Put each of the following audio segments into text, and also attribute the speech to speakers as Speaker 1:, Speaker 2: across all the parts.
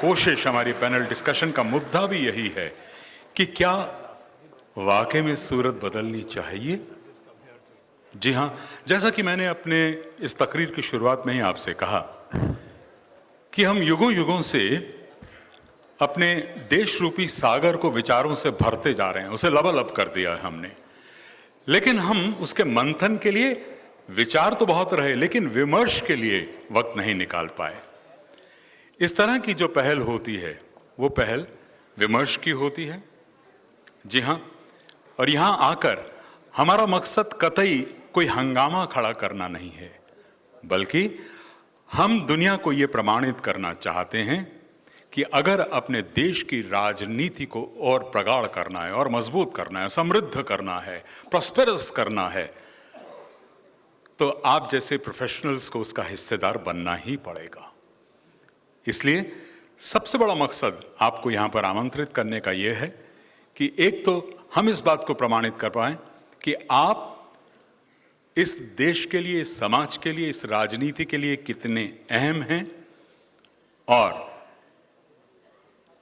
Speaker 1: कोशिश, हमारी panel discussion का मुद्दा भी यही है कि क्या वाकई में सूरत बदलनी चाहिए। जी हां, जैसा कि मैंने अपने इस तकरीर की शुरुआत में ही आपसे कहा कि हम युगों युगों से अपने देश रूपी सागर को विचारों से भरते जा रहे हैं, उसे लबालब कर दिया है हमने। लेकिन हम उसके मंथन के लिए, विचार तो बहुत रहे लेकिन विमर्श के लिए वक्त नहीं निकाल पाए। इस तरह की जो पहल होती है वो पहल विमर्श की होती है। जी हां, और यहां आकर हमारा मकसद कतई कोई हंगामा खड़ा करना नहीं है, बल्कि हम दुनिया को ये प्रमाणित करना चाहते हैं कि अगर अपने देश की राजनीति को और प्रगाढ़ करना है और मजबूत करना है, समृद्ध करना है, प्रॉस्पेरस करना है, तो आप जैसे प्रोफेशनल्स को उसका हिस्सेदार बनना ही पड़ेगा। इसलिए सबसे बड़ा मकसद आपको यहां पर आमंत्रित करने का यह है कि एक तो हम इस बात को प्रमाणित कर पाएं कि आप इस देश के लिए, इस समाज के लिए, इस राजनीति के लिए कितने अहम हैं, और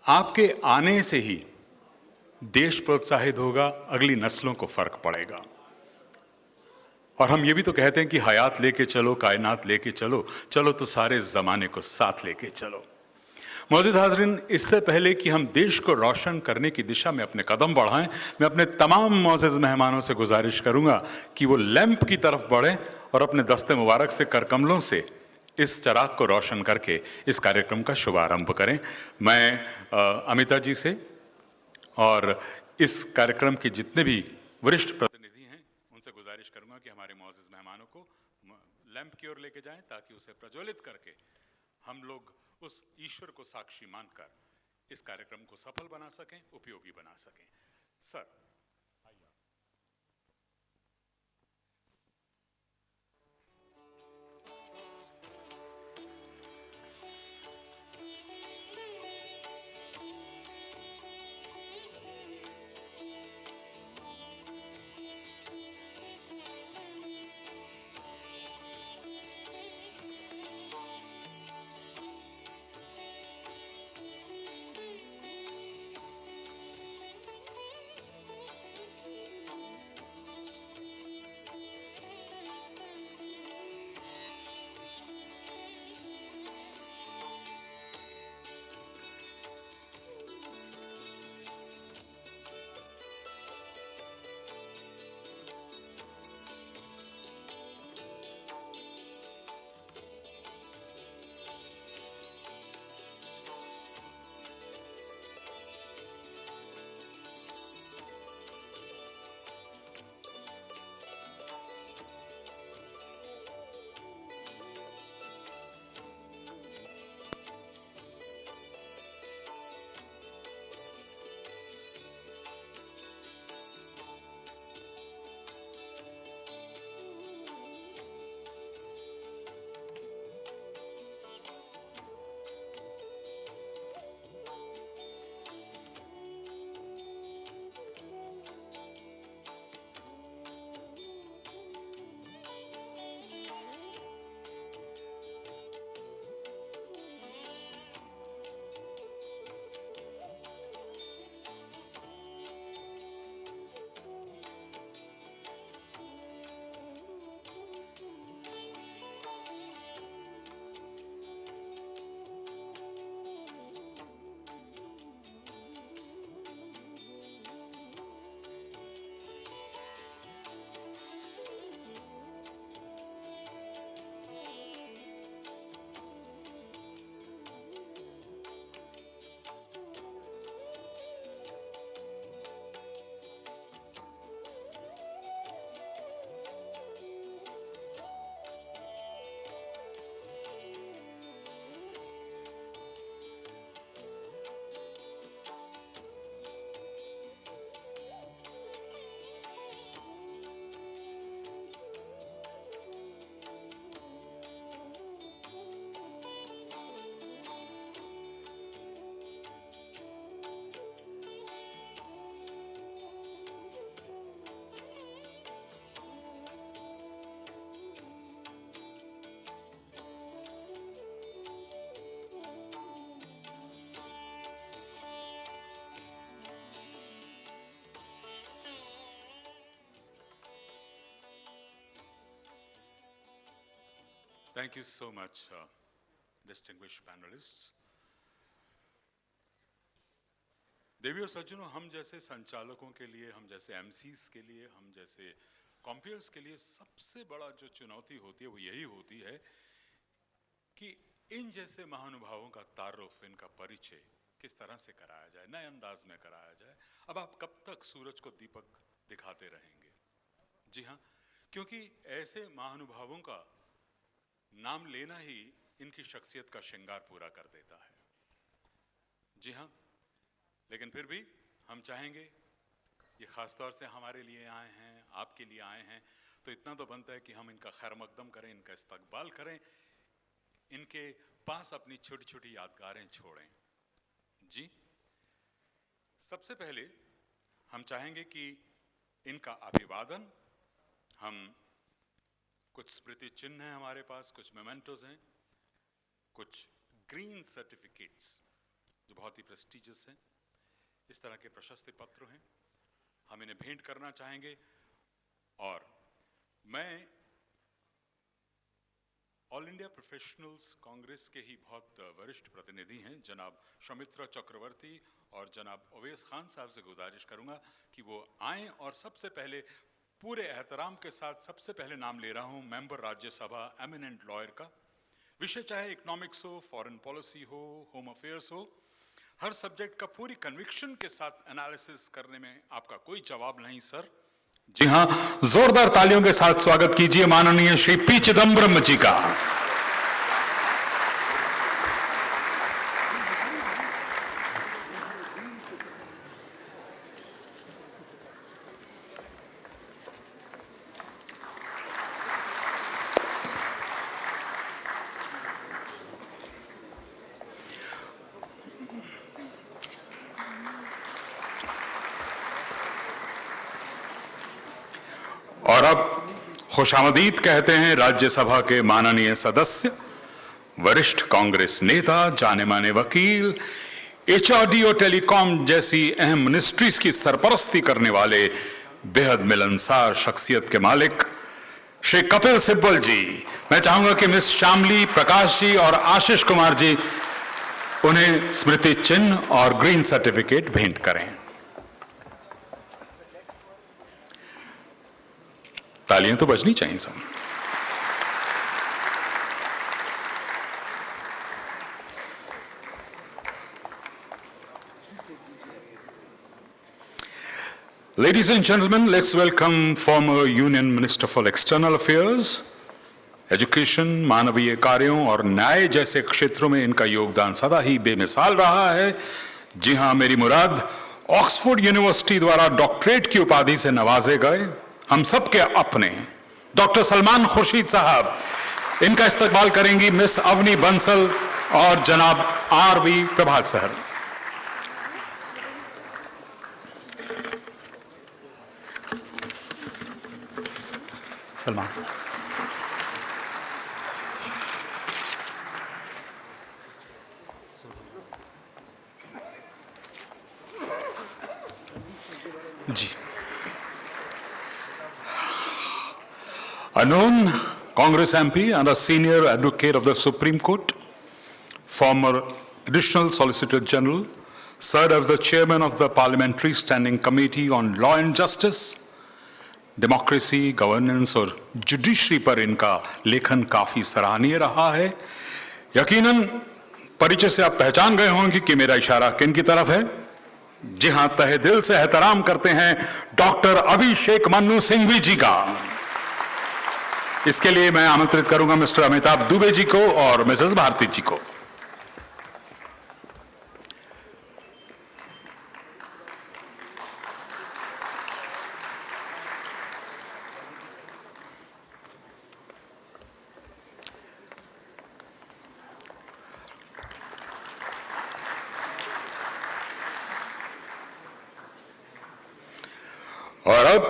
Speaker 1: आपके आने से ही देश प्रोत्साहित होगा, अगली नस्लों को फर्क पड़ेगा। और हम ये भी तो कहते हैं कि हयात लेके चलो, कायनात लेके चलो, चलो तो सारे जमाने को साथ लेके चलो। मौजूद हाज़रीन, इससे पहले कि हम देश को रोशन करने की दिशा में अपने कदम बढ़ाएं, मैं अपने तमाम मौजूद मेहमानों से गुजारिश करूंगा कि वो लैंप की तरफ बढ़ें और अपने दस्ते मुबारक से, करकमलों से इस चिराग को रोशन करके इस कार्यक्रम का शुभारंभ करें। मैं अमिता जी से और इस कार्यक्रम के जितने भी वरिष्ठ प्रतिनिधि हैं उनसे गुजारिश करूंगा कि हमारे मौजूद मेहमानों को लैंप की ओर लेके जाएं, ताकि उसे प्रज्वलित करके हम लोग उस ईश्वर को साक्षी मानकर इस कार्यक्रम को सफल बना सकें, उपयोगी बना सकें। Sir, Thank you so much, distinguished panelists. देवी और सज्जनों, हम जैसे संचालकों के लिए, हम जैसे एमसीज के लिए, हम जैसे कॉम्पियर्स के लिए सबसे बड़ा जो चुनौती होती है वो यही होती है कि इन जैसे महानुभावों का तारुफ, इनका परिचय किस तरह से कराया जाए, नए अंदाज में कराया जाए। अब आप कब तक सूरज को दीपक दिखाते रहेंगे? जी हाँ, क्योंकि ऐसे महानुभावों का नाम लेना ही इनकी शख्सियत का श्रृंगार पूरा कर देता है। जी हाँ, लेकिन फिर भी हम चाहेंगे, ये खास तौर से हमारे लिए आए हैं, आपके लिए आए हैं, तो इतना तो बनता है कि हम इनका खैर मकदम करें, इनका इस्तकबाल करें, इनके पास अपनी छोटी छोटी यादगारें छोड़ें। जी, सबसे पहले हम चाहेंगे कि इनका अभिवादन, हम कुछ स्मृति चिन्ह हैं हमारे पास, कुछ मेमेंटोज हैं, कुछ ग्रीन सर्टिफिकेट्स जो बहुत ही प्रेस्टिजियस हैं, इस तरह के प्रशस्ति पत्र हैं, हम इन्हें भेंट करना चाहेंगे। और मैं ऑल इंडिया प्रोफेशनल्स कांग्रेस के ही बहुत वरिष्ठ प्रतिनिधि हैं जनाब शमित्रा चक्रवर्ती और जनाब अवैस खान साहब से गुजारिश करूंगा कि वो आएं और सबसे पहले पूरे एहतराम के साथ सबसे पहले नाम ले रहा हूं मेंबर राज्यसभा, एमिनेंट लॉयर का। विषय चाहे इकोनॉमिक्स हो, फॉरेन पॉलिसी हो, होम अफेयर्स हो, हर सब्जेक्ट का पूरी कन्विक्शन के साथ एनालिसिस करने में आपका कोई जवाब नहीं सर। जी हां, जोरदार तालियों के साथ स्वागत कीजिए माननीय श्री पी चिदम्बरम जी का। और अब खुशामदीद कहते हैं राज्यसभा के माननीय सदस्य, वरिष्ठ कांग्रेस नेता, जाने माने वकील, एचआरडी और टेलीकॉम जैसी अहम मिनिस्ट्रीज की सरपरस्ती करने वाले बेहद मिलनसार शख्सियत के मालिक श्री कपिल सिब्बल जी। मैं चाहूंगा कि मिस श्यामली प्रकाश जी और आशीष कुमार जी उन्हें स्मृति चिन्ह और ग्रीन सर्टिफिकेट भेंट करें। तालियां तो बजनी चाहिए सब। Ladies and gentlemen, let's welcome former Union Minister for External Affairs, Education, मानवीय कार्यों और न्याय जैसे क्षेत्रों में इनका योगदान सदा ही बेमिसाल रहा है। जी हां, मेरी मुराद ऑक्सफोर्ड यूनिवर्सिटी द्वारा डॉक्टरेट की उपाधि से नवाजे गए हम सबके अपने डॉक्टर सलमान खुर्शीद साहब। इनका इस्तकबाल करेंगी मिस अवनी बंसल और जनाब आर.वी. प्रभात सहर। सलमान जी। A known Congress MP and a senior advocate of the Supreme Court, former Additional Solicitor General, served as the chairman of the Parliamentary Standing Committee on Law and Justice, democracy, governance और judiciary पर इनका लेखन काफी सराहनीय रहा है। यकीनन परिचय से आप पहचान गए होंगे कि मेरा इशारा किन की तरफ है। जी हां, तहे दिल से एहतराम करते हैं डॉक्टर अभिषेक मन्नू सिंघवी जी का। इसके लिए मैं आमंत्रित करूंगा मिस्टर अमिताभ दुबे जी को और मिसेस भारती जी को। और अब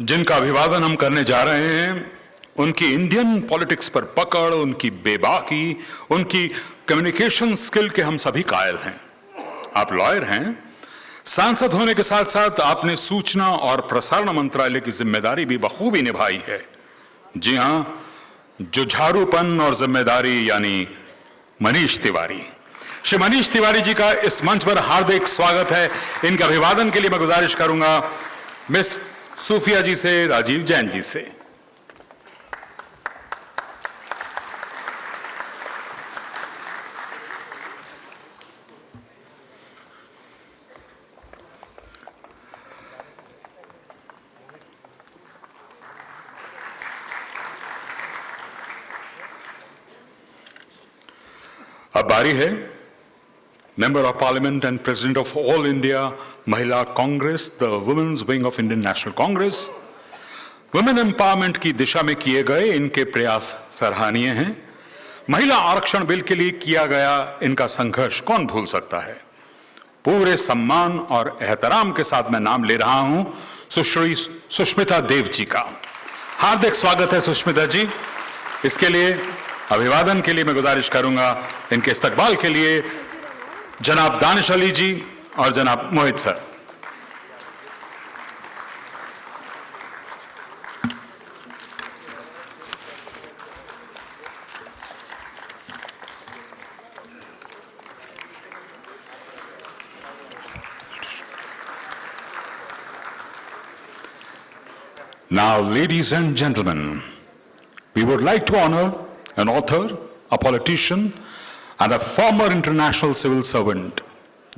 Speaker 1: जिनका अभिवादन हम करने जा रहे हैं, उनकी इंडियन पॉलिटिक्स पर पकड़, उनकी बेबाकी, उनकी कम्युनिकेशन स्किल के हम सभी कायल हैं। आप लॉयर हैं, सांसद होने के साथ साथ आपने सूचना और प्रसारण मंत्रालय की जिम्मेदारी भी बखूबी निभाई है। जी हां, जुझारूपन और जिम्मेदारी यानी मनीष तिवारी। श्री मनीष तिवारी जी का इस मंच पर हार्दिक स्वागत है। इनके अभिवादन के लिए मैं गुजारिश करूंगा मिस सूफिया जी से, राजीव जैन जी से। अब बारी है member of parliament and president of All India Mahila Congress, the women's wing of Indian National Congress. Women empowerment की दिशा में किए गए इनके प्रयास सराहनीय हैं। महिला आरक्षण बिल के लिए किया गया इनका संघर्ष कौन भूल सकता है। पूरे सम्मान और एहतराम के साथ मैं नाम ले रहा हूं सुश्री सुष्मिता देव जी का। हार्दिक स्वागत है सुष्मिता जी। इसके लिए अभिवादन के लिए मैं गुजारिश करूंगा इनके इस्तकबाल के लिए जनाब दानिश अली जी और जनाब मोहित sir. Now, ladies and gentlemen, we would like to honor an author, a politician, and a former international civil servant.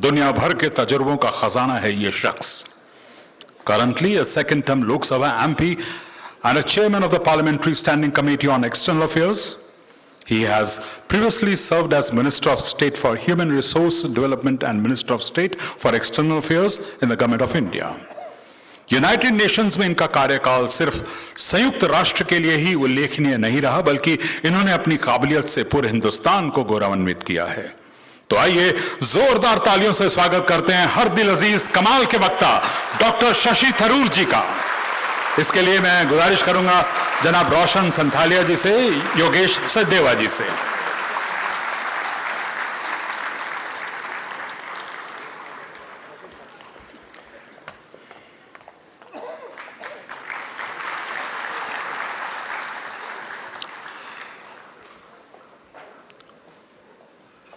Speaker 1: दुनिया भर के तजुर्बों का खजाना है ये शख्स। Currently a second-term Lok Sabha MP and a chairman of the Parliamentary Standing Committee on External Affairs. He has previously served as Minister of State for Human Resource Development and Minister of State for External Affairs in the Government of India. United Nations में इनका कार्यकाल सिर्फ संयुक्त राष्ट्र के लिए ही उल्लेखनीय नहीं रहा, बल्कि इन्होंने अपनी काबिलियत से पूरे हिंदुस्तान को गौरवान्वित किया है। तो आइए जोरदार तालियों से स्वागत करते हैं हर दिल अजीज कमाल के वक्ता डॉक्टर शशि थरूर जी का। इसके लिए मैं गुजारिश करूंगा जनाब रोशन संथालिया जी से, योगेश सचदेवा जी से।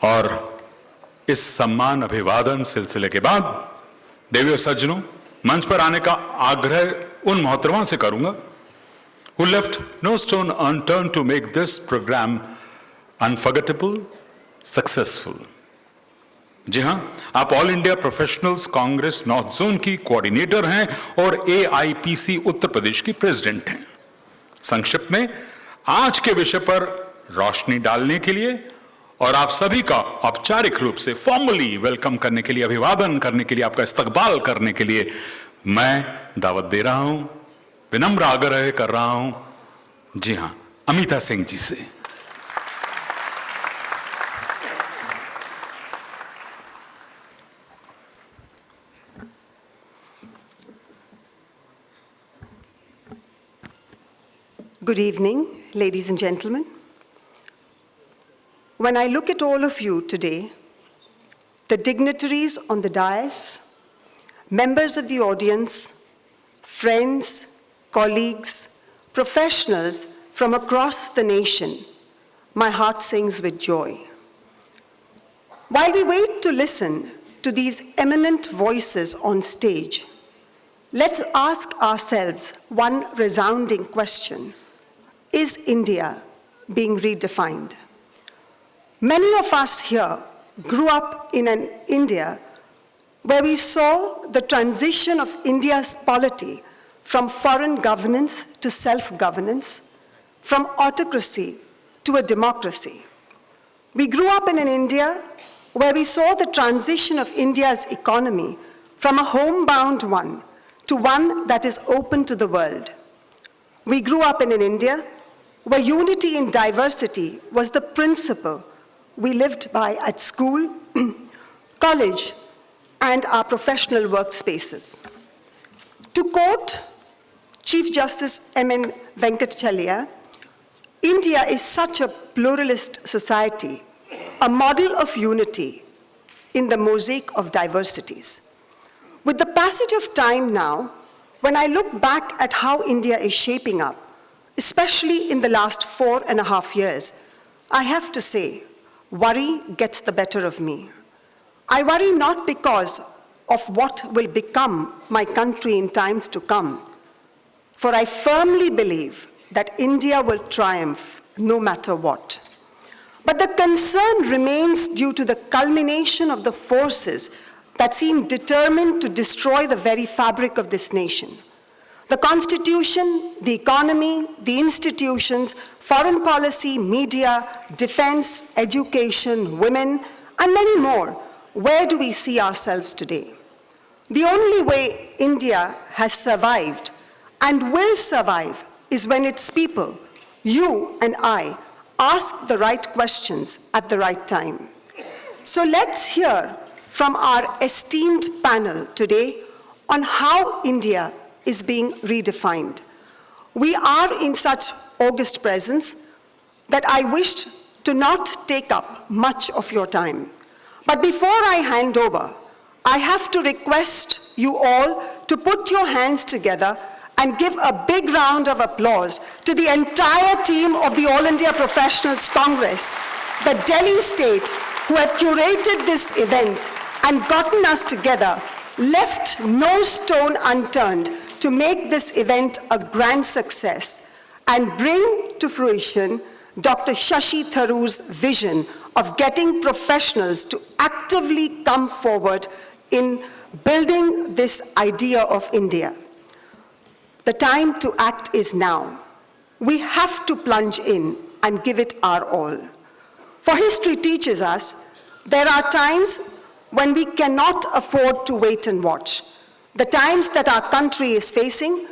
Speaker 1: और इस सम्मान अभिवादन सिलसिले के बाद देवियों सज्जनों, मंच पर आने का आग्रह उन मोहतरमा से करूंगा who left no stone unturned to make this program unforgettable, successful. जी हां, आप all India professionals Congress north zone की कोऑर्डिनेटर हैं और AIPC उत्तर प्रदेश की प्रेसिडेंट हैं। संक्षिप्त में आज के विषय पर रोशनी डालने के लिए और आप सभी का औपचारिक रूप से फॉर्मली वेलकम करने के लिए, अभिवादन करने के लिए, आपका इस्तकबाल करने के लिए मैं दावत दे रहा हूं, विनम्र आग्रह कर रहा हूं, जी हां, अमिता सिंह जी से।
Speaker 2: Good evening, ladies and gentlemen. When I look at all of you today, the dignitaries on the dais, members of the audience, friends, colleagues, professionals from across the nation, my heart sings with joy. While we wait to listen to these eminent voices on stage, let's ask ourselves one resounding question. Is India being redefined? Many of us here grew up in an India where we saw the transition of India's polity from foreign governance to self-governance, from autocracy to a democracy. We grew up in an India where we saw the transition of India's economy from a homebound one to one that is open to the world. We grew up in an India where unity in diversity was the principle we lived by at school, college, and our professional workspaces. To quote Chief Justice M.N. Venkatachalya, India is such a pluralist society, a model of unity in the mosaic of diversities. With the passage of time now, when I look back at how India is shaping up, especially in the last 4.5 years, I have to say, worry gets the better of me. I worry not because of what will become my country in times to come, for I firmly believe that India will triumph no matter what. But the concern remains due to the culmination of the forces that seem determined to destroy the very fabric of this nation. The Constitution, the economy, the institutions, foreign policy, media, defense, education, women, and many more. Where do we see ourselves today? The only way India has survived and will survive is when its people, you and I, ask the right questions at the right time. So let's hear from our esteemed panel today on how India is being redefined. We are in such august presence that I wished to not take up much of your time. But before I hand over, I have to request you all to put your hands together and give a big round of applause to the entire team of the All India Professionals Congress, the Delhi state, who have curated this event and gotten us together, left no stone unturned to make this event a grand success and bring to fruition Dr. Shashi Tharoor's vision of getting professionals to actively come forward in building this idea of India. The time to act is now. We have to plunge in and give it our all. For history teaches us there are times when we cannot afford to wait and watch. The times that our country is facing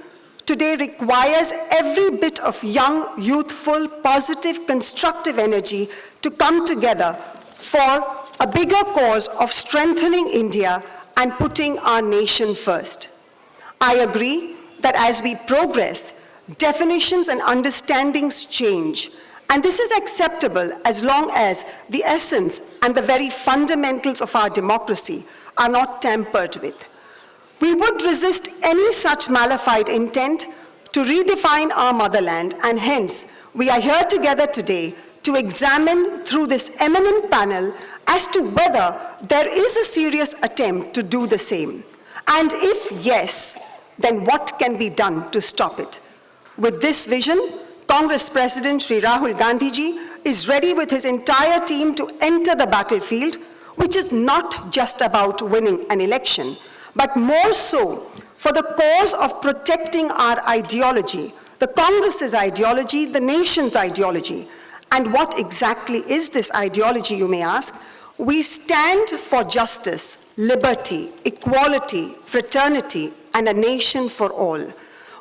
Speaker 2: today requires every bit of young, youthful, positive, constructive energy to come together for a bigger cause of strengthening India and putting our nation first. I agree that as we progress, definitions and understandings change. And this is acceptable as long as the essence and the very fundamentals of our democracy are not tampered with. We would resist any such malified intent to redefine our motherland, and hence we are here together today to examine through this eminent panel as to whether there is a serious attempt to do the same. And if yes, then what can be done to stop it? With this vision, Congress President Shri Rahul Gandhi ji is ready with his entire team to enter the battlefield, which is not just about winning an election, but more so for the cause of protecting our ideology, the Congress's ideology, the nation's ideology. And what exactly is this ideology, you may ask? We stand for justice, liberty, equality, fraternity, and a nation for all.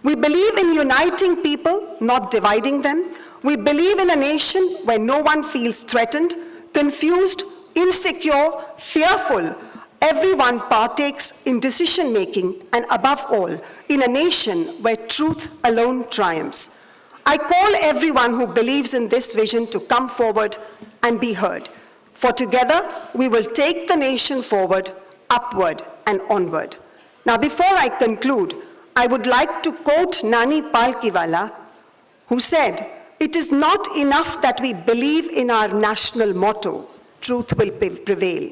Speaker 2: We believe in uniting people, not dividing them. We believe in a nation where no one feels threatened, confused, insecure, fearful. Everyone partakes in decision-making, and above all, in a nation where truth alone triumphs. I call everyone who believes in this vision to come forward and be heard. For together, we will take the nation forward, upward, and onward. Now, before I conclude, I would like to quote Nani Palkiwala, who said, "It is not enough that we believe in our national motto, truth will prevail.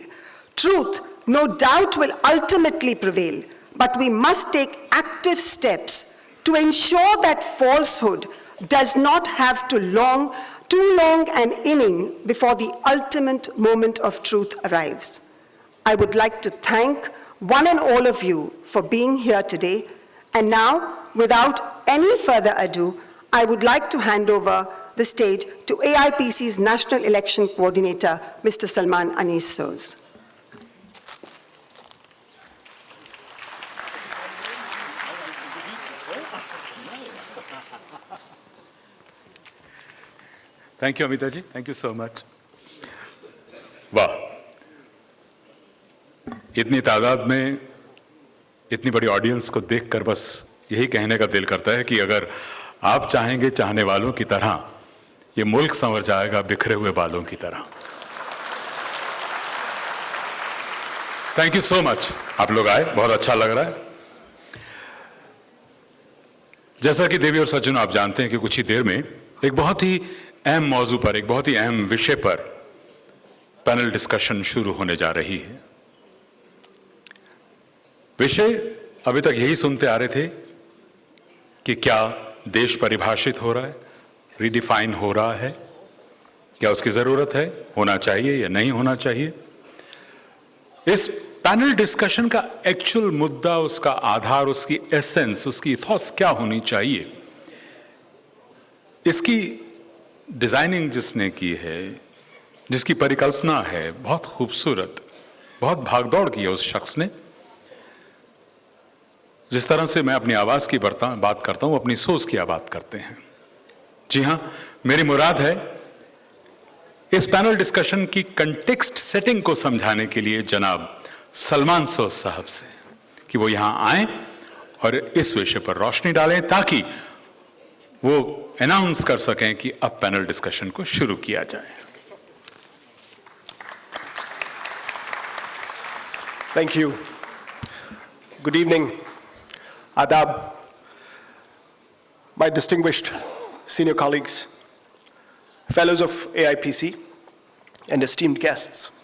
Speaker 2: Truth, no doubt, will ultimately prevail, but we must take active steps to ensure that falsehood does not have too long an inning before the ultimate moment of truth arrives." I would like to thank one and all of you for being here today. And now, without any further ado, I would like to hand over the stage to AIPC's National Election Coordinator, Mr. Salman Anis Soz.
Speaker 1: Thank you, Amita ji. Thank you so much. वाह, इतनी तादाद में इतनी बड़ी audience को देखकर बस यही कहने का दिल करता है कि अगर आप चाहेंगे चाहने वालों की तरह, ये मुल्क संवर जाएगा बिखरे हुए बालों की तरह। Thank you so much. आप लोग आए, बहुत अच्छा लग रहा है। जैसा कि देवी और सज्जन आप जानते हैं कि कुछ ही देर में एक बहुत ही अहम मौजू पर, एक बहुत ही अहम विषय पर पैनल डिस्कशन शुरू होने जा रही है। विषय अभी तक यही सुनते आ रहे थे कि क्या देश परिभाषित हो रहा है, रीडिफाइन हो रहा है, क्या उसकी जरूरत है, होना चाहिए या नहीं होना चाहिए। इस पैनल डिस्कशन का एक्चुअल मुद्दा, उसका आधार, उसकी एसेंस, उसकी इथॉस क्या होनी चाहिए, इसकी डिजाइनिंग जिसने की है, जिसकी परिकल्पना है, बहुत खूबसूरत, बहुत भागदौड़ की है उस शख्स ने। जिस तरह से मैं अपनी आवाज की बात करता हूं, अपनी सोच की बात करते हैं। जी हां, मेरी मुराद है इस पैनल डिस्कशन की कंटेक्स्ट सेटिंग को समझाने के लिए जनाब सलमान सोज साहब से कि वो यहां आए और इस विषय पर रोशनी डालें ताकि वो अनाउंस कर सकें कि अब पैनल डिस्कशन को शुरू किया जाए।
Speaker 3: Thank you. Good evening. Adab. My distinguished senior colleagues, fellows of AIPC, and esteemed guests.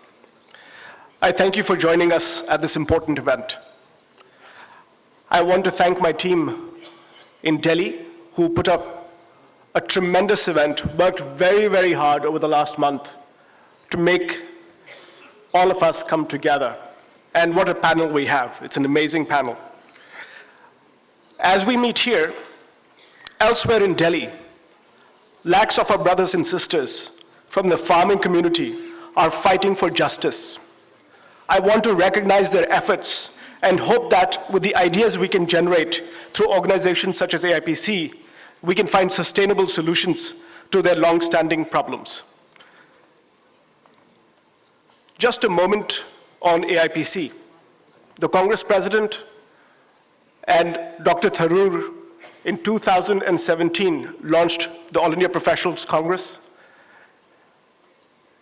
Speaker 3: I thank you for joining us at this important event. I want to thank my team in Delhi who put up a tremendous event, worked very, very hard over the last month to make all of us come together. And what a panel we have. It's an amazing panel. As we meet here, elsewhere in Delhi, lakhs of our brothers and sisters from the farming community are fighting for justice. I want to recognize their efforts and hope that with the ideas we can generate through organizations such as AIPC, we can find sustainable solutions to their long-standing problems. Just a moment on AIPC. The Congress President and Dr. Tharoor in 2017 launched the All India Professionals Congress.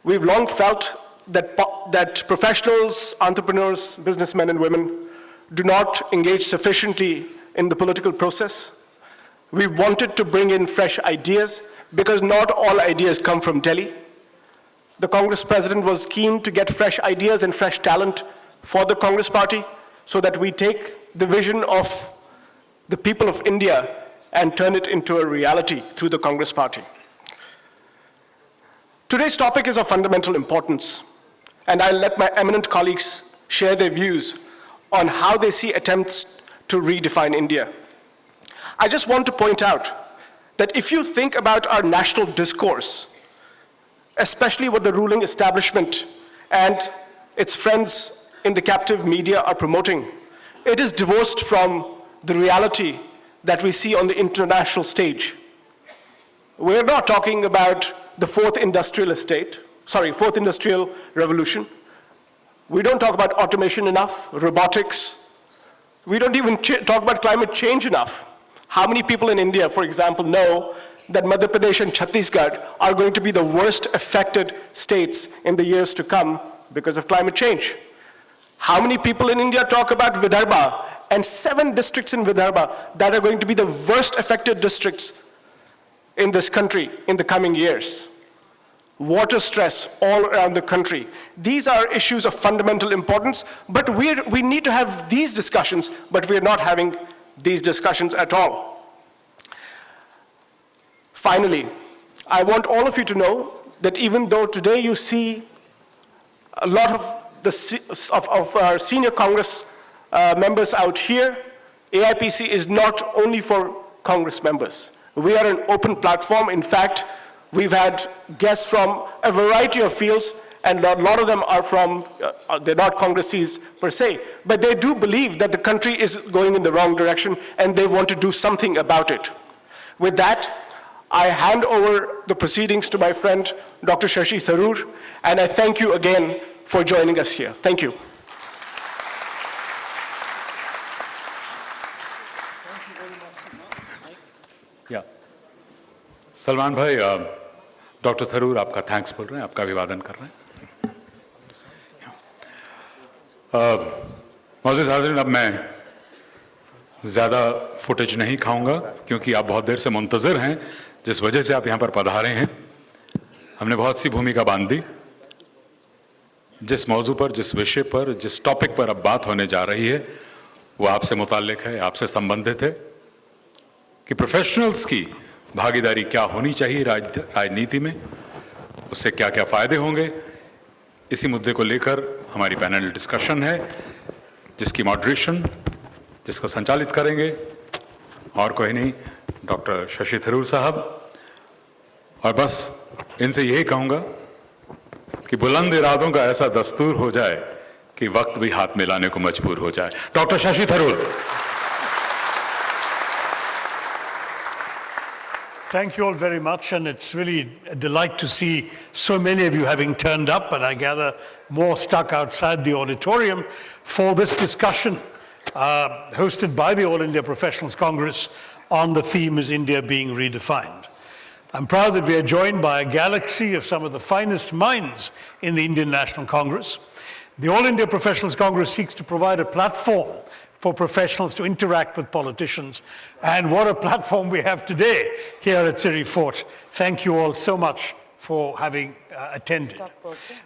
Speaker 3: We've long felt that professionals, entrepreneurs, businessmen and women do not engage sufficiently in the political process. We wanted to bring in fresh ideas because not all ideas come from Delhi. The Congress President was keen to get fresh ideas and fresh talent for the Congress Party so that we take the vision of the people of India and turn it into a reality through the Congress Party. Today's topic is of fundamental importance, and I'll let my eminent colleagues share their views on how they see attempts to redefine India. I just want to point out that if you think about our national discourse, especially what the ruling establishment and its friends in the captive media are promoting, it is divorced from the reality that we see on the international stage. We're not talking about the fourth industrial revolution. We don't talk about automation enough, robotics. We don't even talk about climate change enough. How many people in India, for example, know that Madhya Pradesh and Chhattisgarh are going to be the worst affected states in the years to come because of climate change? How many people in India talk about Vidarbha and 7 districts in Vidarbha that are going to be the worst affected districts in this country in the coming years? Water stress all around the country. These are issues of fundamental importance, but we need to have these discussions, but we're not having these discussions at all. Finally, I want all of you to know that even though today you see a lot of our senior Congress members out here, AIPC is not only for Congress members. We are an open platform. In fact, we've had guests from a variety of fields, and a lot of them are from, they're not Congressees per se, but they do believe that the country is going in the wrong direction and they want to do something about it. With that, I hand over the proceedings to my friend, Dr. Shashi Tharoor, and I thank you again for joining us here. Thank you.
Speaker 1: Yeah. Salman भाई, doctor Tharoor आपका thanks बोल रहे हैं, आपका अभिवादन कर रहे हैं। मौजूद हाज़रीन, अब मैं ज़्यादा फुटेज नहीं खाऊंगा क्योंकि आप बहुत देर से मुंतज़िर हैं, जिस वजह से आप यहाँ पर पधारे हैं। हमने बहुत सी भूमिका बांध दी। जिस मौजू पर, जिस विषय पर, जिस टॉपिक पर अब बात होने जा रही है वो आपसे मुताल्लिक है, आपसे संबंधित है कि प्रोफेशनल्स की भागीदारी क्या होनी चाहिए राजनीति में, उससे क्या क्या फ़ायदे होंगे। इसी मुद्दे को लेकर हमारी पैनल डिस्कशन है, जिसकी मॉडरेशन, जिसको संचालित करेंगे और कोई नहीं, डॉक्टर शशि थरूर साहब। और बस इनसे यही कहूँगा कि बुलंद इरादों का ऐसा दस्तूर हो जाए कि वक्त भी हाथ मिलाने को मजबूर हो जाए। Doctor Shashi Tharoor.
Speaker 4: Thank you all very much, and it's really a delight to see so many of you having turned up, and I gather more stuck outside the auditorium for this discussion hosted by the All India Professionals Congress on the theme is India being redefined. I'm proud that we are joined by a galaxy of some of the finest minds in the Indian National Congress. The All India Professionals Congress seeks to provide a platform for professionals to interact with politicians. And what a platform we have today here at Siri Fort. Thank you all so much for having attended.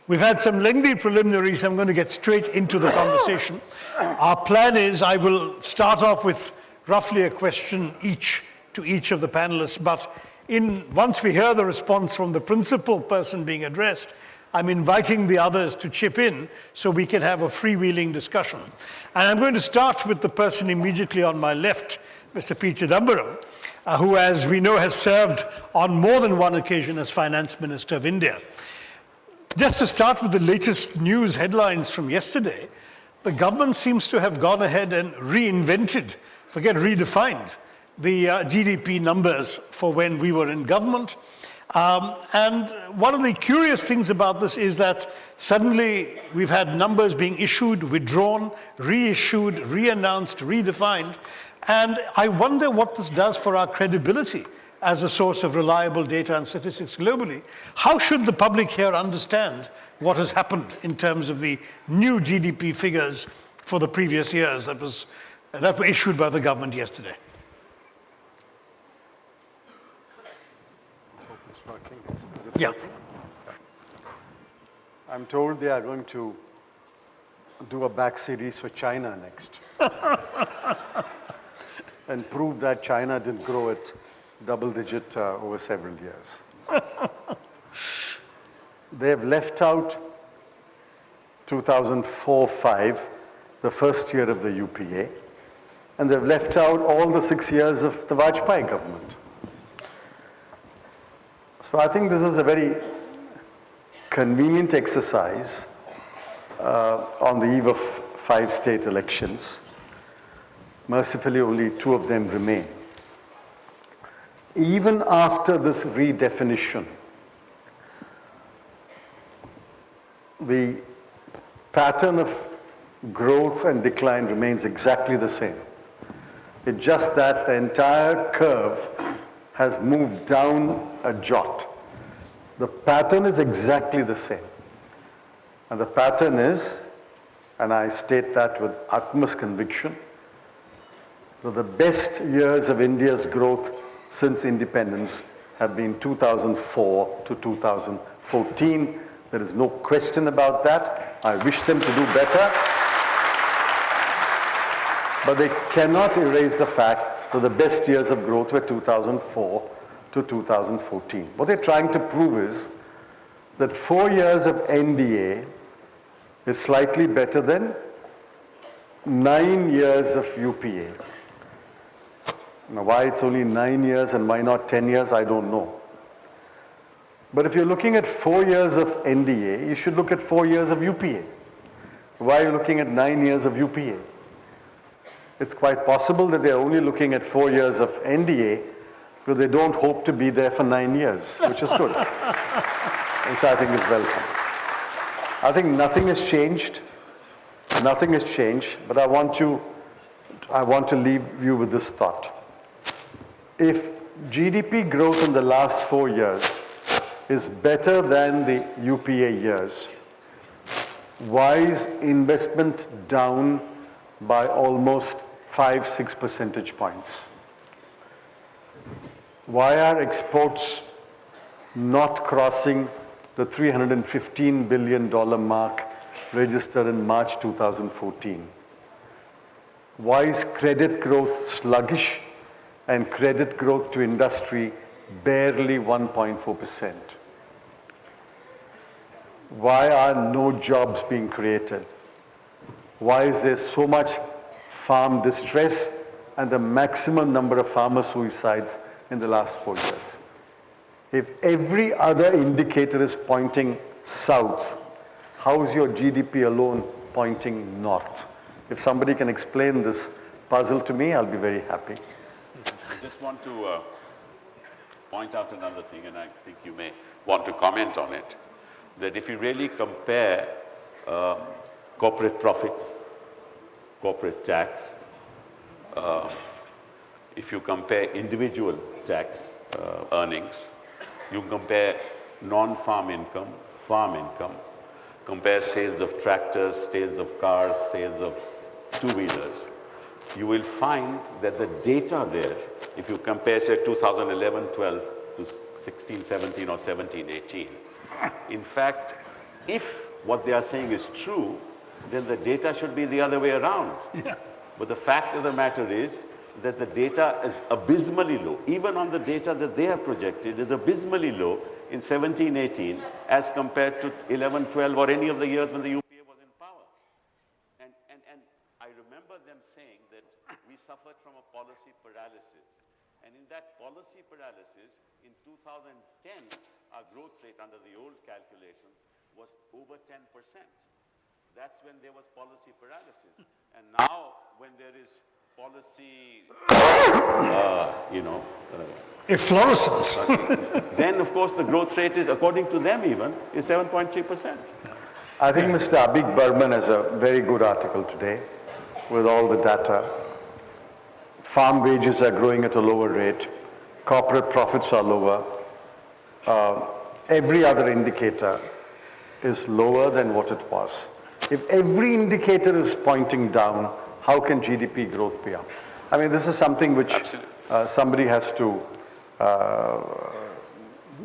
Speaker 4: We've had some lengthy preliminaries. I'm going to get straight into the conversation. Our plan is I will start off with roughly a question each to each of the panelists, but once we hear the response from the principal person being addressed, I'm inviting the others to chip in so we can have a freewheeling discussion. And I'm going to start with the person immediately on my left, Mr. P. Chidambaram, who, as we know, has served on more than one occasion as Finance Minister of India. Just to start with the latest news headlines from yesterday, the government seems to have gone ahead and reinvented, redefined, the GDP numbers for when we were in government. And one of the curious things about this is that suddenly we've had numbers being issued, withdrawn, reissued, re-announced, redefined. And I wonder what this does for our credibility as a source of reliable data and statistics globally. How should the public here understand what has happened in terms of the new GDP figures for the previous years that were issued by the government yesterday? Yeah.
Speaker 5: I'm told they are going to do a back series for China next. And prove that China didn't grow at double digit over several years. They've left out 2004-05, the first year of the UPA, and they've left out all the 6 years of the Vajpayee government. So I think this is a very convenient exercise on the eve of 5 state elections. Mercifully, only 2 of them remain. Even after this redefinition, the pattern of growth and decline remains exactly the same. It's just that the entire curve has moved down a jot. The pattern is exactly the same. And the pattern is, and I state that with utmost conviction, that the best years of India's growth since independence have been 2004 to 2014. There is no question about that. I wish them to do better. But they cannot erase the fact that the best years of growth were 2004 to 2014. What they're trying to prove is that 4 years of NDA is slightly better than 9 years of UPA. Now, why it's only 9 years and why not 10 years, I don't know. But if you're looking at 4 years of NDA, you should look at 4 years of UPA. Why are you looking at 9 years of UPA? It's quite possible that they're only looking at 4 years of NDA because they don't hope to be there for 9 years, which is good, which I think is welcome. I think nothing has changed. Nothing has changed, but I want to leave you with this thought. If GDP growth in the last 4 years is better than the UPA years, why is investment down by almost 5-6 percentage points? Why are exports not crossing the $315 billion mark registered in March 2014? Why is credit growth sluggish and credit growth to industry barely 1.4%? Why are no jobs being created? Why is there so much farm distress and the maximum number of farmer suicides in the last 4 years? If every other indicator is pointing south, how is your GDP alone pointing north? If somebody can explain this puzzle to me, I'll be very happy.
Speaker 6: I just want to point out another thing, and I think you may want to comment on it, that if you really compare corporate profits, corporate tax, if you compare individual tax earnings, you compare non-farm income, farm income, compare sales of tractors, sales of cars, sales of two-wheelers, you will find that the data there, if you compare, say, 2011-12 to 16-17 or 17-18, in fact, if what they are saying is true, then the data should be the other way around. Yeah. But the fact of the matter is that the data is abysmally low. Even on the data that they have projected is abysmally low in 17-18 as compared to 11-12 or any of the years when the UPA was in power. And I remember them saying that we suffered from a policy paralysis. And in that policy paralysis, in 2010, our growth rate under the old calculations was over 10%. That's when there was policy paralysis. And now, when there is policy,
Speaker 4: efflorescence.
Speaker 6: then of course the growth rate is, according to them even, is 7.3%.
Speaker 5: I think Mr. Abig Burman has a very good article today with all the data. Farm wages are growing at a lower rate. Corporate profits are lower. Every other indicator is lower than what it was. If every indicator is pointing down, how can GDP growth be up? I mean, this is something which somebody has to,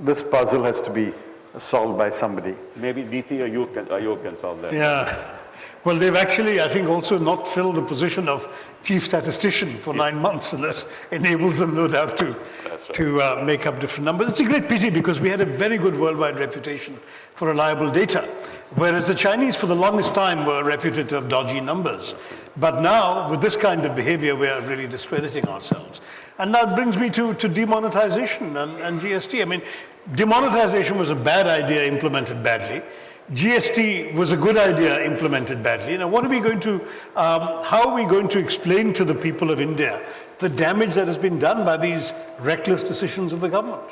Speaker 5: this puzzle has to be solved by somebody.
Speaker 6: Maybe DT or you can solve that.
Speaker 4: Yeah. Well, they've actually, I think, also not filled the position of chief statistician for 9 months, and this enables them, no doubt, to make up different numbers. It's a great pity because we had a very good worldwide reputation for reliable data, whereas the Chinese, for the longest time, were reputed to have dodgy numbers. But now, with this kind of behavior, we are really discrediting ourselves. And that brings me to demonetization and GST. I mean, demonetization was a bad idea implemented badly. GST was a good idea implemented badly. Now, what are we going to, how are we going to explain to the people of India the damage that has been done by these reckless decisions of the government?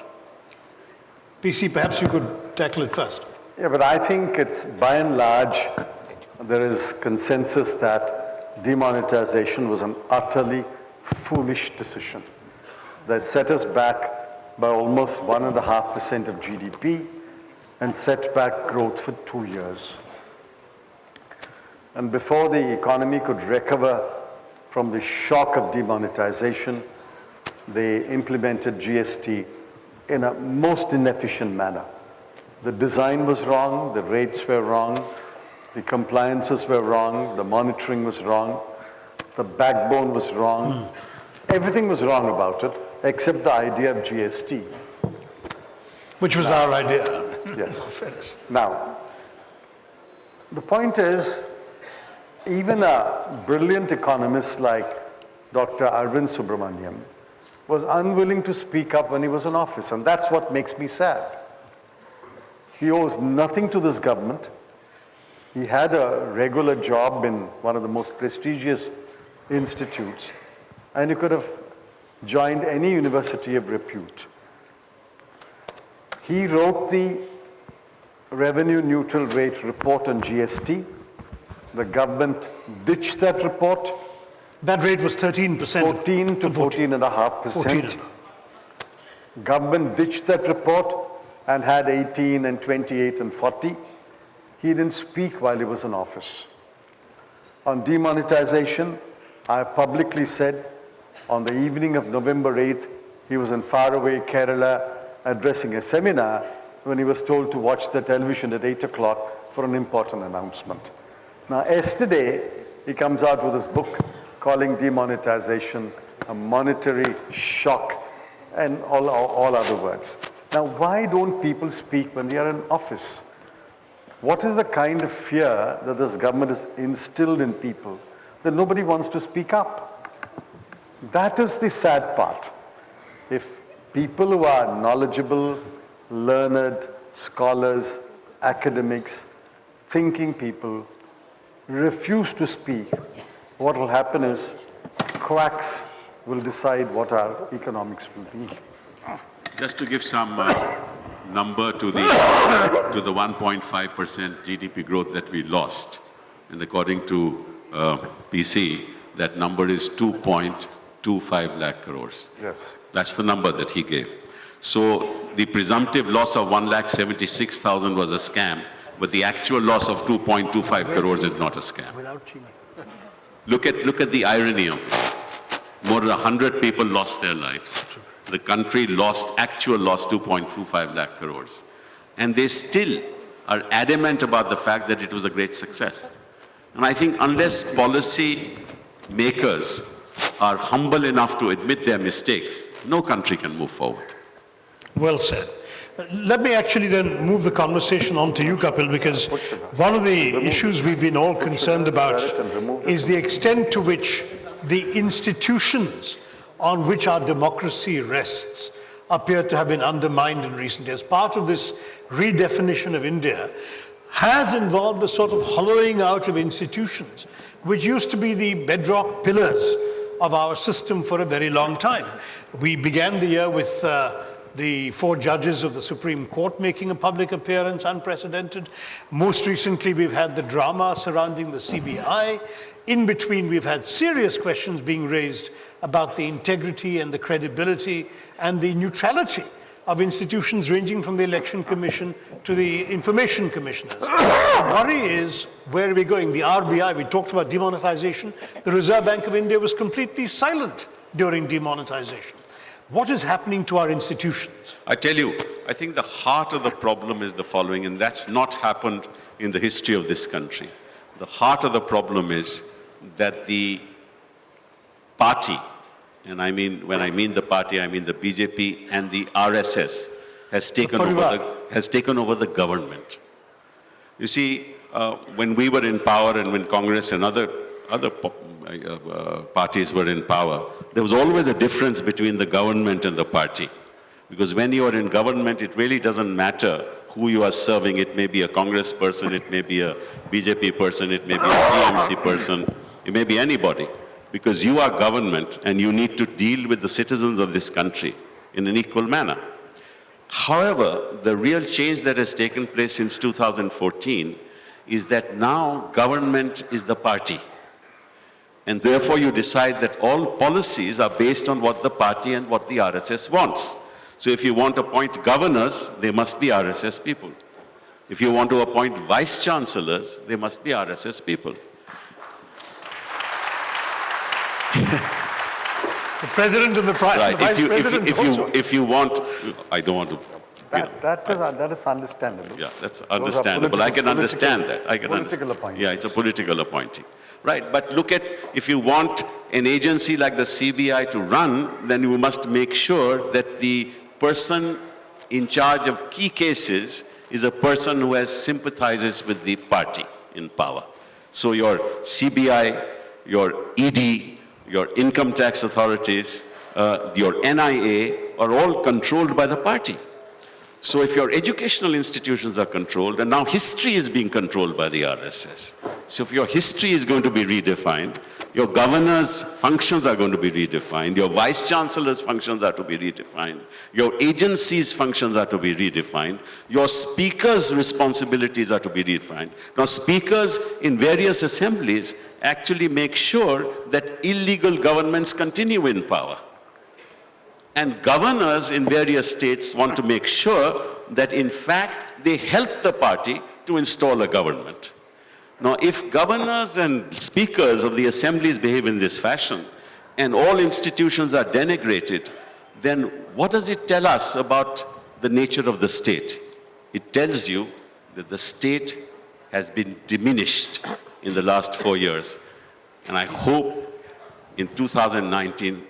Speaker 4: PC, perhaps you could tackle it first.
Speaker 5: Yeah, but I think it's, by and large, there is consensus that demonetization was an utterly foolish decision that set us back by almost 1.5% of GDP and set back growth for 2 years. And before the economy could recover from the shock of demonetization, they implemented GST in a most inefficient manner. The design was wrong, the rates were wrong, the compliances were wrong, the monitoring was wrong, the backbone was wrong. Everything was wrong about it, except the idea of GST.
Speaker 4: Which was our idea.
Speaker 5: Yes. Now, the point is, even a brilliant economist like Dr. Arvind Subramaniam was unwilling to speak up when he was in office, and that's what makes me sad. He owes nothing to this government. He had a regular job in one of the most prestigious institutes, and he could have joined any university of repute. He wrote the revenue neutral rate report on GST. The government ditched that report.
Speaker 4: That rate was 13%.
Speaker 5: 14 to 14.5%. Government ditched that report and had 18 and 28 and 40. He didn't speak while he was in office. On demonetization, I publicly said on the evening of November 8th, he was in faraway Kerala addressing a seminar when he was told to watch the television at 8 o'clock for an important announcement. Now, yesterday, he comes out with his book calling demonetization a monetary shock and all other words. Now, why don't people speak when they are in office? What is the kind of fear that this government has instilled in people that nobody wants to speak up? That is the sad part. If people who are knowledgeable, learned, scholars, academics, thinking people refuse to speak, what will happen is quacks will decide what our economics will be.
Speaker 6: Just to give some number to the 1.5% GDP growth that we lost, and according to PC, that number is 2.25 lakh crores.
Speaker 5: Yes.
Speaker 6: That's the number that he gave. So the presumptive loss of 1,76,000 was a scam, but the actual loss of 2.25 crores is not a scam. Look at the irony of it. More than 100 people lost their lives. The country actual loss 2.25 lakh crores. And they still are adamant about the fact that it was a great success. And I think unless policy makers are humble enough to admit their mistakes, no country can move forward.
Speaker 4: Well said. Let me actually then move the conversation on to you, Kapil, because one of the issues we've been all concerned about is the extent to which the institutions on which our democracy rests appear to have been undermined in recent years. Part of this redefinition of India has involved a sort of hollowing out of institutions, which used to be the bedrock pillars of our system for a very long time. We began the year with the 4 judges of the Supreme Court making a public appearance, unprecedented. Most recently, we've had the drama surrounding the CBI. In between, we've had serious questions being raised about the integrity and the credibility and the neutrality of institutions ranging from the Election Commission to the Information Commissioners. The worry is, where are we going? The RBI, we talked about demonetization. The Reserve Bank of India was completely silent during demonetization. What is happening to our institutions?
Speaker 6: I tell you, I think the heart of the problem is the following, and that's not happened in the history of this country. The heart of the problem is that the party, and I mean, when I mean the party, I mean the BJP and the RSS, has taken over the government. You see, when we were in power and when Congress and other parties were in power, there was always a difference between the government and the party. Because when you are in government, it really doesn't matter who you are serving. It may be a Congress person, it may be a BJP person, it may be a TMC person, it may be anybody. Because you are government and you need to deal with the citizens of this country in an equal manner. However, the real change that has taken place since 2014 is that now government is the party. And therefore you decide that all policies are based on what the party and what the RSS wants. So if you want to appoint governors, they must be RSS people. If you want to appoint vice chancellors, they must be RSS people.
Speaker 4: The president and the vice president
Speaker 6: if you want, I don't want to.
Speaker 5: That is understandable.
Speaker 6: Yeah, that's understandable. I can understand that. I can understand. Yeah, it's a political appointee. Right, but look at, if you want an agency like the CBI to run, then you must make sure that the person in charge of key cases is a person who has sympathizes with the party in power. So your CBI, your ED, your income tax authorities, your NIA are all controlled by the party. So if your educational institutions are controlled, and now history is being controlled by the RSS. So if your history is going to be redefined, your governor's functions are going to be redefined, your vice chancellor's functions are to be redefined, your agency's functions are to be redefined, your speaker's responsibilities are to be redefined. Now speakers in various assemblies actually make sure that illegal governments continue in power. And governors in various states want to make sure that in fact they help the party to install a government. Now, if governors and speakers of the assemblies behave in this fashion, and all institutions are denigrated, then what does it tell us about the nature of the state? It tells you that the state has been diminished in the last 4 years. And I hope in 2019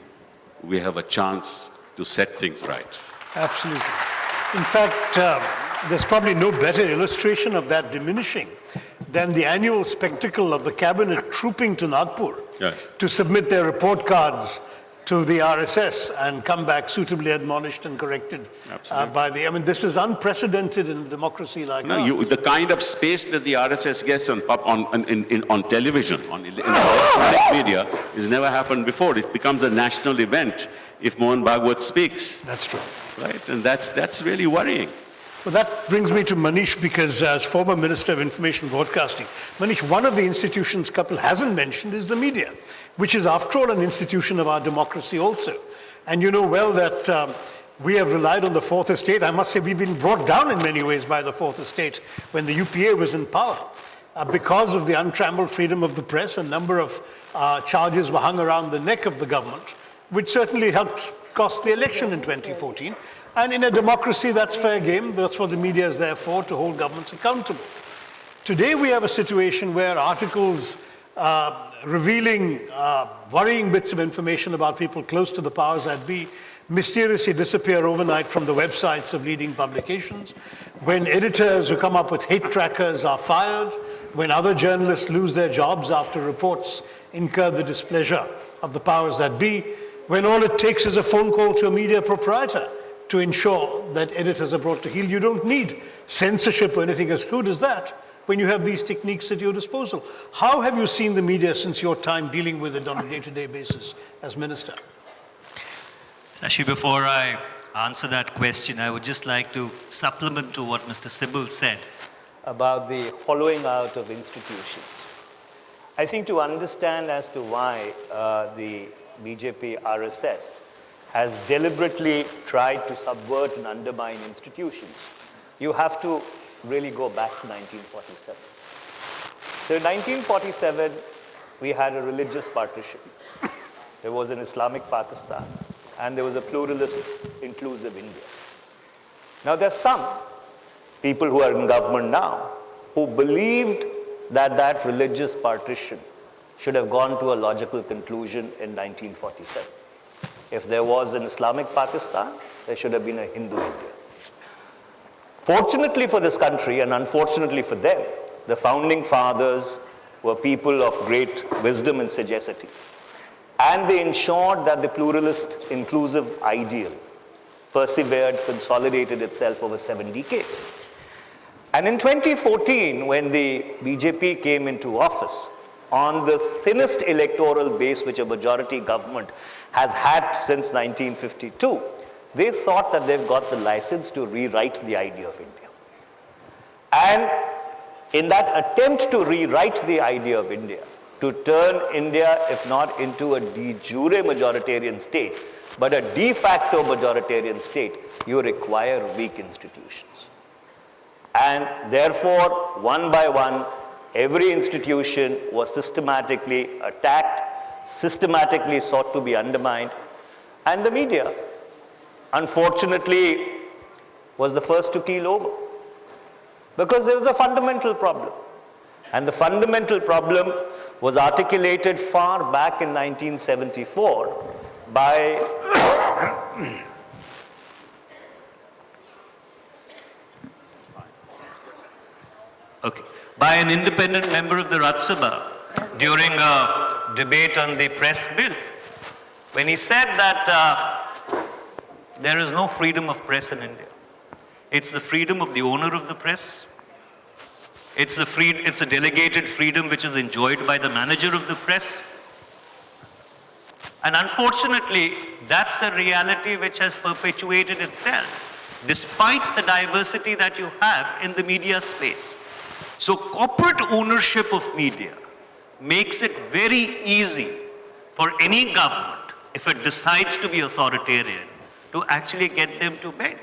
Speaker 6: we have a chance to set things right.
Speaker 4: Absolutely. In fact, there's probably no better illustration of that diminishing than the annual spectacle of the cabinet trooping to Nagpur to submit their report cards to the RSS and come back suitably admonished and corrected by the, I mean, this is unprecedented in a democracy like ours.
Speaker 6: The kind of space that the RSS gets on television, in electronic media, has never happened before. It becomes a national event if Mohan Bhagwat speaks.
Speaker 4: That's true.
Speaker 6: Right, and that's really worrying.
Speaker 4: Well, that brings me to Manish, because as former Minister of Information Broadcasting, Manish, one of the institutions Kapil hasn't mentioned is the media, which is after all an institution of our democracy also. And you know well that we have relied on the Fourth Estate. I must say we've been brought down in many ways by the Fourth Estate when the UPA was in power. Because of the untrammeled freedom of the press, a number of charges were hung around the neck of the government, which certainly helped cost the election in 2014. And in a democracy, that's fair game. That's what the media is there for, to hold governments accountable. Today, we have a situation where articles revealing worrying bits of information about people close to the powers that be mysteriously disappear overnight from the websites of leading publications, when editors who come up with hate trackers are fired, when other journalists lose their jobs after reports incur the displeasure of the powers that be, when all it takes is a phone call to a media proprietor to ensure that editors are brought to heel. You don't need censorship or anything as crude as that when you have these techniques at your disposal. How have you seen the media since your time dealing with it on a day-to-day basis as minister?
Speaker 7: Sashi, before I answer that question, I would just like to supplement to what Mr. Sibal said about the hollowing out of institutions. I think to understand as to why the BJP RSS has deliberately tried to subvert and undermine institutions, you have to really go back to 1947. So in 1947, we had a religious partition. There was an Islamic Pakistan, and there was a pluralist, inclusive India. Now there's some people who are in government now who believed that that religious partition should have gone to a logical conclusion in 1947. If there was an Islamic Pakistan, there should have been a Hindu India. Fortunately for this country, and unfortunately for them, the founding fathers were people of great wisdom and sagacity. And they ensured that the pluralist, inclusive ideal persevered, consolidated itself over 7 decades. And in 2014, when the BJP came into office, on the thinnest electoral base which a majority government has had since 1952, they thought that they've got the license to rewrite the idea of India. And in that attempt to rewrite the idea of India, to turn India, if not into a de jure majoritarian state, but a de facto majoritarian state, you require weak institutions. And therefore, one by one, every institution was systematically attacked, systematically sought to be undermined, and the media, unfortunately, was the first to keel over. Because there was a fundamental problem. And the fundamental problem was articulated far back in 1974 by by an independent member of the Rajya Sabha during a debate on the press bill, when he said that there is no freedom of press in India. It's the freedom of the owner of the press. It's a delegated freedom which is enjoyed by the manager of the press. And unfortunately, that's a reality which has perpetuated itself, despite the diversity that you have in the media space. So corporate ownership of media makes it very easy for any government, if it decides to be authoritarian, to actually get them to bend.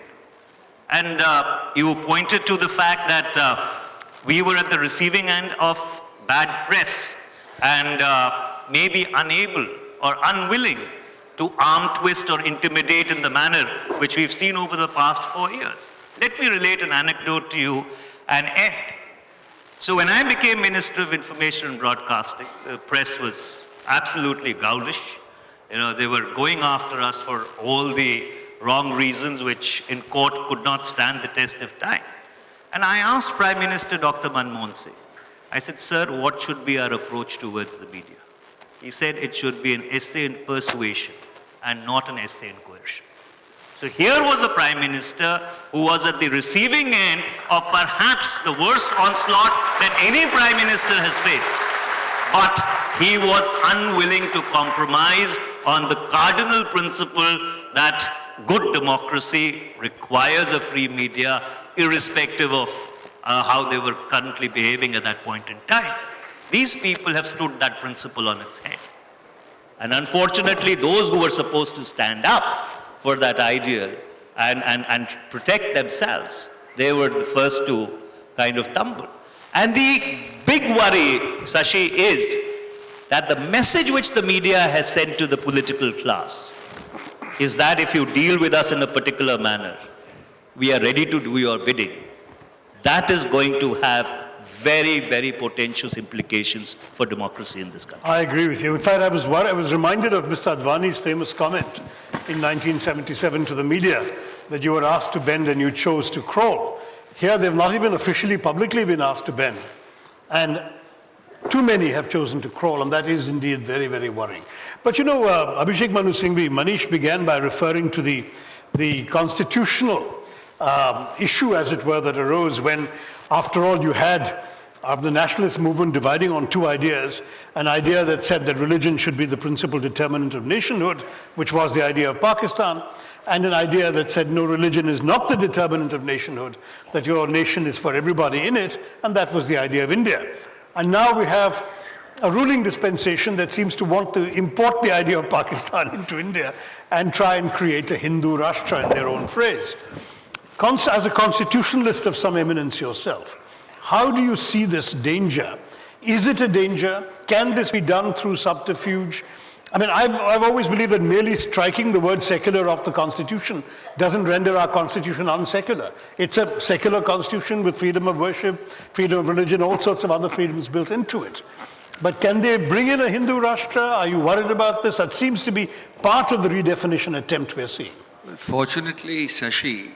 Speaker 7: And you pointed to the fact that we were at the receiving end of bad press and maybe unable or unwilling to arm twist or intimidate in the manner which we've seen over the past 4 years. Let me relate an anecdote to you and end. So when I became Minister of Information and Broadcasting, the press was absolutely goulish. You know, they were going after us for all the wrong reasons which in court could not stand the test of time. And I asked Prime Minister Dr. Manmohan Singh, I said, sir, what should be our approach towards the media? He said it should be an essay in persuasion and not an essay in coercion. So here was a Prime Minister who was at the receiving end of perhaps the worst onslaught that any Prime Minister has faced. But he was unwilling to compromise on the cardinal principle that good democracy requires a free media, irrespective of how they were currently behaving at that point in time. These people have stood that principle on its head. And unfortunately, those who were supposed to stand up for that ideal and protect themselves, they were the first to kind of tumble. And the big worry, Sashi, is that the message which the media has sent to the political class is that if you deal with us in a particular manner, we are ready to do your bidding. That is going to have very, very potential implications for democracy in this country.
Speaker 4: I agree with you. In fact, I was reminded of Mr. Advani's famous comment in 1977 to the media that you were asked to bend and you chose to crawl. Here, they've not even officially, publicly been asked to bend. And too many have chosen to crawl, and that is indeed very, very worrying. But you know, Abhishek Manu Singhvi, Manish began by referring to the constitutional issue, as it were, that arose when, after all, you had the nationalist movement dividing on two ideas, an idea that said that religion should be the principal determinant of nationhood, which was the idea of Pakistan, and an idea that said no, religion is not the determinant of nationhood, that your nation is for everybody in it, and that was the idea of India. And now we have a ruling dispensation that seems to want to import the idea of Pakistan into India and try and create a Hindu Rashtra in their own phrase. As a constitutionalist of some eminence yourself, how do you see this danger? Is it a danger? Can this be done through subterfuge? I mean, I've always believed that merely striking the word secular off the Constitution doesn't render our Constitution unsecular. It's a secular Constitution with freedom of worship, freedom of religion, all sorts of other freedoms built into it. But can they bring in a Hindu Rashtra? Are you worried about this? That seems to be part of the redefinition attempt we're seeing.
Speaker 8: Well, fortunately, Sashi,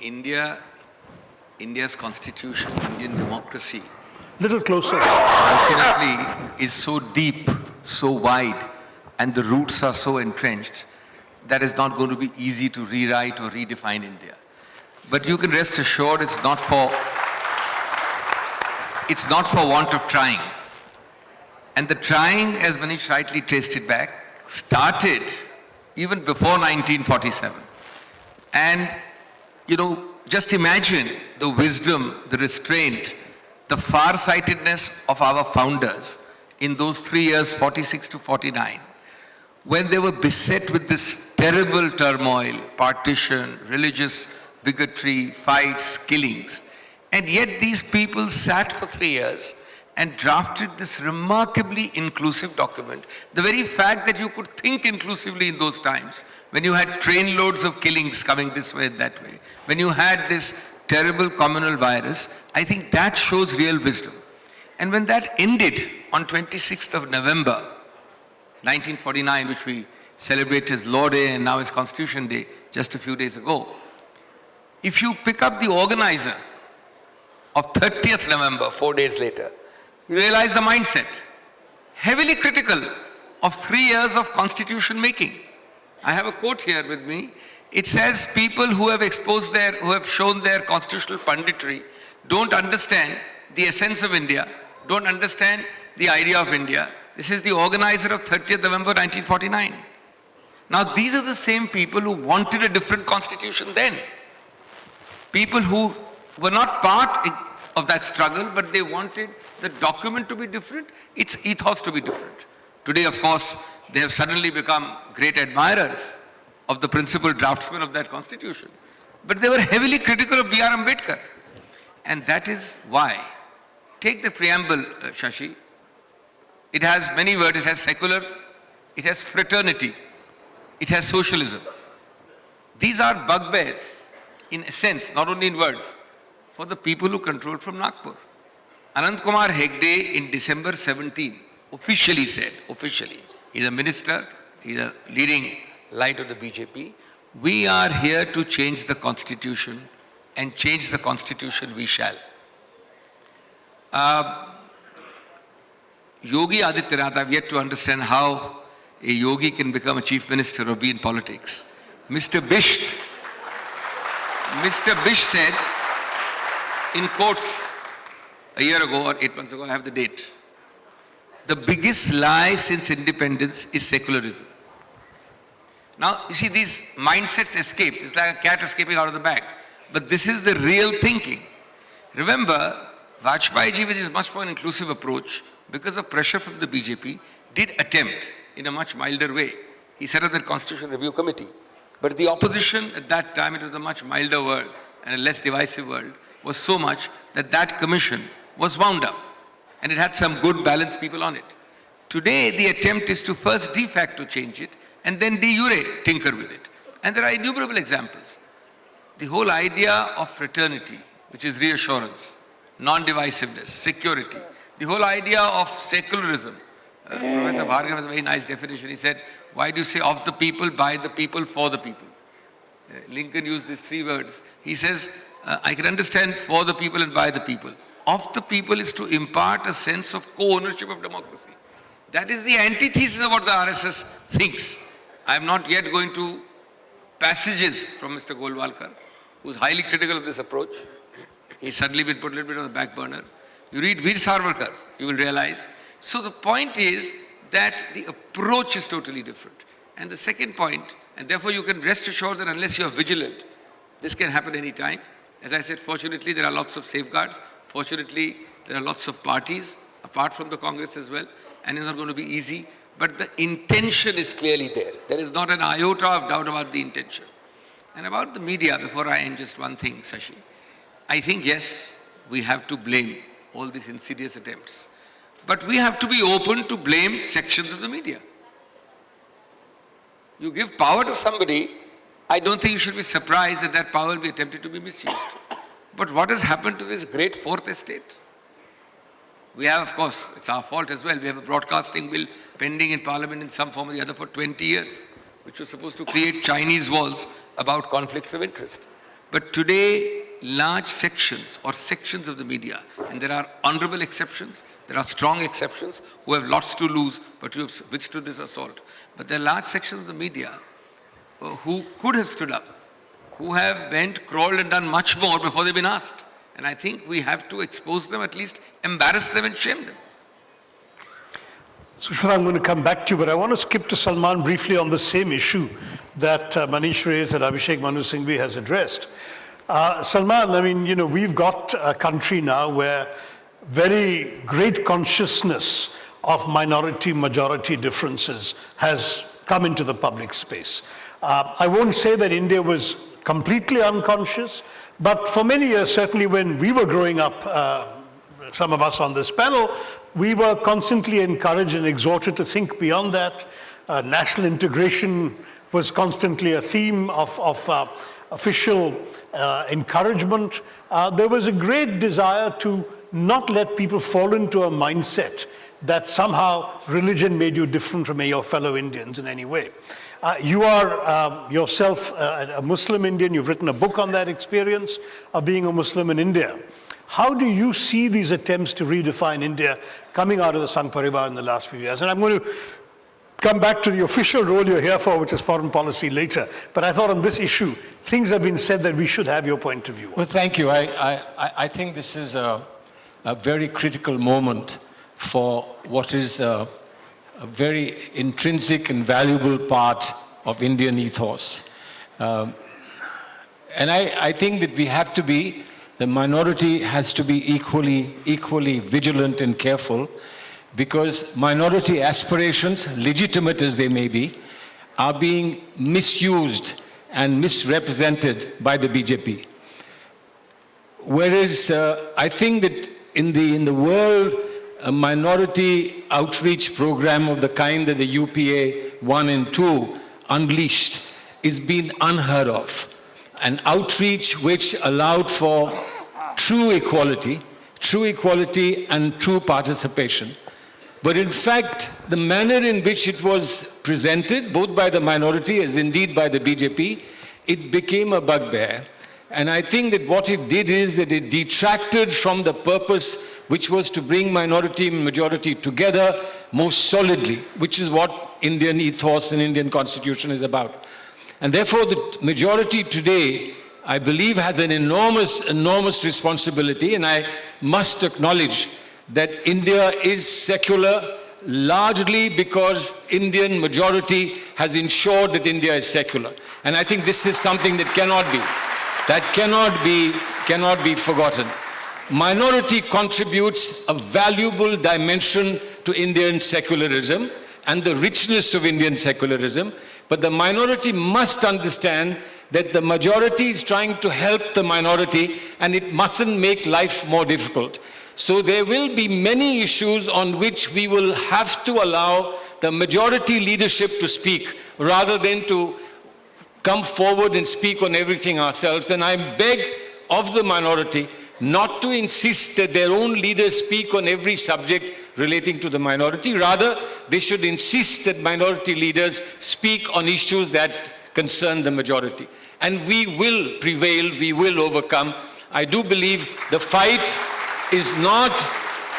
Speaker 8: India's constitution, Indian democracy,
Speaker 4: Little closer.
Speaker 8: fortunately, is so deep, so wide, and the roots are so entrenched that it's not going to be easy to rewrite or redefine India. But you can rest assured it's not for want of trying. And the trying, as Manish rightly traced it back, started even before 1947. And, you know, just imagine the wisdom, the restraint, the far-sightedness of our founders in those 3 years, 46 to 49, when they were beset with this terrible turmoil, partition, religious bigotry, fights, killings. And yet these people sat for 3 years and drafted this remarkably inclusive document. The very fact that you could think inclusively in those times, when you had trainloads of killings coming this way and that way, when you had this terrible communal virus, I think that shows real wisdom. And when that ended on 26th of November, 1949, which we celebrate as Law Day and now as Constitution Day, just a few days ago, if you pick up the organizer of 30th November, 4 days later, you realize the mindset, heavily critical of 3 years of constitution making. I have a quote here with me. It says, people who have who have shown their constitutional punditry don't understand the essence of India, don't understand the idea of India. This is the organizer of 30th November 1949. Now these are the same people who wanted a different constitution then. People who were not part of that struggle, but they wanted the document to be different, its ethos to be different. Today, of course, they have suddenly become great admirers of the principal draftsman of that constitution. But they were heavily critical of B.R. Ambedkar. And that is why, take the preamble, Shashi, It has many words. It has secular, it has fraternity, it has socialism. These are bugbears, in a sense, not only in words, for the people who control from Nagpur. Anand Kumar Hegde in December 17 officially said, he's a minister, he's a leading light of the BJP, we are here to change the constitution, and change the constitution we shall. Yogi Adityanath, I've yet to understand how a yogi can become a chief minister or be in politics. Mr. Bish said, in quotes, a year ago or 8 months ago, I have the date, the biggest lie since independence is secularism. Now, you see, these mindsets escape. It's like a cat escaping out of the bag. But this is the real thinking. Remember, Vajpayee ji, with his much more inclusive approach, because of pressure from the BJP, did attempt in a much milder way. He set up the Constitution Review Committee. But the opposition at that time, it was a much milder world and a less divisive world, was so much that that commission was wound up. And it had some good balanced people on it. Today, the attempt is to first de facto change it and then de jure tinker with it. And there are innumerable examples. The whole idea of fraternity, which is reassurance, non-divisiveness, security, the whole idea of secularism. Professor Bhargava has a very nice definition. He said, why do you say of the people, by the people, for the people? Lincoln used these 3 words. He says, I can understand for the people and by the people. Of the people is to impart a sense of co-ownership of democracy. That is the antithesis of what the RSS thinks. I am not yet going to passages from Mr. Golwalkar, who is highly critical of this approach. He's suddenly been put a little bit on the back burner. You read Veer Savarkar, you will realize. So the point is that the approach is totally different. And the second point, and therefore you can rest assured that unless you are vigilant, this can happen any time. As I said, fortunately there are lots of safeguards. Fortunately, there are lots of parties, apart from the Congress as well, and it's not going to be easy. But the intention is clearly there. There is not an iota of doubt about the intention. And about the media, before I end, just one thing, Sashi. I think, yes, we have to blame all these insidious attempts. But we have to be open to blame sections of the media. You give power to somebody, I don't think you should be surprised that that power will be attempted to be misused. But what has happened to this great fourth estate? We have, of course, it's our fault as well, we have a broadcasting bill pending in Parliament in some form or the other for 20 years, which was supposed to create Chinese walls about conflicts of interest. But today, large sections or sections of the media, and there are honorable exceptions, there are strong exceptions who have lots to lose, but who have withstood this assault. But there are large sections of the media who could have stood up, who have bent, crawled and done much more before they've been asked. And I think we have to expose them, at least embarrass them and shame them.
Speaker 4: Sushmita, I'm going to come back to you, but I want to skip to Salman briefly on the same issue that Manish raised that Abhishek Manu Singhvi has addressed. Salman, I mean, you know, we've got a country now where very great consciousness of minority-majority differences has come into the public space. I won't say that India was completely unconscious, but for many years, certainly when we were growing up, some of us on this panel, we were constantly encouraged and exhorted to think beyond that. National integration was constantly a theme of official encouragement. There was a great desire to not let people fall into a mindset that somehow religion made you different from your fellow Indians in any way. You are yourself a Muslim Indian. You've written a book on that experience of being a Muslim in India. How do you see these attempts to redefine India coming out of the Sangh Parivar in the last few years? And I'm going to come back to the official role you're here for, which is foreign policy, later. But I thought on this issue, things have been said that we should have your point of view.
Speaker 9: Well, thank you. I think this is a very critical moment for what is a very intrinsic and valuable part of Indian ethos. And I think that we have to be, the minority has to be equally vigilant and careful, because minority aspirations, legitimate as they may be, are being misused and misrepresented by the BJP. Whereas I think that in the world a minority outreach program of the kind that the UPA 1 and 2 unleashed is been unheard of. An outreach which allowed for true equality and true participation. But in fact, the manner in which it was presented, both by the minority as indeed by the BJP, it became a bugbear. And I think that what it did is that it detracted from the purpose which was to bring minority and majority together most solidly, which is what Indian ethos and Indian constitution is about. And therefore, the majority today, I believe, has an enormous responsibility, and I must acknowledge that India is secular largely because Indian majority has ensured that India is secular. And I think this is something that cannot be forgotten. Minority contributes a valuable dimension to Indian secularism and the richness of Indian secularism, but the minority must understand that the majority is trying to help the minority and it mustn't make life more difficult. So there will be many issues on which we will have to allow the majority leadership to speak rather than to come forward and speak on everything ourselves. And I beg of the minority not to insist that their own leaders speak on every subject relating to the minority. Rather, they should insist that minority leaders speak on issues that concern the majority. And we will prevail, we will overcome. I do believe the fight is not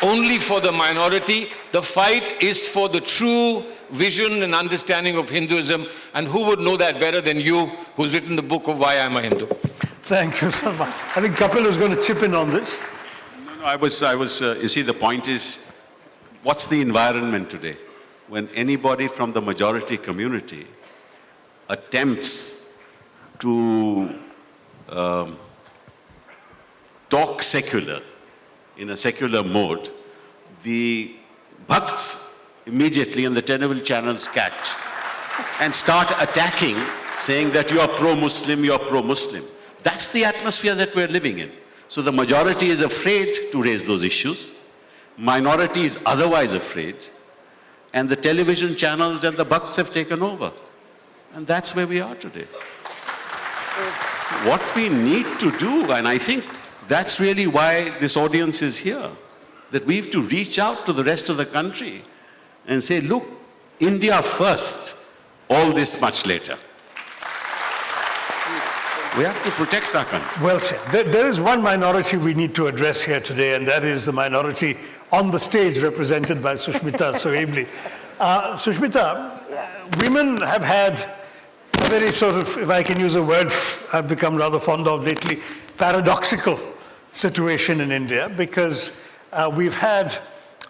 Speaker 9: only for the minority, the fight is for the true vision and understanding of Hinduism, and who would know that better than you, who's written the book of Why I'm a Hindu.
Speaker 4: Thank you so much. I think Kapil is going to chip in on this.
Speaker 6: No, I was, you see, the point is, what's the environment today? When anybody from the majority community attempts to talk secular, in a secular mode, the bhakts immediately on the television channels catch and start attacking, saying that you are pro-Muslim, you are pro-Muslim. That's the atmosphere that we're living in. So the majority is afraid to raise those issues. Minority is otherwise afraid. And the television channels and the bhakts have taken over. And that's where we are today. What we need to do, and I think that's really why this audience is here, that we have to reach out to the rest of the country and say, look, India first, all this much later. We have to protect our country.
Speaker 4: Well said. There is one minority we need to address here today, and that is the minority on the stage represented by Sushmita so ably. Sushmita, women have had a very sort of, if I can use a word I've become rather fond of lately, paradoxical situation in India, because we've had,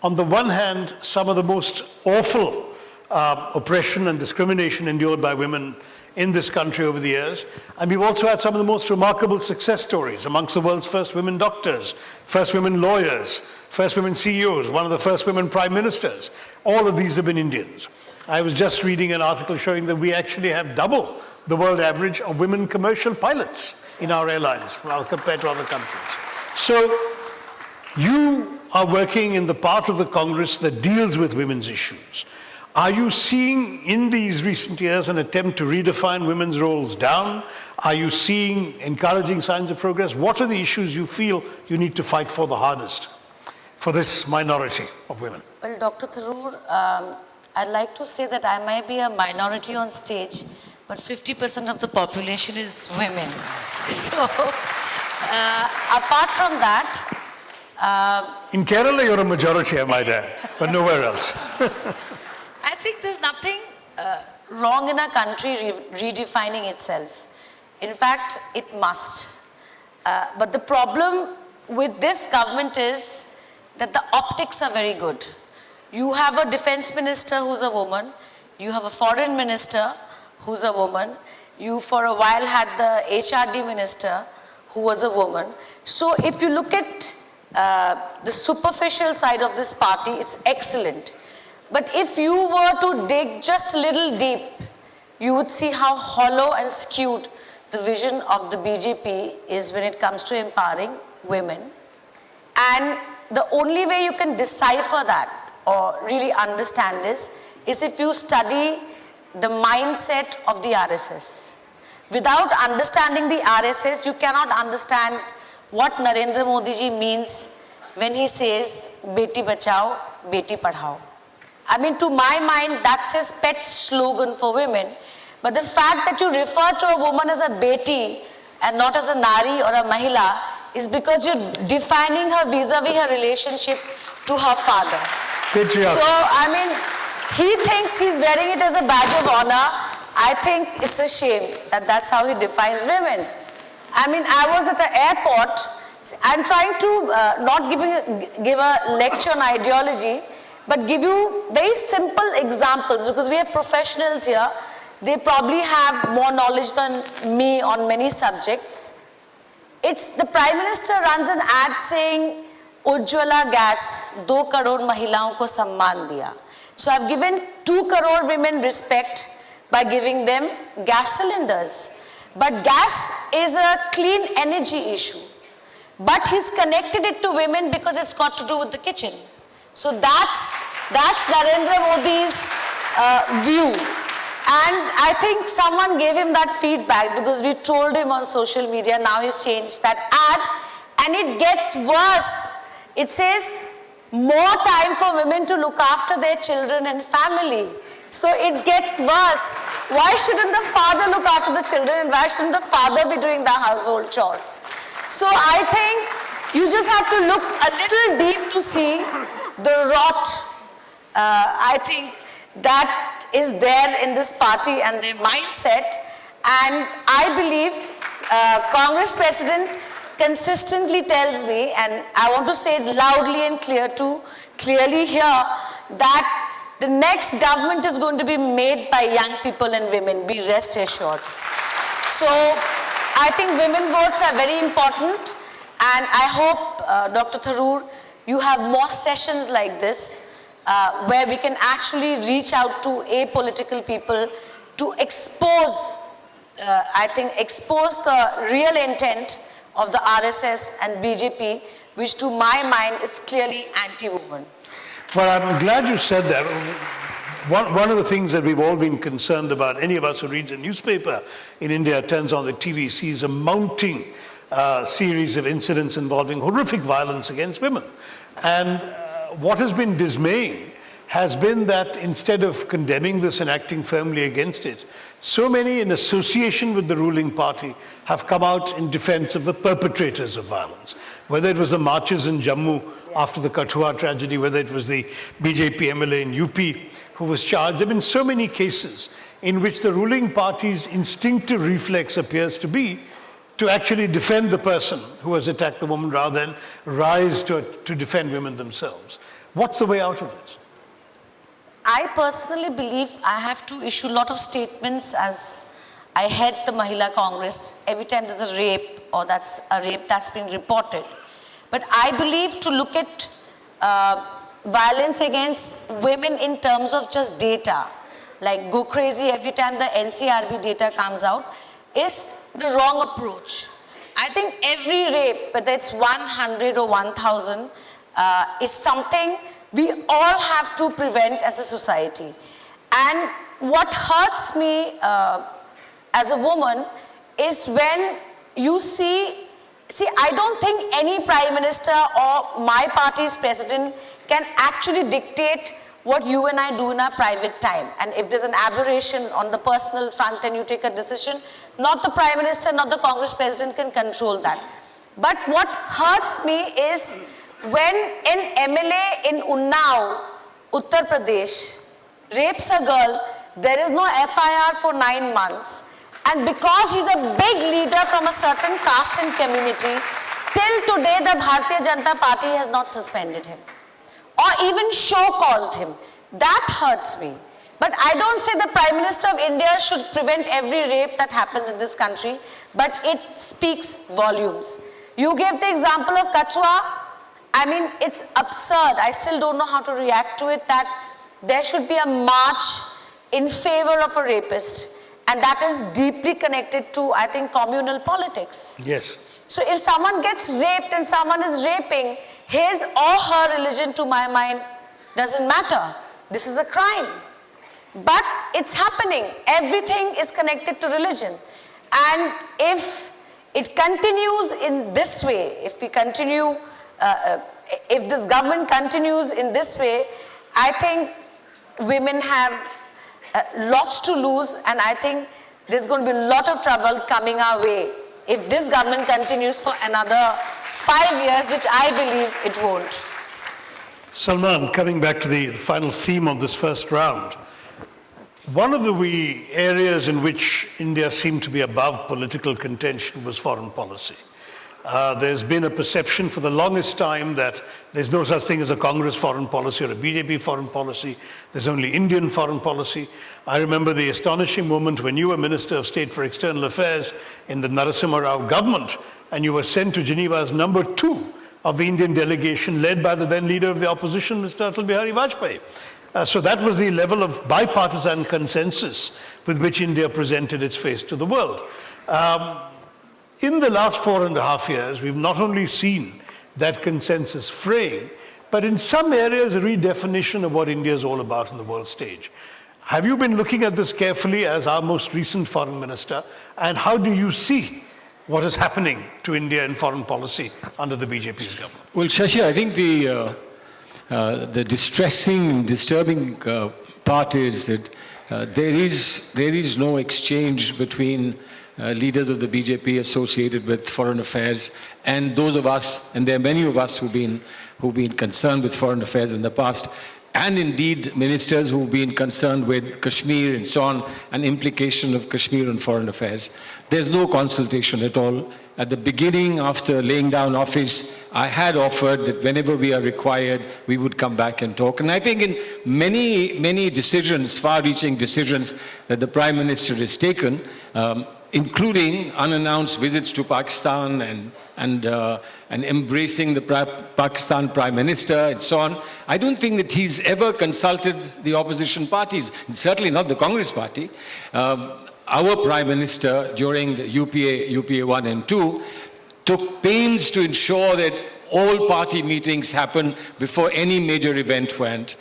Speaker 4: on the one hand, some of the most awful oppression and discrimination endured by women in this country over the years. And we've also had some of the most remarkable success stories amongst the world's first women doctors, first women lawyers, first women CEOs, one of the first women prime ministers. All of these have been Indians. I was just reading an article showing that we actually have double the world average of women commercial pilots in our airlines compared to other countries. So you are working in the part of the Congress that deals with women's issues. Are you seeing in these recent years an attempt to redefine women's roles down? Are you seeing encouraging signs of progress? What are the issues you feel you need to fight for the hardest for this minority of women?
Speaker 10: Well, Dr. Tharoor, I'd like to say that I might be a minority on stage, but 50% of the population is women. So, apart from that...
Speaker 4: in Kerala, you're a majority, I might add, but nowhere else.
Speaker 10: I think there's nothing wrong in our country redefining itself. In fact, it must. But the problem with this government is that the optics are very good. You have a defense minister who's a woman. You have a foreign minister who's a woman. You, for a while, had the HRD minister who was a woman. So if you look at the superficial side of this party, it's excellent. But if you were to dig just a little deep, you would see how hollow and skewed the vision of the BJP is when it comes to empowering women. And the only way you can decipher that or really understand this is if you study the mindset of the RSS. Without understanding the RSS, you cannot understand what Narendra Modi ji means when he says, Beti Bachao, Beti Padhao. I mean, to my mind, that's his pet slogan for women. But the fact that you refer to a woman as a Beti and not as a Nari or a Mahila is because you're defining her vis-a-vis her relationship to her father.
Speaker 4: Patriarch.
Speaker 10: So, I mean, he thinks he's wearing it as a badge of honor. I think it's a shame that that's how he defines women. I mean, I was at an airport. I'm trying to not give a lecture on ideology, but give you very simple examples because we have professionals here. They probably have more knowledge than me on many subjects. It's the Prime Minister runs an ad saying, Ujjwala gas, 2 crore mahilaon ko samman diya. So I've given 2 crore women respect by giving them gas cylinders. But gas is a clean energy issue. But he's connected it to women because it's got to do with the kitchen. So that's Narendra Modi's view. And I think someone gave him that feedback because we told him on social media, now he's changed that ad, and it gets worse. It says, more time for women to look after their children and family. So it gets worse. Why shouldn't the father look after the children and why shouldn't the father be doing the household chores? So I think you just have to look a little deep to see the rot, I think, that is there in this party and their mindset. And I believe Congress President consistently tells me, and I want to say it loudly and clearly here, that the next government is going to be made by young people and women, be rest assured. So I think women votes are very important, and I hope, Dr. Tharoor, you have more sessions like this where we can actually reach out to apolitical people to expose, I think, expose the real intent of the RSS and BJP, which to my mind is clearly anti-woman.
Speaker 4: Well, I'm glad you said that. One of the things that we've all been concerned about, any of us who reads a newspaper in India, turns on the TV, sees a mounting series of incidents involving horrific violence against women. And what has been dismaying has been that instead of condemning this and acting firmly against it, so many in association with the ruling party have come out in defense of the perpetrators of violence. Whether it was the marches in Jammu after the Kathua tragedy, whether it was the BJP MLA in UP who was charged. There have been so many cases in which the ruling party's instinctive reflex appears to be to actually defend the person who has attacked the woman rather than rise to defend women themselves. What's the way out of this?
Speaker 10: I personally believe I have to issue a lot of statements as I head the Mahila Congress every time there's a rape or that's a rape that's been reported. But I believe to look at violence against women in terms of just data, like go crazy every time the NCRB data comes out, is the wrong approach. I think every rape, whether it's 100 or 1,000, is something we all have to prevent as a society. And what hurts me as a woman is when you see, I don't think any prime minister or my party's president can actually dictate what you and I do in our private time. And if there's an aberration on the personal front and you take a decision, not the prime minister, not the Congress president can control that. But what hurts me is when an MLA in Unnao, Uttar Pradesh, rapes a girl, there is no FIR for 9 months. And because he's a big leader from a certain caste and community, till today the Bharatiya Janata Party has not suspended him or even show-caused him. That hurts me. But I don't say the Prime Minister of India should prevent every rape that happens in this country, but it speaks volumes. You gave the example of Kathua. I mean, it's absurd. I still don't know how to react to it, that there should be a march in favor of a rapist. And that is deeply connected to, I think, communal politics.
Speaker 4: Yes.
Speaker 10: So if someone gets raped and someone is raping, his or her religion, to my mind, doesn't matter. This is a crime. But it's happening. Everything is connected to religion. And if it continues in this way, if we continue, if this government continues in this way, I think women have lots to lose, and I think there's going to be a lot of trouble coming our way if this government continues for another 5 years, which I believe it won't.
Speaker 4: Salman, coming back to the final theme of this first round, one of the areas in which India seemed to be above political contention was foreign policy. There's been a perception for the longest time that there's no such thing as a Congress foreign policy or a BJP foreign policy. There's only Indian foreign policy. I remember the astonishing moment when you were Minister of State for External Affairs in the Narasimha Rao government, and you were sent to Geneva as number 2 of the Indian delegation led by the then leader of the opposition, Mr. Atal Bihari Vajpayee. So that was the level of bipartisan consensus with which India presented its face to the world. In the last 4.5 years, we've not only seen that consensus fraying, but in some areas, a redefinition of what India is all about on the world stage. Have you been looking at this carefully as our most recent foreign minister? And how do you see what is happening to India in foreign policy under the BJP's government?
Speaker 9: Well, Shashi, I think the distressing, disturbing part is that there is no exchange between leaders of the BJP associated with foreign affairs and those of us, and there are many of us who've been concerned with foreign affairs in the past, and indeed ministers who've been concerned with Kashmir and so on, and implication of Kashmir on foreign affairs. There's no consultation at all. At the beginning, after laying down office, I had offered that whenever we are required, we would come back and talk. And I think in many decisions, far-reaching decisions that the Prime Minister has taken, including unannounced visits to Pakistan and embracing the Pakistan Prime Minister and so on, I don't think that he's ever consulted the opposition parties, and certainly not the Congress party. Our Prime Minister during the UPA 1 and 2 took pains to ensure that all party meetings happened before any major event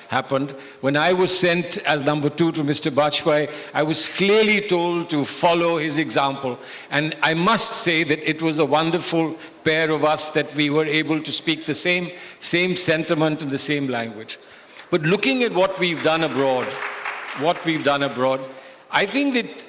Speaker 9: happened. When I was sent as number 2 to Mr. Vajpayee, I was clearly told to follow his example. And I must say that it was a wonderful pair of us that we were able to speak the same sentiment and the same language. But looking at what we've done abroad, I think that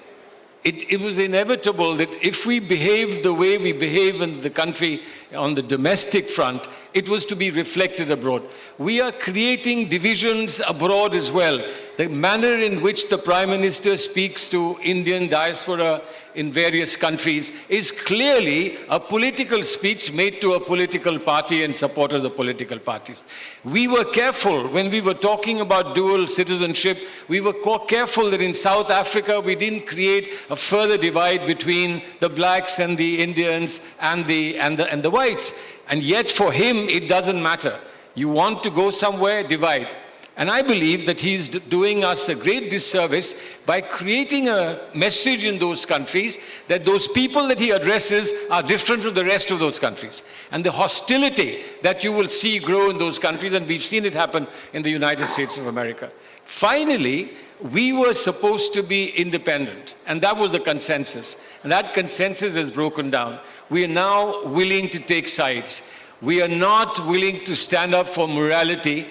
Speaker 9: it was inevitable that if we behaved the way we behave in the country on the domestic front, it was to be reflected abroad. We are creating divisions abroad as well. The manner in which the Prime Minister speaks to Indian diaspora in various countries is clearly a political speech made to a political party and supporters of political parties. We were careful when we were talking about dual citizenship. We were careful that in South Africa we didn't create a further divide between the blacks and the Indians and the whites. And yet for him it doesn't matter. You want to go somewhere, divide. And I believe that he's doing us a great disservice by creating a message in those countries that those people that he addresses are different from the rest of those countries. And the hostility that you will see grow in those countries, and we've seen it happen in the United States of America. Finally, we were supposed to be independent, and that was the consensus. And that consensus has broken down. We are now willing to take sides. We are not willing to stand up for morality.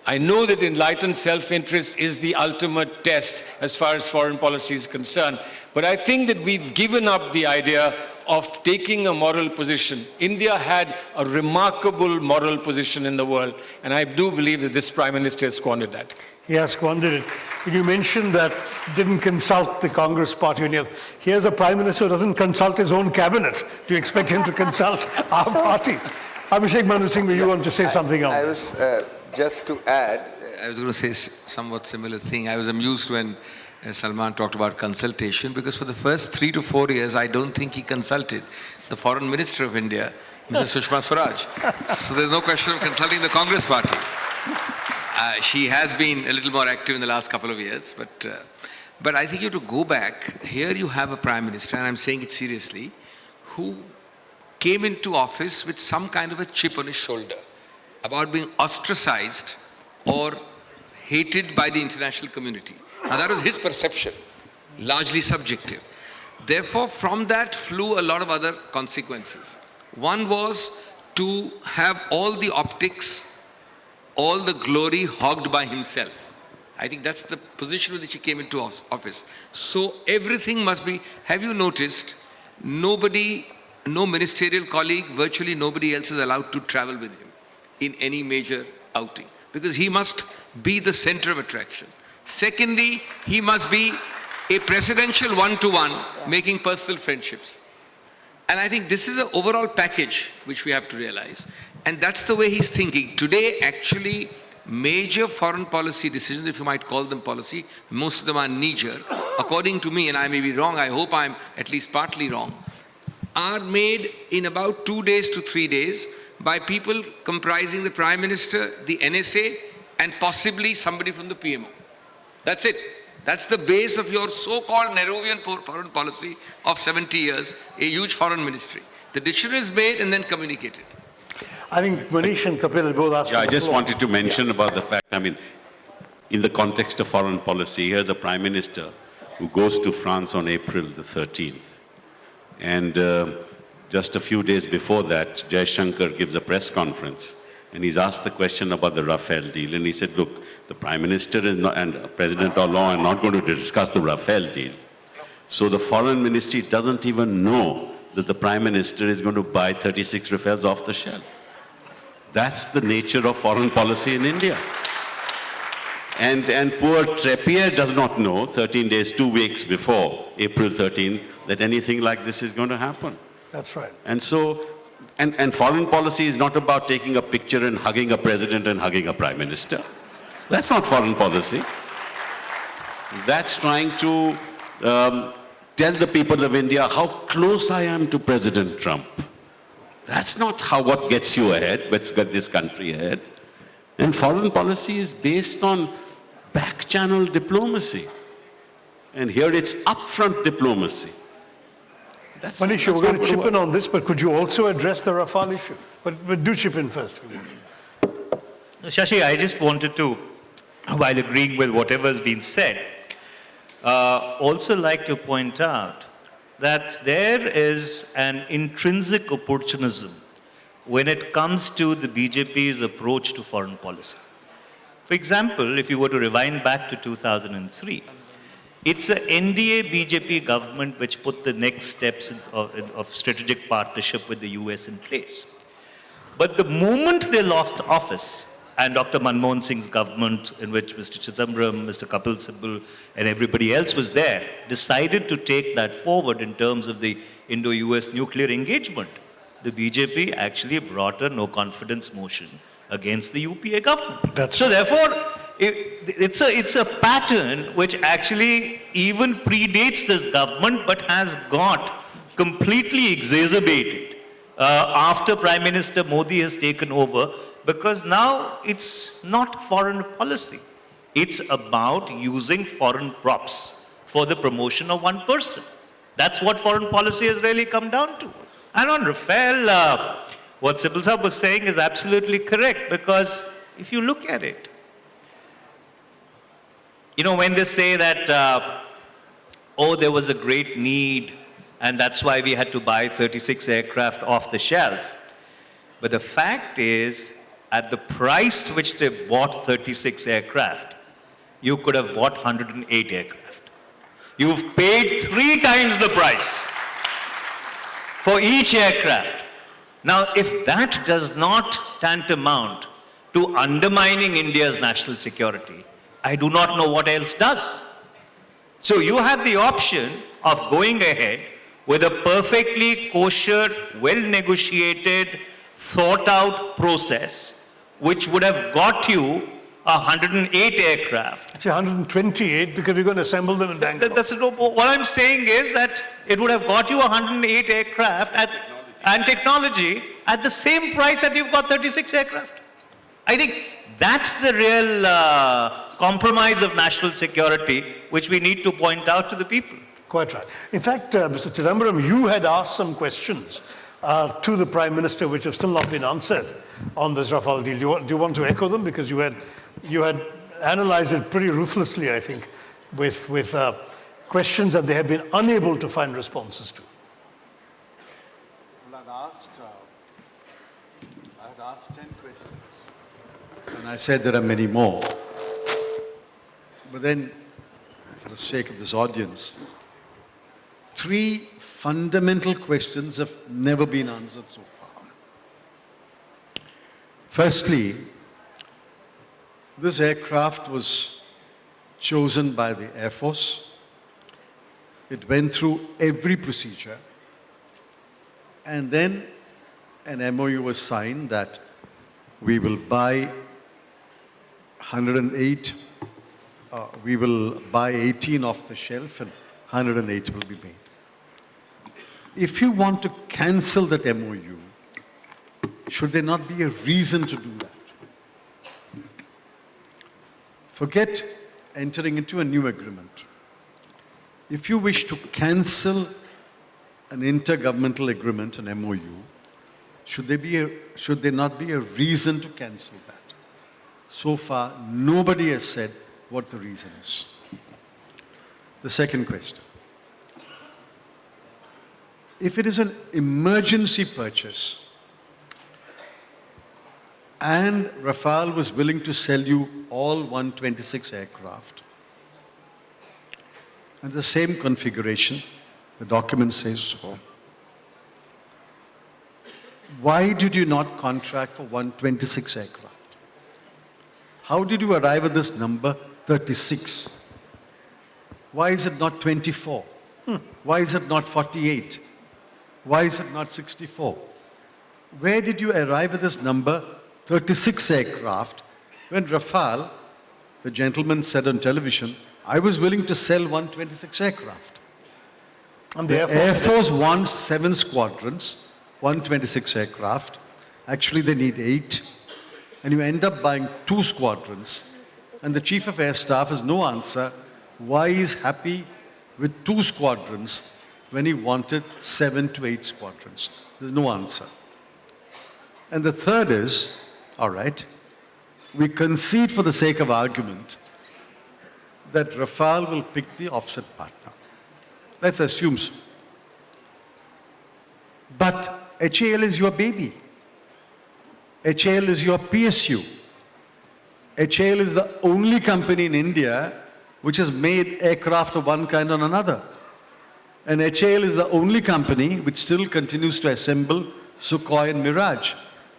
Speaker 9: I know that enlightened self-interest is the ultimate test as far as foreign policy is concerned, but I think that we've given up the idea of taking a moral position. India had a remarkable moral position in the world, and I do believe that this Prime Minister has squandered that.
Speaker 4: He has squandered it. You mentioned that didn't consult the Congress party. Here's a Prime Minister who doesn't consult his own cabinet. Do you expect him to consult our party? Abhishek Manu Singh, you want to say something else?
Speaker 11: Just to add,
Speaker 8: I was going to say somewhat similar thing. I was amused when Salman talked about consultation, because for the first 3 to 4 years, I don't think he consulted the Foreign Minister of India, Mrs. Sushma Swaraj. So there's no question of consulting the Congress party. She has been a little more active in the last couple of years, but I think you have to go back. Here you have a Prime Minister, and I'm saying it seriously, who came into office with some kind of a chip on his shoulder. about being ostracized or hated by the international community. Now that was his perception, largely subjective. Therefore, from that flew a lot of other consequences. One was to have all the optics, all the glory hogged by himself. I think that's the position with which he came into office. So everything must be, have you noticed, nobody, no ministerial colleague, virtually nobody else is allowed to travel with him in any major outing, because he must be the center of attraction. Secondly, he must be a presidential one-to-one, making personal friendships. And I think this is an overall package which we have to realize. And that's the way he's thinking. Today, actually, major foreign policy decisions, if you might call them policy, most of them are knee-jerk, according to me, and I may be wrong, I hope I'm at least partly wrong, are made in about 2 days to 3 days by people comprising the Prime Minister, the NSA, and possibly somebody from the PMO. That's it. That's the base of your so-called Nehruvian foreign policy of 70 years, a huge foreign ministry. The decision is made and then communicated.
Speaker 4: I think Manish and Kapil both asked.
Speaker 6: Yeah, I just wanted to mention about the fact, I mean, in the context of foreign policy, here's a Prime Minister who goes to France on April the 13th. And just a few days before that, Jai Shankar gives a press conference. And he's asked the question about the Rafale deal. And he said, look, the Prime Minister is not, and President Hollande are not going to discuss the Rafale deal. So the Foreign Ministry doesn't even know that the Prime Minister is going to buy 36 Rafales off the shelf. That's the nature of foreign policy in India. And poor Treppier does not know, 13 days, 2 weeks before April 13, that anything like this is going to happen.
Speaker 4: That's right.
Speaker 6: And so, and foreign policy is not about taking a picture and hugging a president and hugging a prime minister. That's not foreign policy. That's trying to tell the people of India how close I am to President Trump. That's not what gets you ahead, what's got this country ahead. And foreign policy is based on back-channel diplomacy. And here it's upfront diplomacy.
Speaker 4: Manish, we're going to chip in on this, but could you also address the Rafale issue? But do chip in first.
Speaker 7: Shashi, I just wanted to, while agreeing with whatever has been said, also like to point out that there is an intrinsic opportunism when it comes to the BJP's approach to foreign policy. For example, if you were to rewind back to 2003, it's an NDA-BJP government which put the next steps of strategic partnership with the US in place. But the moment they lost office, and Dr. Manmohan Singh's government, in which Mr. Chidambaram, Mr. Kapil Sibal, and everybody else was there, decided to take that forward in terms of the Indo-US nuclear engagement, the BJP actually brought a no-confidence motion against the UPA government. So therefore, it's a pattern which actually even predates this government, but has got completely exacerbated after Prime Minister Modi has taken over, because now it's not foreign policy. It's about using foreign props for the promotion of one person. That's what foreign policy has really come down to. And on Rafale, what Sibal Sahab was saying is absolutely correct, because if you look at it, you know, when they say that, oh, there was a great need, and that's why we had to buy 36 aircraft off the shelf. But the fact is, at the price which they bought 36 aircraft, you could have bought 108 aircraft. You've paid 3 times the price for each aircraft. Now, if that does not tantamount to undermining India's national security, I do not know what else does. So you have the option of going ahead with a perfectly kosher, well-negotiated, thought-out process, which would have got you 108 aircraft.
Speaker 4: Actually, 128, because we're going to assemble them in Bangalore.
Speaker 7: What I'm saying is that it would have got you 108 aircraft and technology at the same price that you've got 36 aircraft. I think that's the real compromise of national security, which we need to point out to the people.
Speaker 4: Quite right. In fact, Mr. Chidambaram, you had asked some questions to the Prime Minister, which have still not been answered on this Rafale deal. Do you want to echo them? Because you had analyzed it pretty ruthlessly, I think, with questions that they have been unable to find responses to.
Speaker 5: Well, I had asked 10 questions. And I said there are many more. But then, for the sake of this audience, 3 fundamental questions have never been answered so far. Firstly, this aircraft was chosen by the Air Force. It went through every procedure. And then an MOU was signed that we will buy 108, we will buy 18 off the shelf and 108 will be made. If you want to cancel that MOU, should there not be a reason to do that? Forget entering into a new agreement. If you wish to cancel an intergovernmental agreement, an MOU, should there not be a reason to cancel that? So far, nobody has said what the reason is. The second question. If it is an emergency purchase and Rafale was willing to sell you all 126 aircraft and the same configuration, the document says so, why did you not contract for 126 aircraft? How did you arrive at this number 36? Why is it not 24? Why is it not 48? Why is it not 64? Where did you arrive at this number 36 aircraft when Rafale, the gentleman said on television, I was willing to sell 126 aircraft.
Speaker 4: And
Speaker 5: the Air Force wants 7 squadrons, 126 aircraft. Actually, they need 8. And you end up buying 2 squadrons. And the Chief of Air Staff has no answer why he's happy with 2 squadrons when he wanted 7 to 8 squadrons. There's no answer. And the third is, all right, we concede for the sake of argument that Rafale will pick the offset partner. Let's assume so. But HAL is your baby. HAL is your PSU. HAL is the only company in India which has made aircraft of one kind or another. And HAL is the only company which still continues to assemble Sukhoi and Mirage.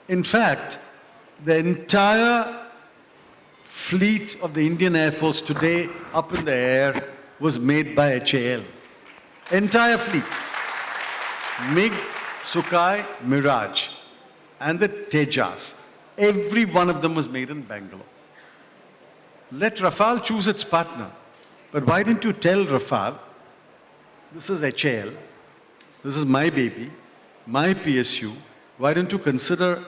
Speaker 5: In fact, the entire fleet of the Indian Air Force today up in the air was made by HAL. Entire fleet. MiG, Sukhoi, Mirage, and the Tejas. Every one of them was made in Bangalore. Let Rafale choose its partner. But why didn't you tell Rafale, this is HAL, this is my baby, my PSU. Why don't you consider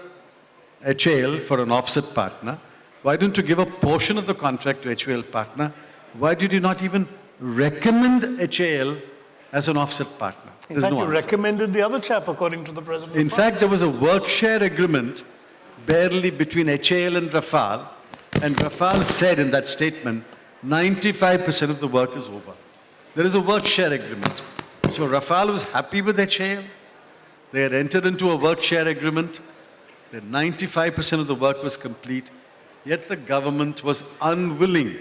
Speaker 5: HAL for an offset partner? Why don't you give a portion of the contract to HAL partner? Why did you not even recommend HAL as an offset partner?
Speaker 4: In fact, you recommended the other chap, according to the President.
Speaker 5: In fact, there was a work share agreement barely between HAL and Rafale said in that statement, 95% of the work is over. There is a work share agreement. So Rafale was happy with HAL. They had entered into a work share agreement. That 95% of the work was complete. Yet the government was unwilling,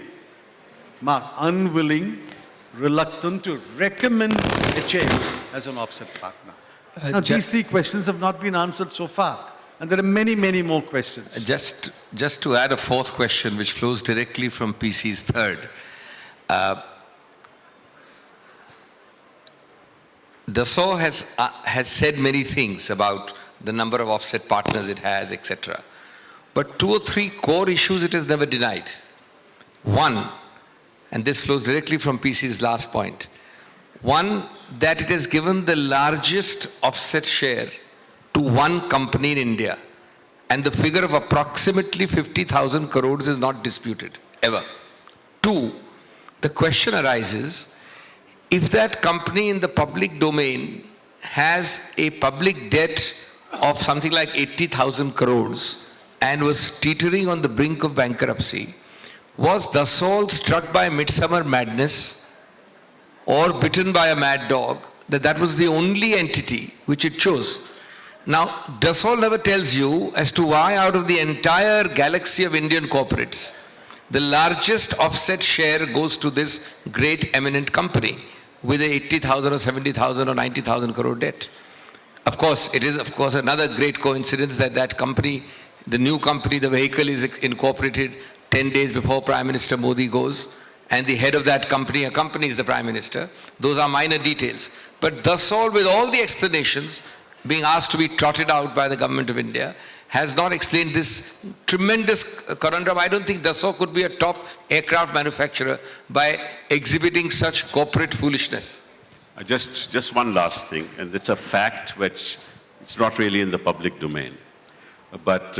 Speaker 5: reluctant to recommend HAL as an offset partner. Now, these 3 questions have not been answered so far. And there are many, many more questions.
Speaker 8: Just to add a 4th question, which flows directly from PC's 3rd. Dassault has said many things about the number of offset partners it has, etc. But 2 or 3 core issues it has never denied. One, and this flows directly from PC's last point. One, that it has given the largest offset share to one company in India. And the figure of approximately 50,000 crores is not disputed, ever. 2, the question arises, if that company in the public domain has a public debt of something like 80,000 crores and was teetering on the brink of bankruptcy, was Dassault struck by midsummer madness or bitten by a mad dog, that was the only entity which it chose? Now, Dassault never tells you as to why out of the entire galaxy of Indian corporates, the largest offset share goes to this great eminent company with a 80,000 or 70,000 or 90,000 crore debt. Of course, it is another great coincidence that that company, the new company, the vehicle is incorporated 10 days before Prime Minister Modi goes, and the head of that company accompanies the Prime Minister. Those are minor details. But Dassault, with all the explanations being asked to be trotted out by the government of India, has not explained this tremendous conundrum. I don't think Dassault could be a top aircraft manufacturer by exhibiting such corporate foolishness.
Speaker 6: Just one last thing, and it's a fact which it's not really in the public domain. But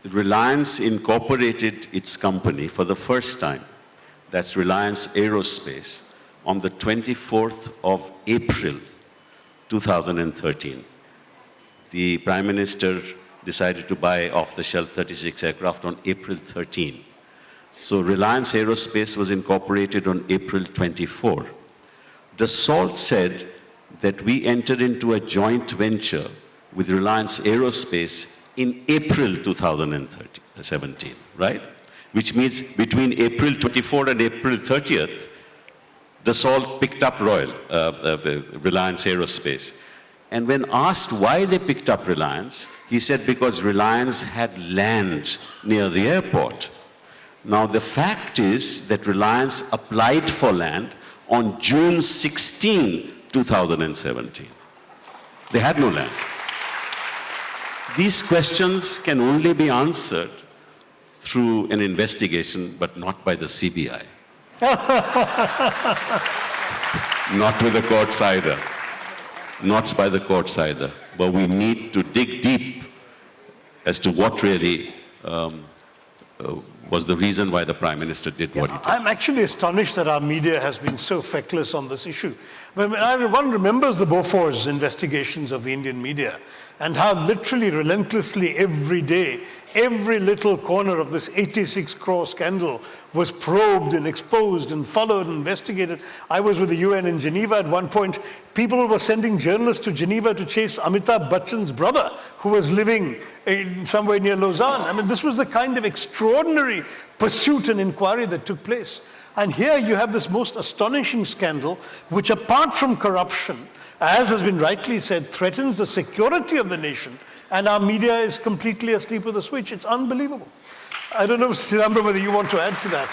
Speaker 6: Reliance incorporated its company for the first time, that's Reliance Aerospace, on the 24th of April, 2013. The Prime Minister decided to buy off-the-shelf 36 aircraft on April 13. So Reliance Aerospace was incorporated on April 24. Dassault said that we entered into a joint venture with Reliance Aerospace in April 2017, right? Which means between April 24 and April 30th, Dassault picked up Reliance Aerospace. And when asked why they picked up Reliance, he said because Reliance had land near the airport. Now the fact is that Reliance applied for land on June 16, 2017. They had no land. These questions can only be answered through an investigation, but not by the CBI. Not with the courts either. Not by the courts either. But we need to dig deep as to what really was the reason why the Prime Minister did what he did.
Speaker 4: I'm actually astonished that our media has been so feckless on this issue. When one remembers the Bofors investigations of the Indian media and how literally relentlessly every day, every little corner of this 86 crore scandal was probed and exposed and followed and investigated. I was with the UN in Geneva at one point. People were sending journalists to Geneva to chase Amitabh Bachchan's brother, who was living somewhere near Lausanne. I mean, this was the kind of extraordinary pursuit and inquiry that took place. And here you have this most astonishing scandal, which apart from corruption, as has been rightly said, threatens the security of the nation, and our media is completely asleep with a switch. It's unbelievable. I don't know, Sridhar, whether you want to add to that.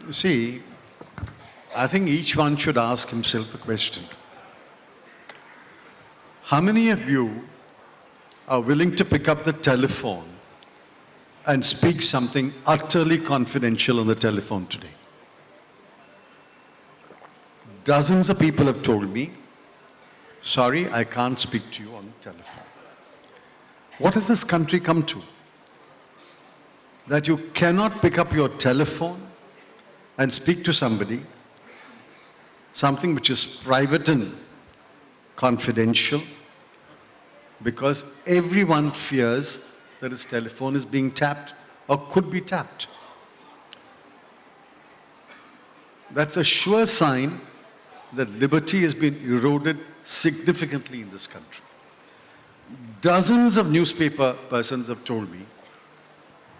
Speaker 5: You see, I think each one should ask himself a question. How many of you are willing to pick up the telephone and speak something utterly confidential on the telephone today? Dozens of people have told me, sorry, I can't speak to you on the telephone. What has this country come to? That you cannot pick up your telephone and speak to somebody, something which is private and confidential, because everyone fears that his telephone is being tapped or could be tapped. That's a sure sign that liberty has been eroded significantly in this country. Dozens of newspaper persons have told me,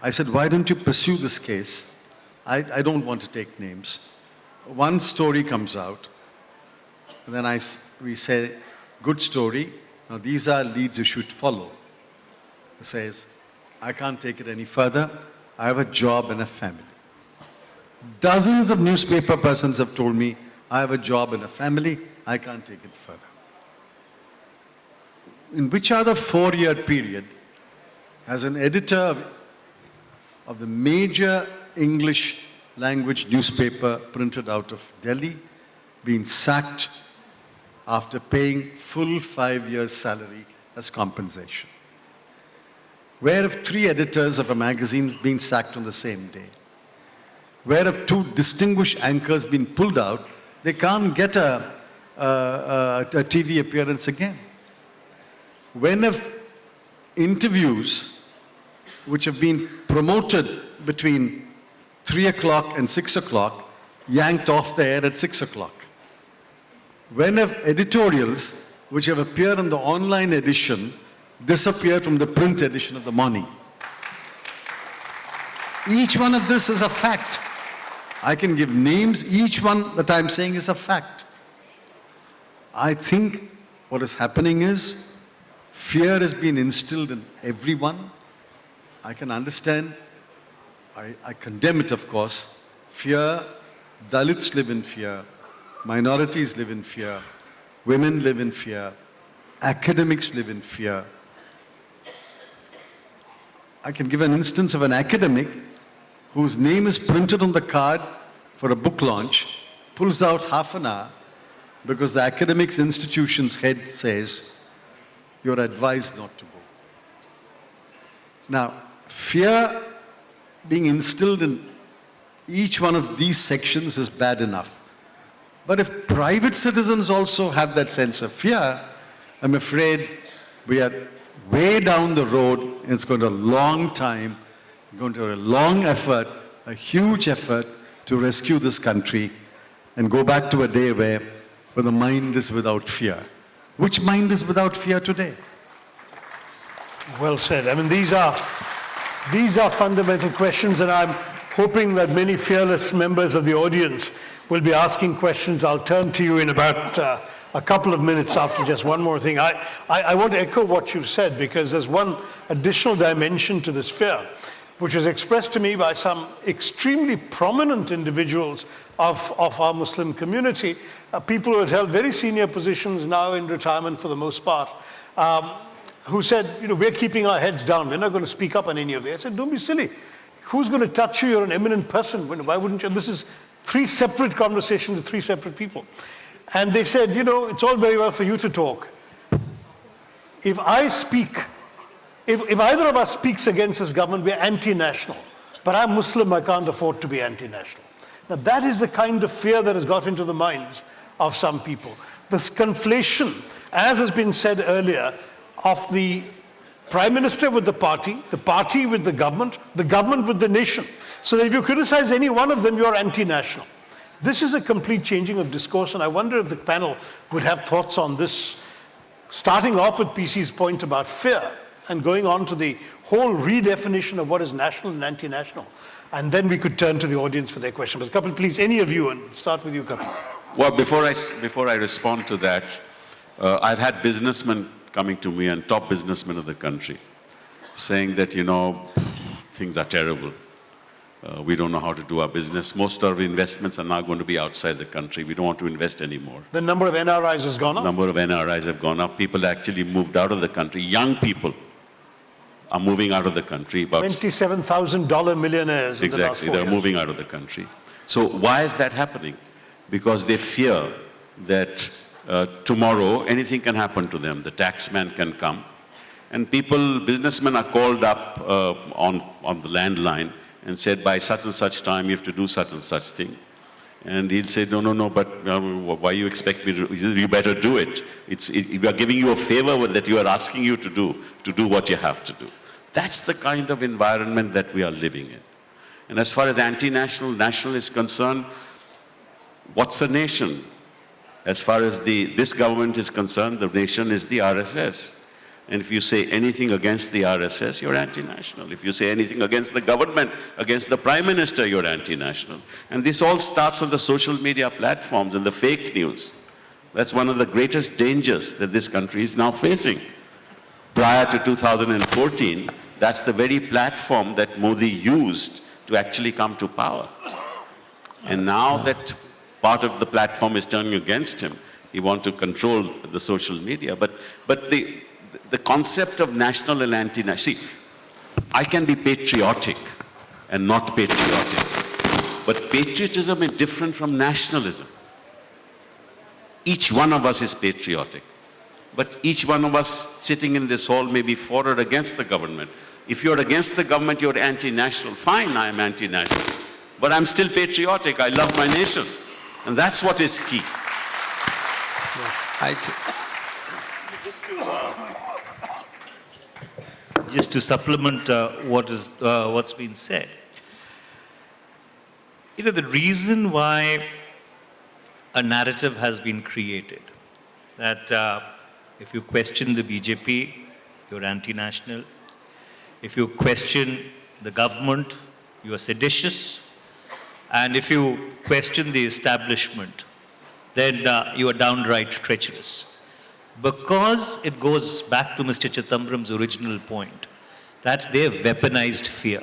Speaker 5: I said, why don't you pursue this case? I don't want to take names. One story comes out, and then we say, good story, now these are leads you should follow. It says, I can't take it any further, I have a job and a family. Dozens of newspaper persons have told me, I have a job and a family, I can't take it further. In which other 4-year period has an editor of the major English language newspaper printed out of Delhi been sacked after paying full 5 years' salary as compensation? Where have 3 editors of a magazine been sacked on the same day? Where have 2 distinguished anchors been pulled out they can't get a TV appearance again. When have interviews which have been promoted between 3 o'clock and 6 o'clock yanked off the air at 6 o'clock? When have editorials which have appeared in the online edition disappeared from the print edition of the morning? Each one of this is a fact. I can give names, each one that I'm saying is a fact. I think what is happening is fear has been instilled in everyone. I can understand, I condemn it of course. Fear, Dalits live in fear, minorities live in fear, women live in fear, academics live in fear. I can give an instance of an academic whose name is printed on the card for a book launch, pulls out half an hour because the academics institution's head says, you're advised not to go. Now, fear being instilled in each one of these sections is bad enough. But if private citizens also have that sense of fear, I'm afraid we are way down the road, and it's going to a long time, going to a long effort, a huge effort to rescue this country and go back to a day where the mind is without fear. Which mind is without fear today?
Speaker 4: Well said. I mean, these are fundamental questions, and I'm hoping that many fearless members of the audience will be asking questions. I'll turn to you in about a couple of minutes after just one more thing. I want to echo what you've said, because there's one additional dimension to this fear, which is expressed to me by some extremely prominent individuals of our Muslim community, people who had held very senior positions now in retirement for the most part, who said, we're keeping our heads down. We're not going to speak up on any of it. I said, don't be silly. Who's going to touch you? You're an eminent person. Why wouldn't you? This is 3 separate conversations with 3 separate people. And they said, it's all very well for you to talk. If I speak, if either of us speaks against this government, we're anti-national. But I'm Muslim, I can't afford to be anti-national. Now that is the kind of fear that has got into the minds of some people. This conflation, as has been said earlier, of the Prime Minister with the party with the government with the nation. So that if you criticize any one of them, you're anti-national. This is a complete changing of discourse, and I wonder if the panel would have thoughts on this, starting off with PC's point about fear and going on to the whole redefinition of what is national and anti-national. And then we could turn to the audience for their questions. But Kapil, please, any of you, and start with you, Kapil.
Speaker 6: Well, before I respond to that, I've had businessmen coming to me, and top businessmen of the country, saying that, things are terrible. We don't know how to do our business. Most of our investments are now going to be outside the country. We don't want to invest anymore.
Speaker 4: The number of NRIs has gone up?
Speaker 6: The number of NRIs have gone up. People actually moved out of the country. Young people are moving out of the country. About
Speaker 4: $27,000 millionaires in the last 4 years.
Speaker 6: They're moving out of the country. So why is that happening? Because they fear that tomorrow anything can happen to them. The taxman can come. And businessmen are called up on the landline and said, by such and such time, you have to do such and such thing. And he'll say, no, but why you expect me to, you better do it. We are giving you a favor that you are asking you to do what you have to do. That's the kind of environment that we are living in. And as far as anti-national, national is concerned, what's a nation? As far as this government is concerned, the nation is the RSS. And if you say anything against the RSS, you're anti-national. If you say anything against the government, against the Prime Minister, you're anti-national. And this all starts on the social media platforms and the fake news. That's one of the greatest dangers that this country is now facing. Prior to 2014, that's the very platform that Modi used to actually come to power. And now that part of the platform is turning against him, he wants to control the social media. But the concept of national and anti-national, see, I can be patriotic and not patriotic. But patriotism is different from nationalism. Each one of us is patriotic. But each one of us sitting in this hall may be for or against the government. If you're against the government, you're anti-national. Fine, I am anti-national. But I'm still patriotic. I love my nation. And that's what is key.
Speaker 12: Just to supplement what's been said, the reason why a narrative has been created that if you question the BJP, you're anti-national. If you question the government, you are seditious. And if you question the establishment, then you are downright treacherous. Because it goes back to Mr. Chidambaram's original point, that they have weaponized fear.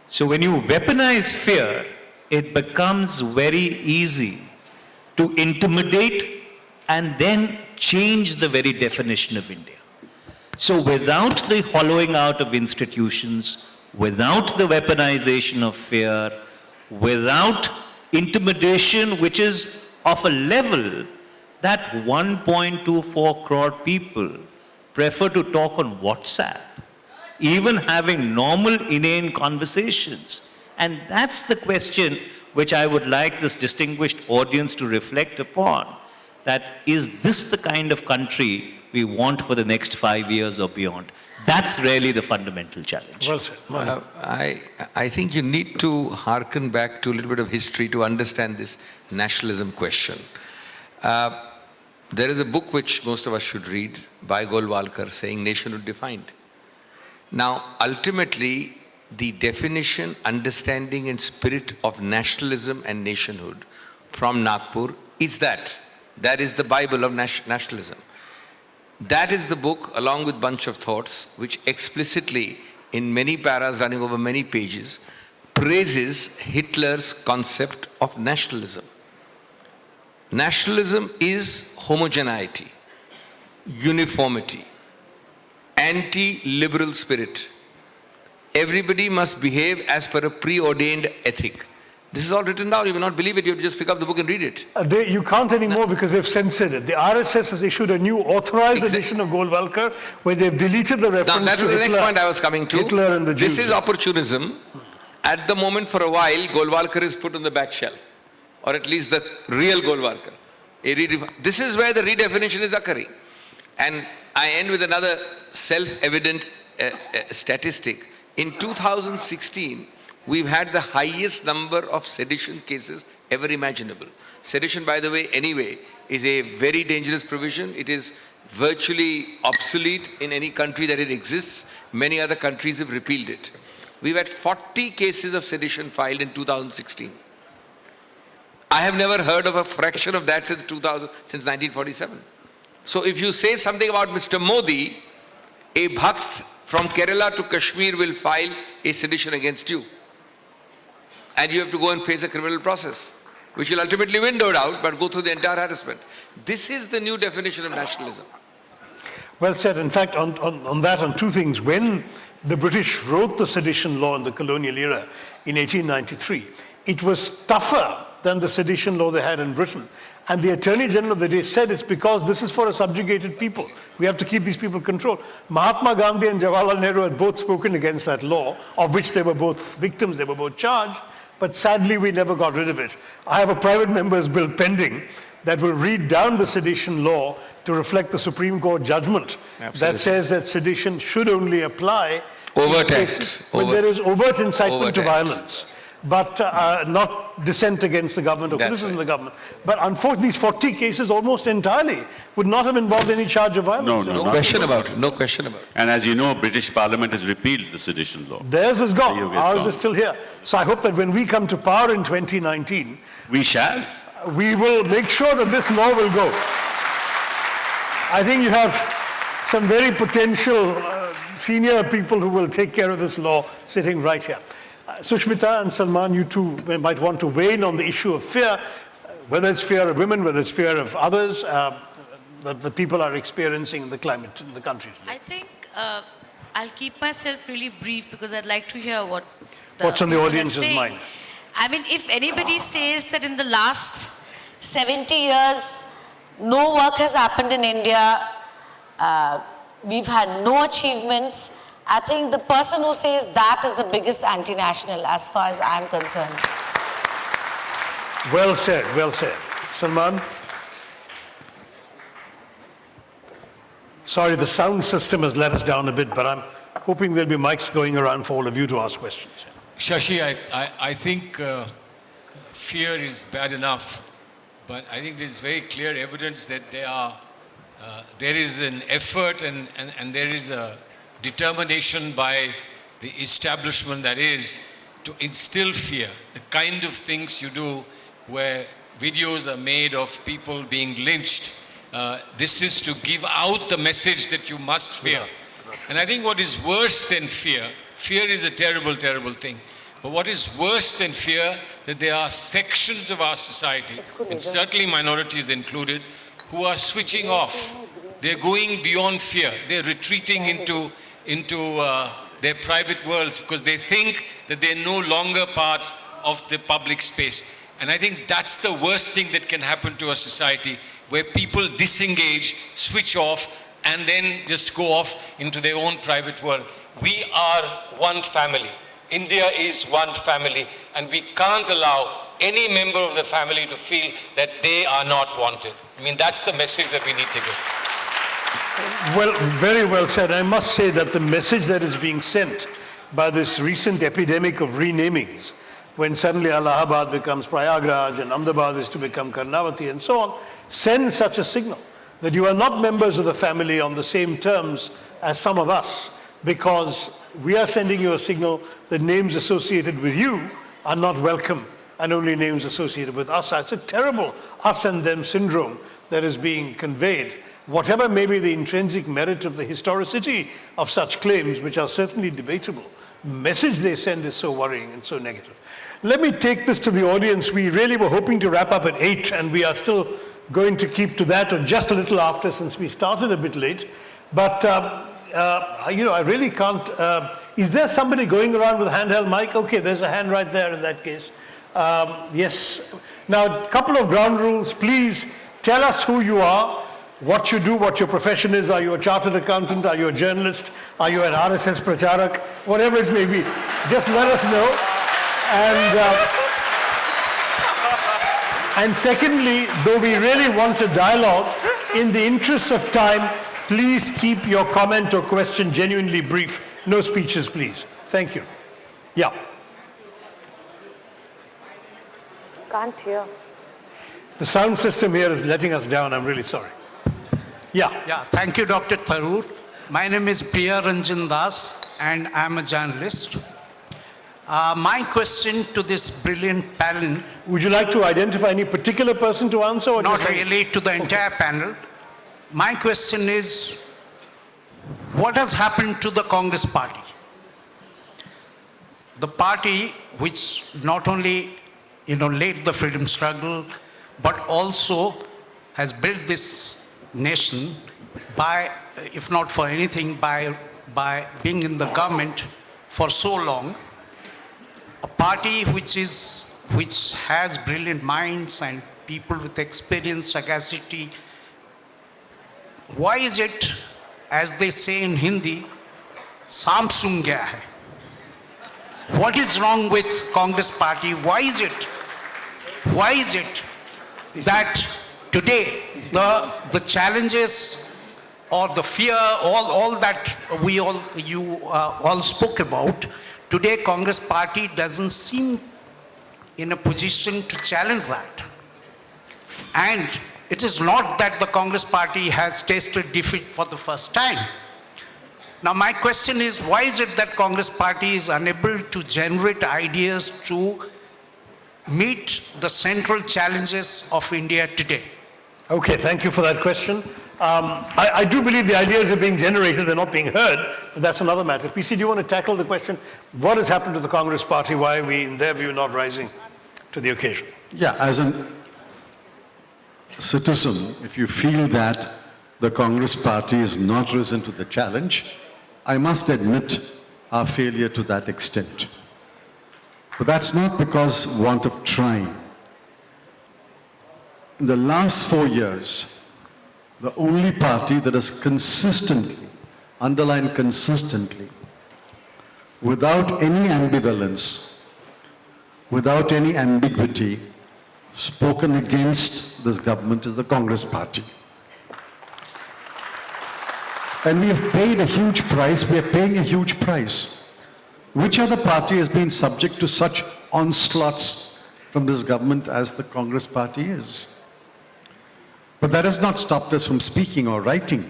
Speaker 12: So when you weaponize fear, it becomes very easy to intimidate and then change the very definition of India. So without the hollowing out of institutions, without the weaponization of fear, without intimidation which is of a level that 1.24 crore people prefer to talk on WhatsApp, even having normal, inane conversations. And that's the question which I would like this distinguished audience to reflect upon, that is this the kind of country we want for the next 5 years or beyond? That's really the fundamental challenge.
Speaker 4: Well said.
Speaker 8: I think you need to hearken back to a little bit of history to understand this nationalism question. There is a book which most of us should read by Golwalkar saying nationhood defined. Now, ultimately, the definition, understanding and spirit of nationalism and nationhood from Nagpur is that. That is the Bible of nationalism. That is the book, along with bunch of thoughts, which explicitly, in many paras running over many pages, praises Hitler's concept of nationalism. Nationalism is homogeneity, uniformity, anti-liberal spirit. Everybody must behave as per a preordained ethic. This is all written down. You will not believe it. You have to just pick up the book and read it.
Speaker 4: You can't anymore because they've censored it. The RSS has issued a new authorized edition of Golwalkar where they've deleted the reference
Speaker 8: now, that
Speaker 4: to
Speaker 8: was the
Speaker 4: Hitler,
Speaker 8: next point I was coming to.
Speaker 4: Hitler and the Jews.
Speaker 8: This is opportunism. At the moment, for a while, Golwalkar is put on the back shelf. Or at least the real Golwalkar. This is where the redefinition is occurring. And I end with another self-evident statistic. In 2016, we've had the highest number of sedition cases ever imaginable. Sedition, by the way, anyway, is a very dangerous provision. It is virtually obsolete in any country that it exists. Many other countries have repealed it. We've had 40 cases of sedition filed in 2016. I have never heard of a fraction of that since 1947. So if you say something about Mr. Modi, a Bhakt from Kerala to Kashmir will file a sedition against you. And you have to go and face a criminal process, which will ultimately be windowed out, but go through the entire harassment. This is the new definition of nationalism.
Speaker 4: Well said. In fact, on that, on two things. When the British wrote the sedition law in the colonial era in 1893, it was tougher than the sedition law they had in Britain. And the Attorney General of the day said it's because this is for a subjugated people. We have to keep these people controlled. Mahatma Gandhi and Jawaharlal Nehru had both spoken against that law, of which they were both victims, they were both charged, but sadly we never got rid of it. I have a private member's bill pending that will read down the sedition law to reflect the Supreme Court judgment that says that sedition should only apply in cases when there is overt incitement to violence, but not dissent against the government or criticism of the government. But unfortunately, these 40 cases almost entirely would not have involved any charge of violence.
Speaker 8: No question about it. No question about it.
Speaker 6: And as you know, British Parliament has repealed the sedition law.
Speaker 4: Theirs is gone. Ours is still here. So I hope that when we come to power in 2019,
Speaker 6: we shall.
Speaker 4: We will make sure that this law will go. I think you have some very potential senior people who will take care of this law sitting right here. Sushmita and Salman, you two might want to weigh in on the issue of fear, whether it's fear of women, whether it's fear of others, that the people are experiencing in the climate in the country.
Speaker 10: I think I'll keep myself really brief because I'd like to hear
Speaker 4: what's on the audience's mind.
Speaker 10: I mean, if anybody says that in the last 70 years, no work has happened in India, we've had no achievements, I think the person who says that is the biggest anti-national as far as I'm concerned.
Speaker 4: Well said, well said. Salman? Sorry, the sound system has let us down a bit, but I'm hoping there'll be mics going around for all of you to ask questions.
Speaker 9: Shashi, I think fear is bad enough, but I think there's very clear evidence that there is an effort and there is a determination by the establishment, that is, to instill fear. The kind of things you do where videos are made of people being lynched, this is to give out the message that you must fear. And I think what is worse than fear is a terrible, terrible thing. But what is worse than fear, that there are sections of our society, and certainly minorities included, who are switching off. They're going beyond fear. They're retreating into their private worlds because they think that they're no longer part of the public space. And I think that's the worst thing that can happen to a society, where people disengage, switch off, and then just go off into their own private world. We are one family. India is one family, and we can't allow any member of the family to feel that they are not wanted. I mean, that's the message that we need to give.
Speaker 4: Well, very well said. I must say that the message that is being sent by this recent epidemic of renamings, when suddenly Allahabad becomes Prayagraj and Ahmedabad is to become Karnavati and so on, sends such a signal that you are not members of the family on the same terms as some of us, because we are sending you a signal that names associated with you are not welcome and only names associated with us. It's a terrible us and them syndrome that is being conveyed. Whatever may be the intrinsic merit of the historicity of such claims, which are certainly debatable, the message they send is so worrying and so negative. Let me take this to the audience. We really were hoping to wrap up at 8, and we are still going to keep to that, or just a little after, since we started a bit late. But I really can't. Is there somebody going around with a handheld mic? Okay, there's a hand right there in that case. Yes. Now, a couple of ground rules. Please tell us who you are, what you do, what your profession is. Are you a chartered accountant? Are you a journalist? Are you an RSS pracharak? Whatever it may be, just let us know. And secondly, though we really want a dialogue, in the interest of time, please keep your comment or question genuinely brief. No speeches, please. Thank you. Yeah.
Speaker 10: Can't hear.
Speaker 4: The sound system here is letting us down. I'm really sorry. Yeah.
Speaker 13: Yeah, thank you, Dr. Tharoor. My name is Priya Ranjan Das, and I'm a journalist. My question to this brilliant panel...
Speaker 4: Would you like to identify any particular person to answer? Or
Speaker 13: not really, to the entire panel. My question is, what has happened to the Congress party? The party which not only, led the freedom struggle, but also has built this nation by, if not for anything, by being in the government for so long. A party which has brilliant minds and people with experience, sagacity. Why is it, as they say in Hindi, "Saam sum gaya hai"? What is wrong with Congress party? Why is it that today the challenges or the fear, all that you all spoke about, today Congress party doesn't seem in a position to challenge that. And it is not that the Congress party has tasted defeat for the first time. Now my question is, why is it that Congress party is unable to generate ideas to meet the central challenges of India today?
Speaker 4: Okay, thank you for that question. I do believe the ideas are being generated, they're not being heard, but that's another matter. PC, do you want to tackle the question? What has happened to the Congress party? Why are we, in their view, not rising to the occasion?
Speaker 5: Yeah, as a citizen, if you feel that the Congress party has not risen to the challenge, I must admit our failure to that extent. But that's not because want of trying. In the last 4 years, the only party that has consistently, underlined consistently, without any ambivalence, without any ambiguity, spoken against this government is the Congress party. And we have paid a huge price, we are paying a huge price. Which other party has been subject to such onslaughts from this government as the Congress party is? But that has not stopped us from speaking or writing.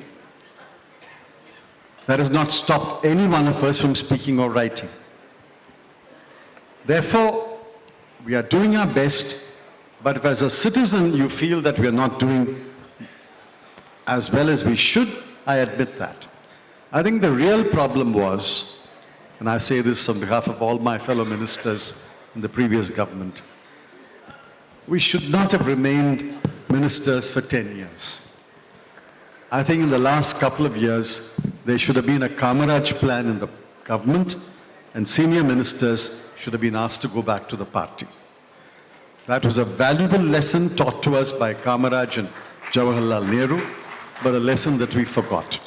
Speaker 5: That has not stopped any one of us from speaking or writing. Therefore, we are doing our best, but if as a citizen you feel that we are not doing as well as we should, I admit that. I think the real problem was, and I say this on behalf of all my fellow ministers in the previous government, we should not have remained ministers for 10 years. I think in the last couple of years, there should have been a Kamaraj plan in the government, and senior ministers should have been asked to go back to the party. That was a valuable lesson taught to us by Kamaraj and Jawaharlal Nehru, but a lesson that we forgot.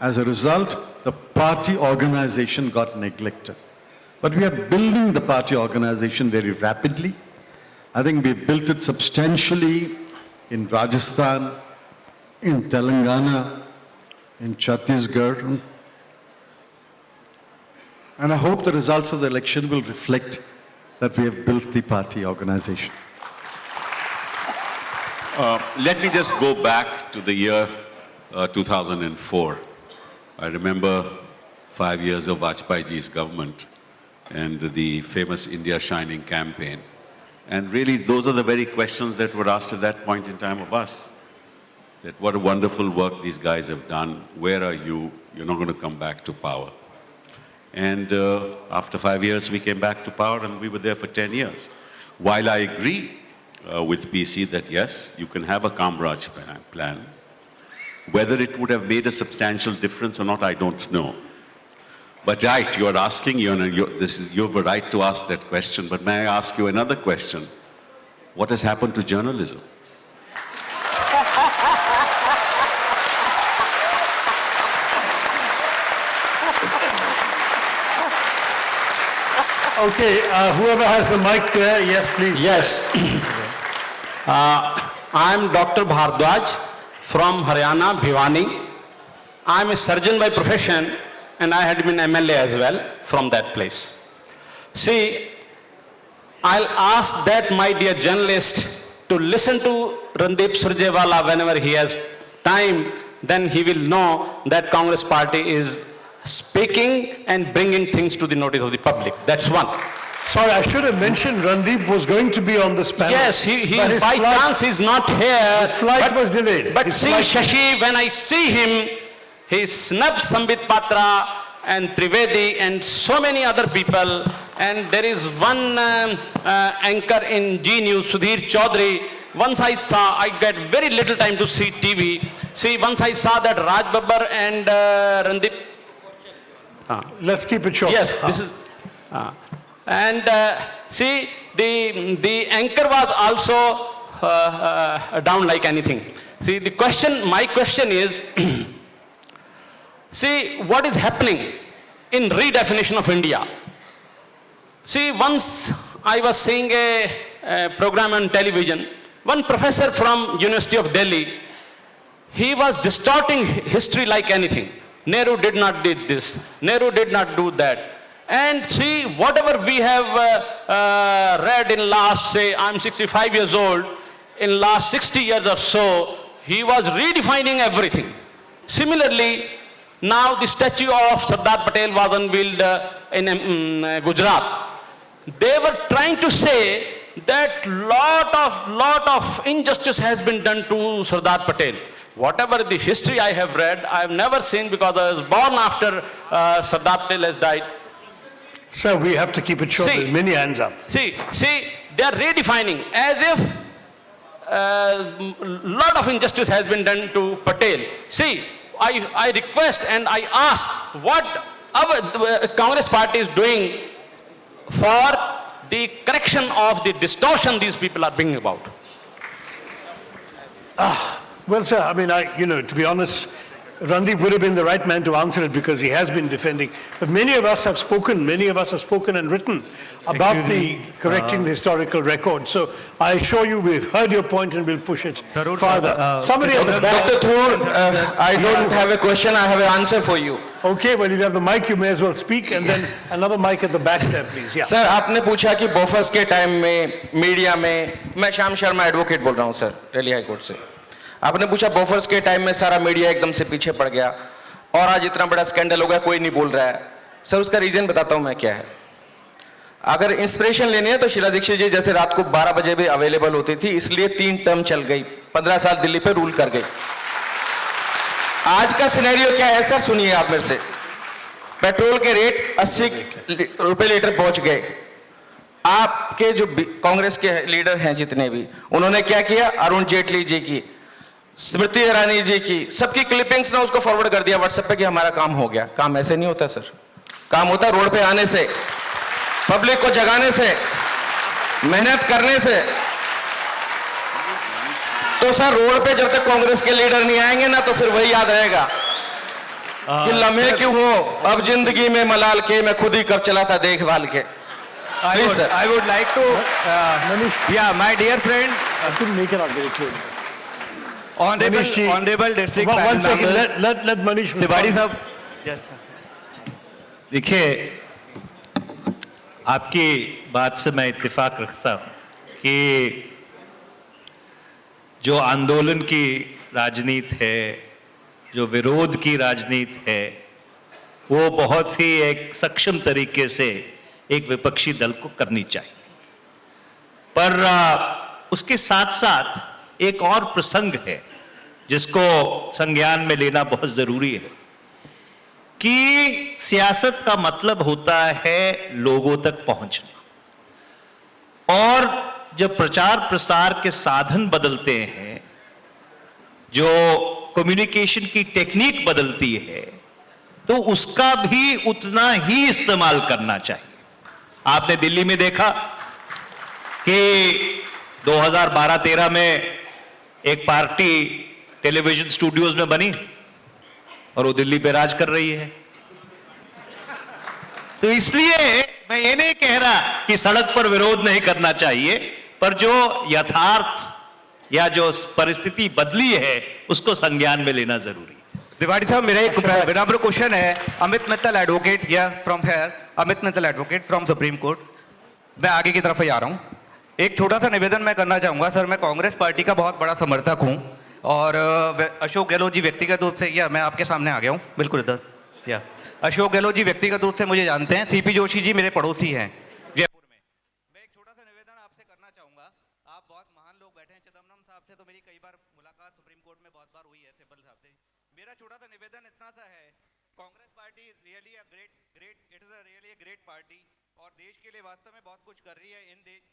Speaker 5: As a result, the party organization got neglected. But we are building the party organization very rapidly. I think we built it substantially in Rajasthan, in Telangana, in Chhattisgarh. And I hope the results of the election will reflect that we have built the party organization.
Speaker 6: Let me just go back to the year 2004. I remember 5 years of Vajpayeeji's government and the famous India Shining campaign. And really, those are the very questions that were asked at that point in time of us. That what a wonderful work these guys have done. Where are you? You're not going to come back to power. And after 5 years, we came back to power and we were there for 10 years. While I agree with PC that yes, you can have a Kamaraj plan, whether it would have made a substantial difference or not, I don't know. But right, you are asking, you have a right to ask that question, but may I ask you another question? What has happened to journalism?
Speaker 4: Okay, whoever has the mic there, yes, please.
Speaker 14: Yes. I'm Dr. Bhardwaj from Haryana, Bhiwani. I'm a surgeon by profession and I had been MLA as well from that place. See, I'll ask that my dear journalist to listen to Randeep Surjewala whenever he has time, then he will know that Congress party is speaking and bringing things to the notice of the public. That's one.
Speaker 4: Sorry, I should have mentioned Randeep was going to be on this panel.
Speaker 14: Yes, he by chance he's not here.
Speaker 4: His flight was delayed.
Speaker 14: But see, Shashi, when I see him, he snubs Sambit Patra and Trivedi and so many other people. And there is one anchor in G News, Sudhir Chaudhary. Once I saw, I get very little time to see TV. See, once I saw that Raj Babbar and Randeep.
Speaker 4: Let's keep it short.
Speaker 14: Yes, this is. See, the anchor was also down like anything. See, my question is, see what is happening in redefinition of India. See, once I was seeing a program on television, one professor from University of Delhi, he was distorting history like anything. Nehru did not did this, Nehru did not do that. And see, whatever we have read in last, say, I'm 65 years old, in last 60 years or so, he was redefining everything. Similarly, now the statue of Sardar Patel was unveiled in Gujarat. They were trying to say that lot of injustice has been done to Sardar Patel. Whatever the history I have read, I have never seen because I was born after Sardar Patel has died.
Speaker 4: So we have to keep it short. There's many hands up.
Speaker 14: See, they are redefining as if lot of injustice has been done to Patel. See, I request and I ask what our Congress party is doing for the correction of the distortion these people are bringing about.
Speaker 4: Well, sir, I mean, to be honest, Randeep would have been the right man to answer it because he has been defending. But many of us have spoken and written about correcting the historical record. So I assure you we've heard your point and we'll push it further. Somebody at the back.
Speaker 15: Dr. Thoor, I don't have a question, I have an answer for you.
Speaker 4: Okay, well, if you have the mic, you may as well speak, and then another mic at the back there, please. Yeah.
Speaker 15: Sir, आपने पूछा कि Bofors के time में media में, मैं Shyam Sharma advocate बोल रहा हूँ सर, दिल्ली हाई कोर्ट से। आपने पूछा बोफर्स के टाइम में सारा मीडिया एकदम से पीछे पड़ गया और आज इतना बड़ा स्कैंडल हो गया, कोई नहीं बोल रहा है। सर, उसका रीजन बताता हूँ मैं क्या है। अगर इंस्पिरेशन लेनी है तो शीला दीक्षित जी जैसे रात को 12 बजे भी अवेलेबल होती थी, इसलिए 3 टर्म चल गई, 15 साल दिल्ली पे रूल कर गई। आज का सिनेरियो क्या है सर, सुनिए आप मेरे से। पेट्रोल के रेट 80 रुपए लीटर पहुंच गए। आपके जो कांग्रेस के लीडर हैं जितने भी, उन्होंने क्या किया, अरुण जेटली जी की, स्मृति ईरानी जी की, सबकी क्लिपिंग्स ना उसको फॉरवर्ड कर दिया व्हाट्सएप पे कि हमारा काम हो गया। काम ऐसे नहीं होता सर, काम होता रोड पे आने से, पब्लिक को जगाने से, मेहनत करने से। तो सर रोड पे जब तक कांग्रेस के लीडर नहीं आएंगे ना, तो फिर वही याद रहेगा कि लम्हे क्यों हो अब जिंदगी में मलाल के, मैं खुद ही कब चला था देखभाल के।
Speaker 16: I would like to, my dear friend,
Speaker 4: I couldn't make it out very clearly.
Speaker 16: Honorable District
Speaker 4: One second,
Speaker 16: members,
Speaker 4: let Manish.
Speaker 16: Tiwari साहब,
Speaker 12: देखिए, आपकी बात से मैं इत्तेफाक रखता हूं कि जो आंदोलन की राजनीति है, जो विरोध की राजनीति है, वो बहुत ही एक सक्षम तरीके से एक विपक्षी दल को करनी चाहिए। पर उसके साथ साथ एक और प्रसंग है जिसको संज्ञान में लेना बहुत जरूरी है कि सियासत का मतलब होता है लोगों तक पहुंचना, और जब प्रचार प्रसार के साधन बदलते हैं, जो कम्युनिकेशन की टेक्निक बदलती है, तो उसका भी उतना ही इस्तेमाल करना चाहिए। आपने दिल्ली में देखा कि 2012-13 में एक पार्टी टेलीविजन स्टूडियोज में बनी और वो दिल्ली पे राज कर रही है। तो इसलिए मैं ये नहीं कह रहा कि सड़क पर विरोध नहीं करना चाहिए, पर जो यथार्थ या जो परिस्थिति बदली है उसको संज्ञान में लेना जरूरी है।
Speaker 16: तिवारी साहब, मेरा एक विनम्र क्वेश्चन है। अमित मित्तल एडवोकेट या from here, Amit Mittal advocate from supreme court. मैं आगे की तरफ ही आ रहा हूँ। एक छोटा सा निवेदन मैं करना चाहूँगा सर। मैं कांग्रेस पार्टी का बहुत बड़ा समर्थक हूँ और अशोक गहलोत जी व्यक्तिगत रूप से, या मैं आपके सामने आ गया हूँ बिल्कुल इधर, या अशोक गहलोत जी व्यक्तिगत रूप से मुझे जानते हैं। सीपी जोशी जी मेरे पड़ोसी हैं जयपुर में। मैं एक छोटा सा निवेदन आपसे करना चाहूँगा। आप बहुत महान लोग बैठे हैं। चिदम्बरम साहब से तो मेरी कई बार मुलाकात सुप्रीम कोर्ट में बहुत बार हुई है, सिब्बल साहब से। मेरा छोटा सा निवेदन इतना सा है, Congress party really it is really a great party और देश के लिए वास्तव में बहुत कुछ कर रही है। इन देश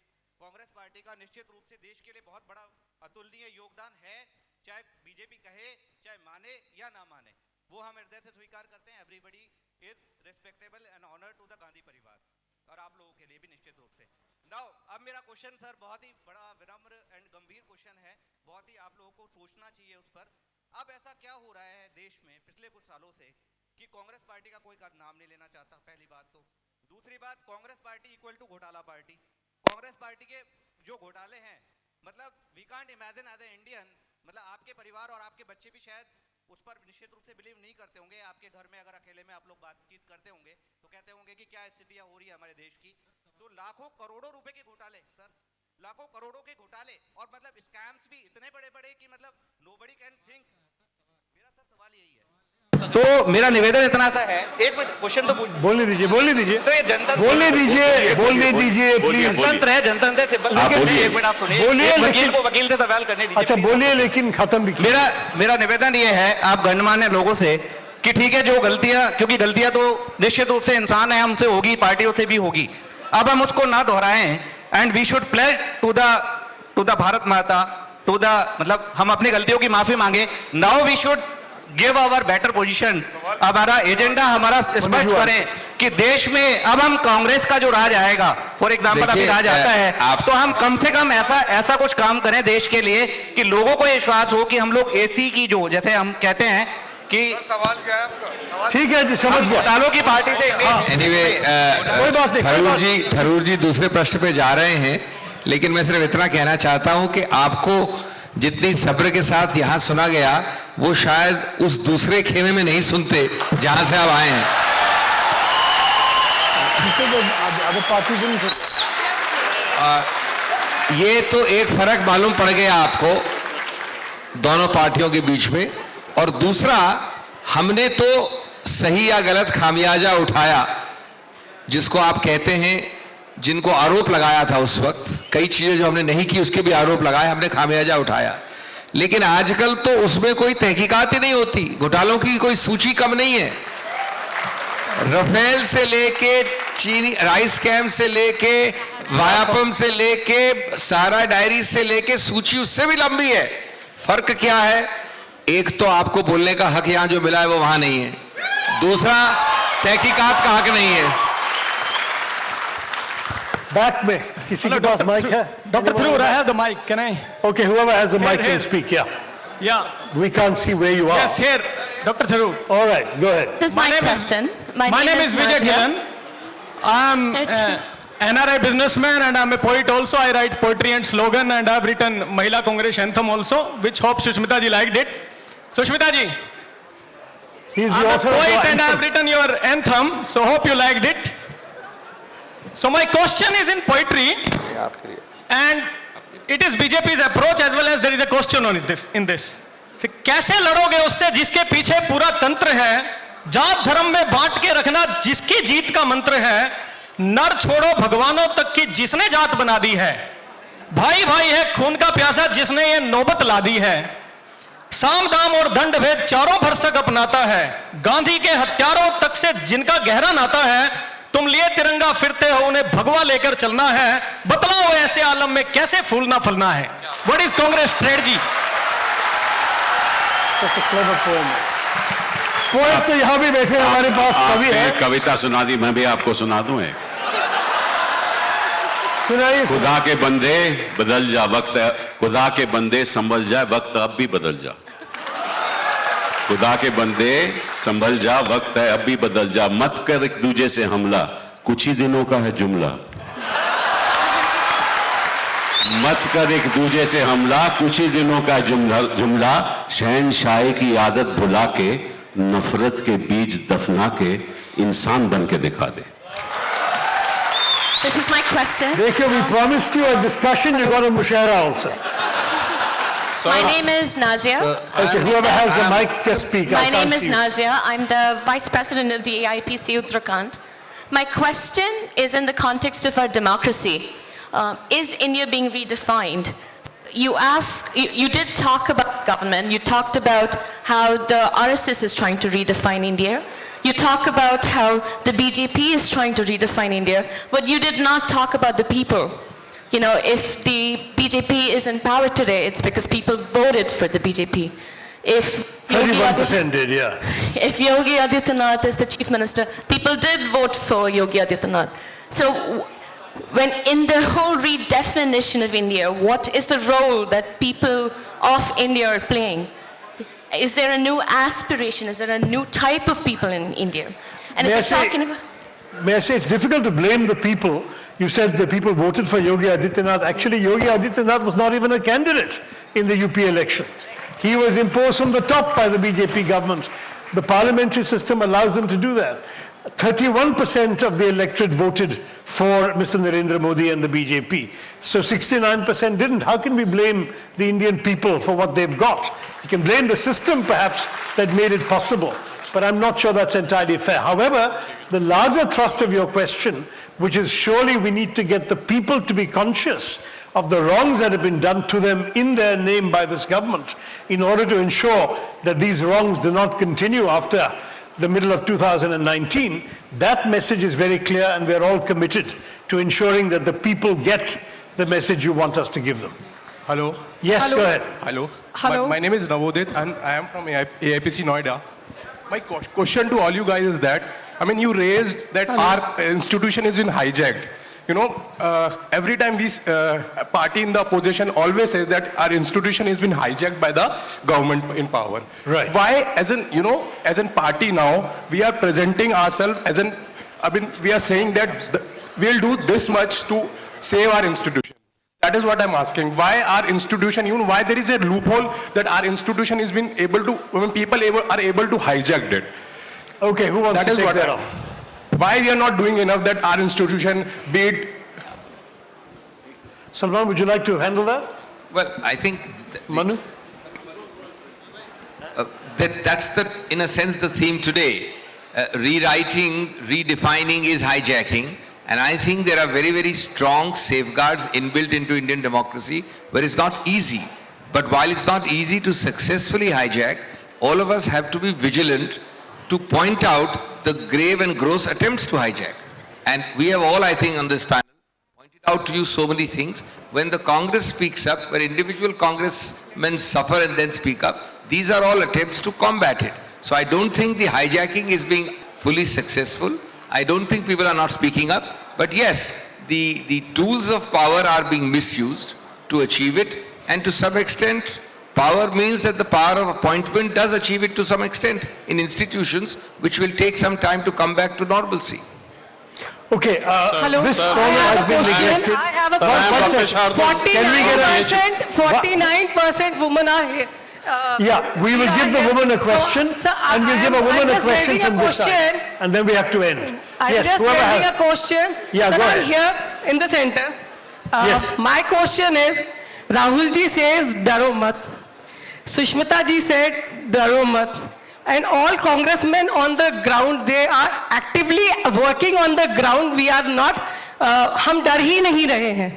Speaker 16: कांग्रेस पार्टी का निश्चित रूप से देश के लिए बहुत बड़ा अतुलनीय योगदान है, चाहे बीजेपी कहे, चाहे माने या ना माने, वो हम हृदय से स्वीकार करते हैं। Everybody is respectable and honour to the Gandhi परिवार और आप लोगों के लिए भी निश्चित रूप से। नाउ अब मेरा क्वेश्चन सर बहुत ही बड़ा विनम्र एंड गंभीर क्वेश्चन है, बहुत ही आप लोगों को सोचना चाहिए उस पर। अब ऐसा क्या हो रहा है देश में पिछले कुछ सालों से कि कांग्रेस पार्टी का कोई नाम नहीं लेना चाहता, पहली बात तो। दूसरी बात, कांग्रेस पार्टी इक्वल टू घोटाला पार्टी। कांग्रेस पार्टी के जो घोटाले हैं, मतलब we can't imagine as a Indian, मतलब आपके परिवार और आपके बच्चे भी शायद उस पर निश्चित रूप से बिलीव नहीं करते होंगे। आपके घर में अगर अकेले में आप लोग बातचीत करते होंगे तो कहते होंगे कि क्या स्थितियां हो रही है हमारे देश की। तो लाखों करोड़ों रुपए के घोटाले सर, लाखों करोड़ों के घोटाले, और मतलब स्कैम्स भी इतने बड़े बड़े कि मतलब नोबडी कैन थिंक। मेरा सर सवाल यही है, तो मेरा निवेदन इतना सा है। एक मिनट क्वेश्चन तो
Speaker 4: बोलने दीजिए
Speaker 16: तो ये जनता
Speaker 4: बोलने दीजिए प्लीज।
Speaker 16: जनतंत्र है, जनतंत्र से एक मिनट आप सुनिए, वकील को वकील से सवाल करने दीजिए।
Speaker 4: अच्छा बोलिए, लेकिन खत्म भी कीजिए।
Speaker 16: मेरा निवेदन ये है आप गणमान्य लोगों से कि ठीक है, जो गलतियां, क्योंकि गलतियां तो निश्चित रूप से इंसान है, हमसे होगी, पार्टियों से भी होगी, अब हम उसको ना दोहराएं। And we should pledge to the Bharat Mata, to the, मतलब हम अपनी गलतियों की माफी मांगे। Now we should give our better position. हमारा एजेंडा हमारा स्पष्ट करें कि देश में अब हम कांग्रेस का जो राज आएगा, फॉर एग्जांपल अभी राज आता है, तो हम कम से कम ऐसा कुछ काम करें देश के लिए कि लोगों को विश्वास हो कि हम लोग एसी की, जो जैसे हम कहते हैं
Speaker 15: कि
Speaker 16: सवाल क्या है आपका?
Speaker 4: ठीक है जी, समझ गया।
Speaker 15: घोटालों की पार्टी थे।
Speaker 8: एनीवे,
Speaker 4: कोई बात नहीं।
Speaker 8: थरूर जी दूसरे प्रश्न पे जा रहे हैं, लेकिन मैं सिर्फ इतना कहना चाहता हूं कि आपको जितनी सब्र के साथ यहाँ सुना गया, वो शायद उस दूसरे खेमे में नहीं सुनते जहां से आप आए हैं। ये तो एक फर्क मालूम पड़ गया आपको दोनों पार्टियों के बीच में, और दूसरा, हमने तो सही या गलत खामियाजा उठाया, जिसको आप कहते हैं, जिनको आरोप लगाया था उस वक्त, कई चीजें जो हमने नहीं की उसके भी आरोप लगाए, हमने खामियाजा उठाया। लेकिन आजकल तो उसमें कोई तहकीकात ही नहीं होती, घोटालों की कोई सूची कम नहीं है। राफेल से लेके चीनी राइस कैंप से लेके वायापम से लेके सारा डायरी से लेके सूची उससे भी लंबी है। फर्क क्या है? एक तो आपको बोलने का हक यहां जो मिला है वो वहां नहीं है, दूसरा तहकीकात का हक नहीं है।
Speaker 4: बैक में किसी के पास माइक है?
Speaker 17: Dr. Tharoor, I have the mic. Can I?
Speaker 4: Okay, whoever has the mic
Speaker 17: Here.
Speaker 4: can speak. Yeah.
Speaker 17: Yeah.
Speaker 4: We can't see where you are.
Speaker 17: Yes, here, Dr. Tharoor.
Speaker 4: All right, go ahead.
Speaker 18: This is my question.
Speaker 17: My name is Vijay Gillan. I'm NRI businessman and I'm a poet also. I write poetry and slogan, and I've written Mahila Congress anthem also, which hope Sushmita ji liked it. Sushmita ji, I'm a poet and I've written your anthem, so hope you liked it. So my question is in poetry, and it is BJP's approach as well as there is a question on this. In this, so, कैसे लड़ोगे उससे जिसके पीछे पूरा तंत्र है, जात धर्म में बांट के रखना जिसकी जीत का मंत्र है, नर छोड़ो भगवानों तक की जिसने जात बना दी है, भाई भाई है खून का प्यासा जिसने ये नौबत ला दी है, साम दाम और दंड भेद चारों भरसक अपनाता है, गांधी के हत्यारों तक से जिनका गहरा नाता है, तुम लिए तिरंगा फिरते हो उन्हें भगवा लेकर चलना है, बतलाओ ऐसे आलम में कैसे फूलना फलना है। What is Congress strategy?
Speaker 4: Poet तो यहाँ भी बैठे हमारे पास, कवि है।
Speaker 6: कविता सुना दी, मैं भी आपको सुना दूं एक।
Speaker 4: सुनाइए।
Speaker 6: खुदा के बंदे बदल जा वक्त, खुदा के बंदे संभल जाए वक्त अब भी बदल जा। खुदा के बंदे संभल जा वक्त है अब भी बदल जा, मत कर एक दूजे से हमला कुछ ही दिनों का है जुमला। मत कर एक दूजे से हमला कुछ ही दिनों का जुमला, शहनशाही की आदत भुला के नफरत के बीज दफना के इंसान बन के दिखा दे।
Speaker 18: This is my question.
Speaker 4: देखिए, we promised you a discussion, you got a mushaira also.
Speaker 18: My name is Nazia.
Speaker 4: Okay, whoever has the mic, just speak.
Speaker 18: My name is Nazia. I'm the Vice President of the AIPC Uttarakhand. My question is in the context of our democracy. Is India being redefined? You did talk about government. You talked about how the RSS is trying to redefine India. You talk about how the BJP is trying to redefine India, but you did not talk about the people. You know, if the BJP is in power today, it's because people voted for the BJP. If
Speaker 4: 31% did, yeah.
Speaker 18: If Yogi Adityanath is the chief minister, people did vote for Yogi Adityanath. So when in the whole redefinition of India, what is the role that people of India are playing? Is there a new aspiration? Is there a new type of people in India? And if we're talking about...
Speaker 4: May I say, it's difficult to blame the people. You said the people voted for Yogi Adityanath. Actually, Yogi Adityanath was not even a candidate in the UP elections. He was imposed from the top by the BJP government. The parliamentary system allows them to do that. 31% of the electorate voted for Mr. Narendra Modi and the BJP. So 69% didn't. How can we blame the Indian people for what they've got? You can blame the system, perhaps, that made it possible. But I'm not sure that's entirely fair. However, the larger thrust of your question, which is surely we need to get the people to be conscious of the wrongs that have been done to them in their name by this government in order to ensure that these wrongs do not continue after the middle of 2019, that message is very clear, and we're all committed to ensuring that the people get the message you want us to give them.
Speaker 3: Hello.
Speaker 4: Yes,
Speaker 3: Hello.
Speaker 4: go ahead.
Speaker 3: Hello.
Speaker 18: Hello.
Speaker 3: My name is Navodit and I am from AIPC Noida. My question to all you guys is that, I mean, you raised that our institution has been hijacked. every time we party in the opposition always says that our institution has been hijacked by the government in power.
Speaker 4: Right.
Speaker 3: Why, as an party now, we are presenting ourselves we are saying that we'll do this much to save our institution. That is what I'm asking. Why our institution, why there is a loophole that our institution is being able to, people are able to hijack it.
Speaker 4: Okay, who wants to take that on?
Speaker 3: Why we are not doing enough that our institution, be it...
Speaker 4: Salman, would you like to handle that?
Speaker 8: Well, I think...
Speaker 4: Manu?
Speaker 8: That's in a sense, the theme today. Rewriting, redefining is hijacking. And I think there are very, very strong safeguards inbuilt into Indian democracy where it's not easy. But while it's not easy to successfully hijack, all of us have to be vigilant to point out the grave and gross attempts to hijack. And we have all, I think, on this panel, pointed out to you so many things. When the Congress speaks up, when individual congressmen suffer and then speak up, these are all attempts to combat it. So I don't think the hijacking is being fully successful. I don't think people are not speaking up. But yes, the tools of power are being misused to achieve it. And to some extent, power means that the power of appointment does achieve it to some extent in institutions, which will take some time to come back to normalcy.
Speaker 4: Okay,
Speaker 18: hello.
Speaker 4: this
Speaker 18: I
Speaker 4: corner
Speaker 18: have
Speaker 4: has
Speaker 18: a
Speaker 4: been
Speaker 18: question.
Speaker 4: neglected.
Speaker 18: I have a question. 49% women are here.
Speaker 4: We will give the woman a question, and we'll give a woman a question from this side, and then we have to end.
Speaker 19: I'm just raising a question.
Speaker 4: Yeah, go ahead.
Speaker 19: I'm here in the center.
Speaker 4: Yes.
Speaker 19: My question is, Rahul ji says, "Daro mat." Sushmita ji said, "Daro mat." And all congressmen on the ground, they are actively working on the ground. We are not, हम डर ही नहीं रहे हैं.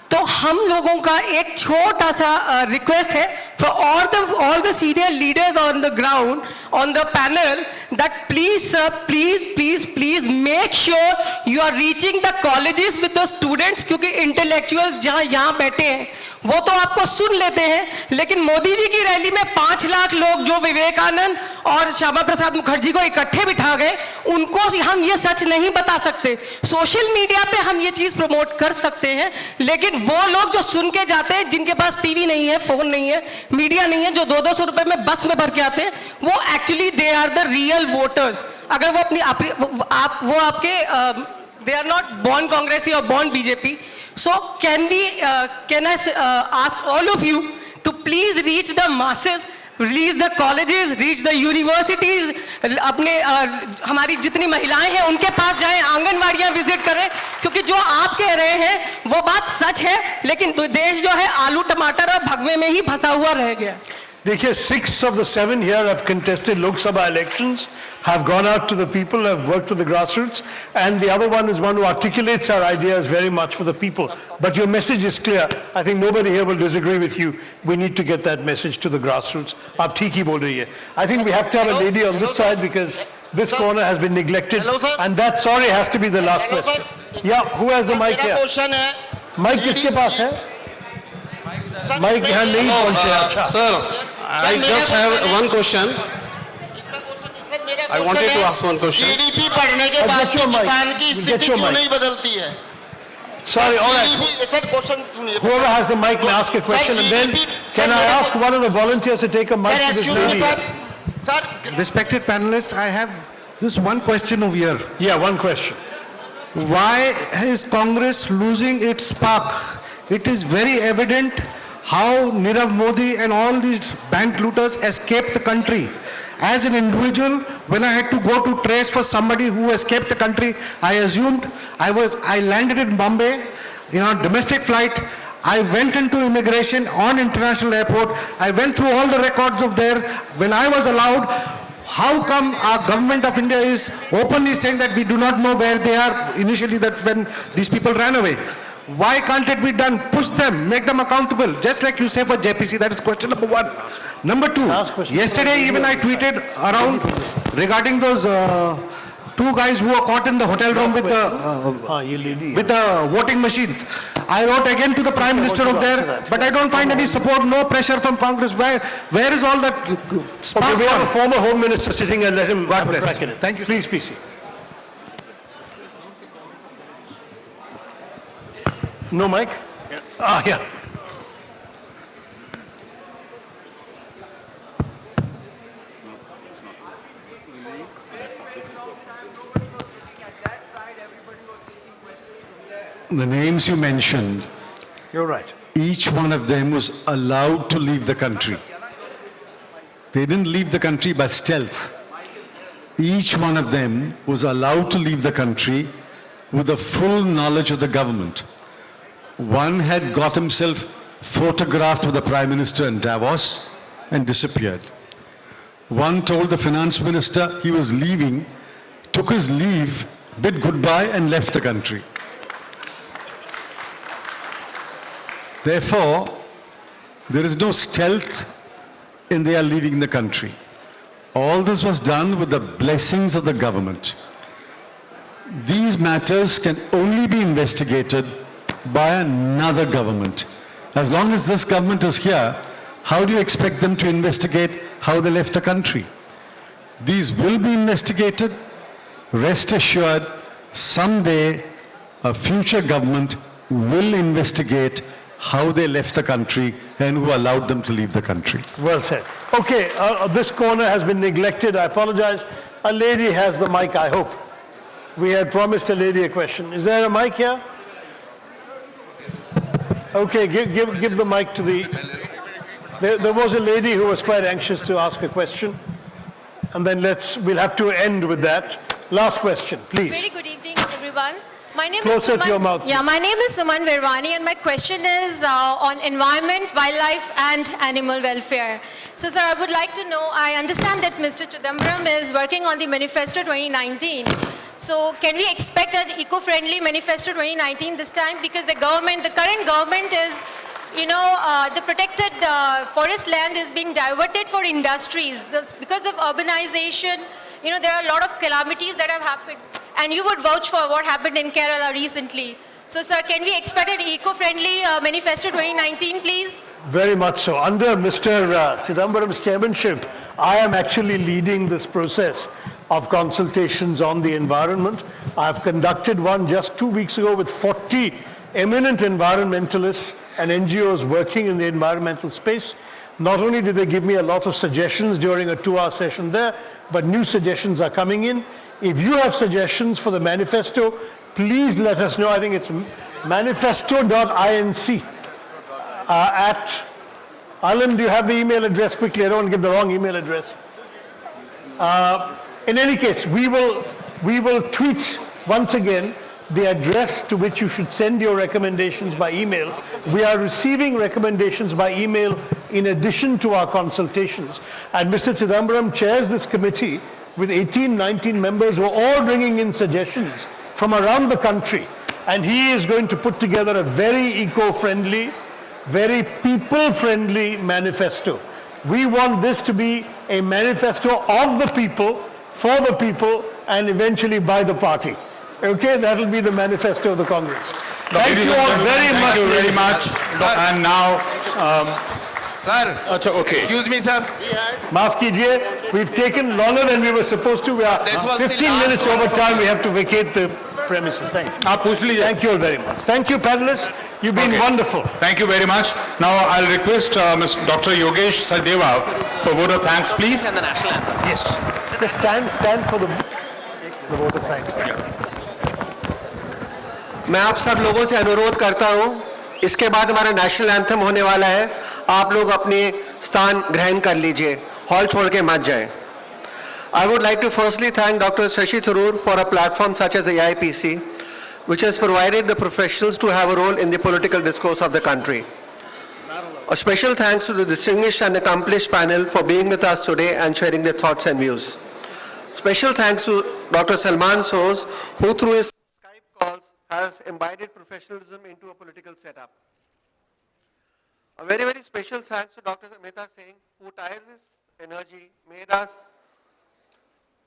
Speaker 19: तो हम लोगों का एक छोटा सा रिक्वेस्ट है for all the senior leaders on the ground, on the panel, that please, sir, please make sure you are reaching the colleges with the students, क्योंकि intellectuals जहाँ यहाँ बैठे हैं वो तो आपको सुन लेते हैं, लेकिन मोदी जी की रैली में 5 लाख लोग जो विवेकानंद और श्यामा प्रसाद मुखर्जी को इकट्ठे बिठा गए, उनको हम ये सच नहीं बता सकते. सोशल मीडिया पे हम ये चीज प्रमोट कर सकते हैं, लेकिन वो लोग जो सुन के जाते हैं, जिनके पास टीवी नहीं है, फोन नहीं है, मीडिया नहीं है, जो 200-200 रुपए में बस में भर के आते हैं, वो actually they are the real voters. अगर वो अपनी वो आपके they are not born Congressy or born BJP. So can I ask all of you to please reach the masses, reach the colleges, reach the universities, अपने हमारी जितनी महिलाएं हैं उनके पास जाएं, आंगनवाड़ियां विजिट करें, क्योंकि जो आप कह रहे हैं वो बात सच है, लेकिन देश जो है आलू टमाटर और भगवे में ही फंसा हुआ रह गया.
Speaker 4: देखिए, 6 of the 7 here have contested Lok Sabha elections, have gone out to the people, have worked with the grassroots, and the other one is one who articulates our ideas very much for the people. But your message is clear. I think nobody here will disagree with you. We need to get that message to the grassroots. Aap theek hi bol rahi hai. I think we have to have a lady on this side because this corner has been neglected, and that, sorry, has to be the last question. Yeah, who has the mic here? Mic किसके पास है? Mic यहाँ नहीं पहुँचे. अच्छा.
Speaker 14: Sir, I just have one question. I wanted to ask one question.
Speaker 20: GDP बढ़ने के बाद किसान की स्थिति क्यों नहीं बदलती है?
Speaker 4: Sorry, all right. Whoever has the mic may ask a question, and then can I ask one of the volunteers to take a mic to this lady?
Speaker 20: Sir,
Speaker 21: respected panelists, I have this one question over here.
Speaker 4: Yeah, one question.
Speaker 21: Why is Congress losing its spark? It is very evident how Nirav Modi and all these bank looters escaped the country. As an individual, when I had to go to trace for somebody who escaped the country, I assumed I landed in Bombay in a domestic flight. I went into immigration on international airport. I went through all the records of there. When I was allowed, how come our government of India is openly saying that we do not know where they are initially, that when these people ran away? Why can't it be done? Push them, make them accountable, just like you say for JPC. That is question number 1. Number 2, yesterday even I tweeted around regarding those 2 guys who were caught in the hotel room with the voting machines. I wrote again to the Prime Minister of there, but I don't find any support, no pressure from Congress. Where is all that spark?
Speaker 4: Okay, we have a former Home Minister sitting, and let him
Speaker 21: God bless.
Speaker 4: crack in it.
Speaker 21: Thank you.
Speaker 4: Please, PC. No mic? Yeah. Ah, yeah.
Speaker 21: The names you mentioned,
Speaker 4: you're right.
Speaker 21: Each one of them was allowed to leave the country. They didn't leave the country by stealth. Each one of them was allowed to leave the country with the full knowledge of the government. One had got himself photographed with the Prime Minister in Davos and disappeared. One told the finance minister he was leaving, took his leave, bid goodbye and left the country. Therefore, there is no stealth in their leaving the country. All this was done with the blessings of the government. These matters can only be investigated by another government. As long as this government is here, how do you expect them to investigate how they left the country? These will be investigated. Rest assured, someday a future government will investigate how they left the country and who allowed them to leave the country.
Speaker 4: Well said. Okay, this corner has been neglected. I apologize. A lady has the mic, I hope. We had promised a lady a question. Is there a mic here? Okay, give the mic to the... There was a lady who was quite anxious to ask a question. And then we'll have to end with that. Last question, please.
Speaker 2: Very good evening, everyone. My name
Speaker 4: Closer
Speaker 2: is Suman,
Speaker 4: to your mouth.
Speaker 2: Yeah, my name is Suman Virwani, and my question is on environment, wildlife, and animal welfare. So, sir, I would like to know, I understand that Mr. Chidambaram is working on the Manifesto 2019. So, can we expect an eco-friendly Manifesto 2019 this time? Because the current government is, the protected forest land is being diverted for industries. Because of urbanization, there are a lot of calamities that have happened. And you would vouch for what happened in Kerala recently. So, sir, can we expect an eco-friendly Manifesto 2019, please?
Speaker 4: Very much so. Under Mr. Chidambaram's chairmanship, I am actually leading this process of consultations on the environment. I've conducted one just 2 weeks ago with 40 eminent environmentalists and NGOs working in the environmental space. Not only did they give me a lot of suggestions during a 2-hour session there, but new suggestions are coming in. If you have suggestions for the manifesto, please let us know. I think it's manifesto.inc at Alan, do you have the email address quickly? I don't want to give the wrong email address. In any case, we will tweet once again the address to which you should send your recommendations by email. We are receiving recommendations by email in addition to our consultations. And Mr. Chidambaram chairs this committee with 18, 19 members who are all bringing in suggestions from around the country. And he is going to put together a very eco-friendly, very people-friendly manifesto. We want this to be a manifesto of the people, for the people, and eventually by the party. Okay, that will be the manifesto of the Congress. Thank you all very much.
Speaker 1: Thank you very much. And now...
Speaker 15: Sir,
Speaker 1: okay.
Speaker 15: Excuse me, sir.
Speaker 4: Maaf kijiye, we've taken longer than we were supposed to. We are 15 minutes over time. We have to vacate the premises. Thank you. Thank you all very much. Thank you, panelists. You've been wonderful.
Speaker 1: Thank you very much. Now I'll request Mr. Dr. Yogesh Sadeva for vote of thanks, please.
Speaker 2: And the national anthem.
Speaker 4: Yes. Just stand for the vote of thanks.
Speaker 22: मैं आप सब लोगों से अनुरोध करता हूं, इसके बाद हमारा नेशनल एंथम होने वाला है. आप लोग अपने स्थान ग्रहण कर लीजिए, हॉल छोड़ के मत जाएं. I would like to firstly thank Dr. Shashi Tharoor for a platform such as the AIPC, which has provided the professionals to have a role in the political discourse of the country. A special thanks to the distinguished and accomplished panel for being with us today and sharing their thoughts and views. Special thanks to Dr. Salman Soz, who through his Skype calls has embodied professionalism into a political setup. A very, very special thanks to Dr. Amita Singh, who tireless energy made us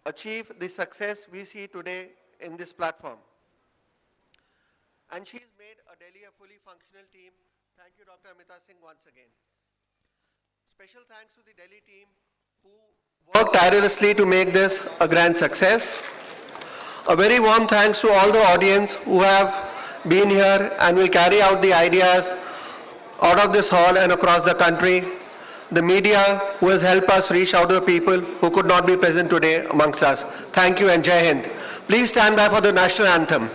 Speaker 22: achieve the success we see today in this platform. And she's made a Delhi a fully functional team. Thank you, Dr. Amita Singh, once again. Special thanks to the Delhi team who worked tirelessly to make this a grand success. A very warm thanks to all the audience who have been here and will carry out the ideas out of this hall and across the country. The media who has helped us reach out to the people who could not be present today amongst us. Thank you and Jai Hind. Please stand by for the national anthem.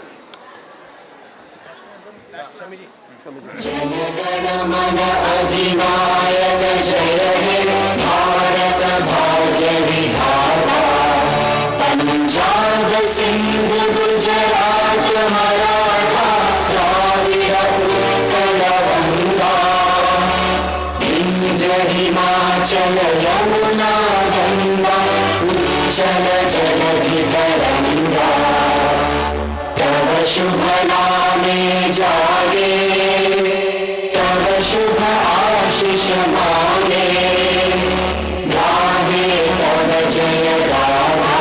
Speaker 7: Jana Gana Mana अधिनायक जय हे भारत भाग्य विधाता पंजाब सिंध गुजरात मराठा द्राविड़ उत्कल गंगा विंध्य हिमाचल यमुना गंगा उज्जल जलधि तरंगा तव शुभ नामे जागे शुभ आशीष मांगे गाहे तव जय गाथा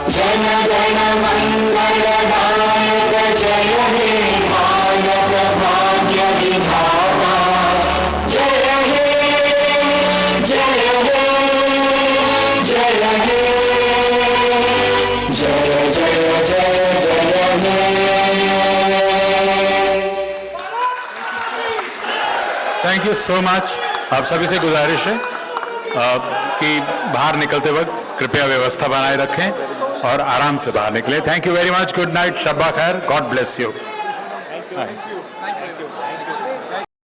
Speaker 7: जन गण मंगल दायक जय हे भारत भाग्य विधाता जय हे जय हे जय हे जय जय जय जय हे
Speaker 1: थैंक यू सो मच। आप सभी से गुजारिश है कि बाहर निकलते वक्त कृपया व्यवस्था बनाए रखें और आराम से बाहर निकलें। Thank you very much. Good night, शब्बा खैर, गॉड ब्लेस यू।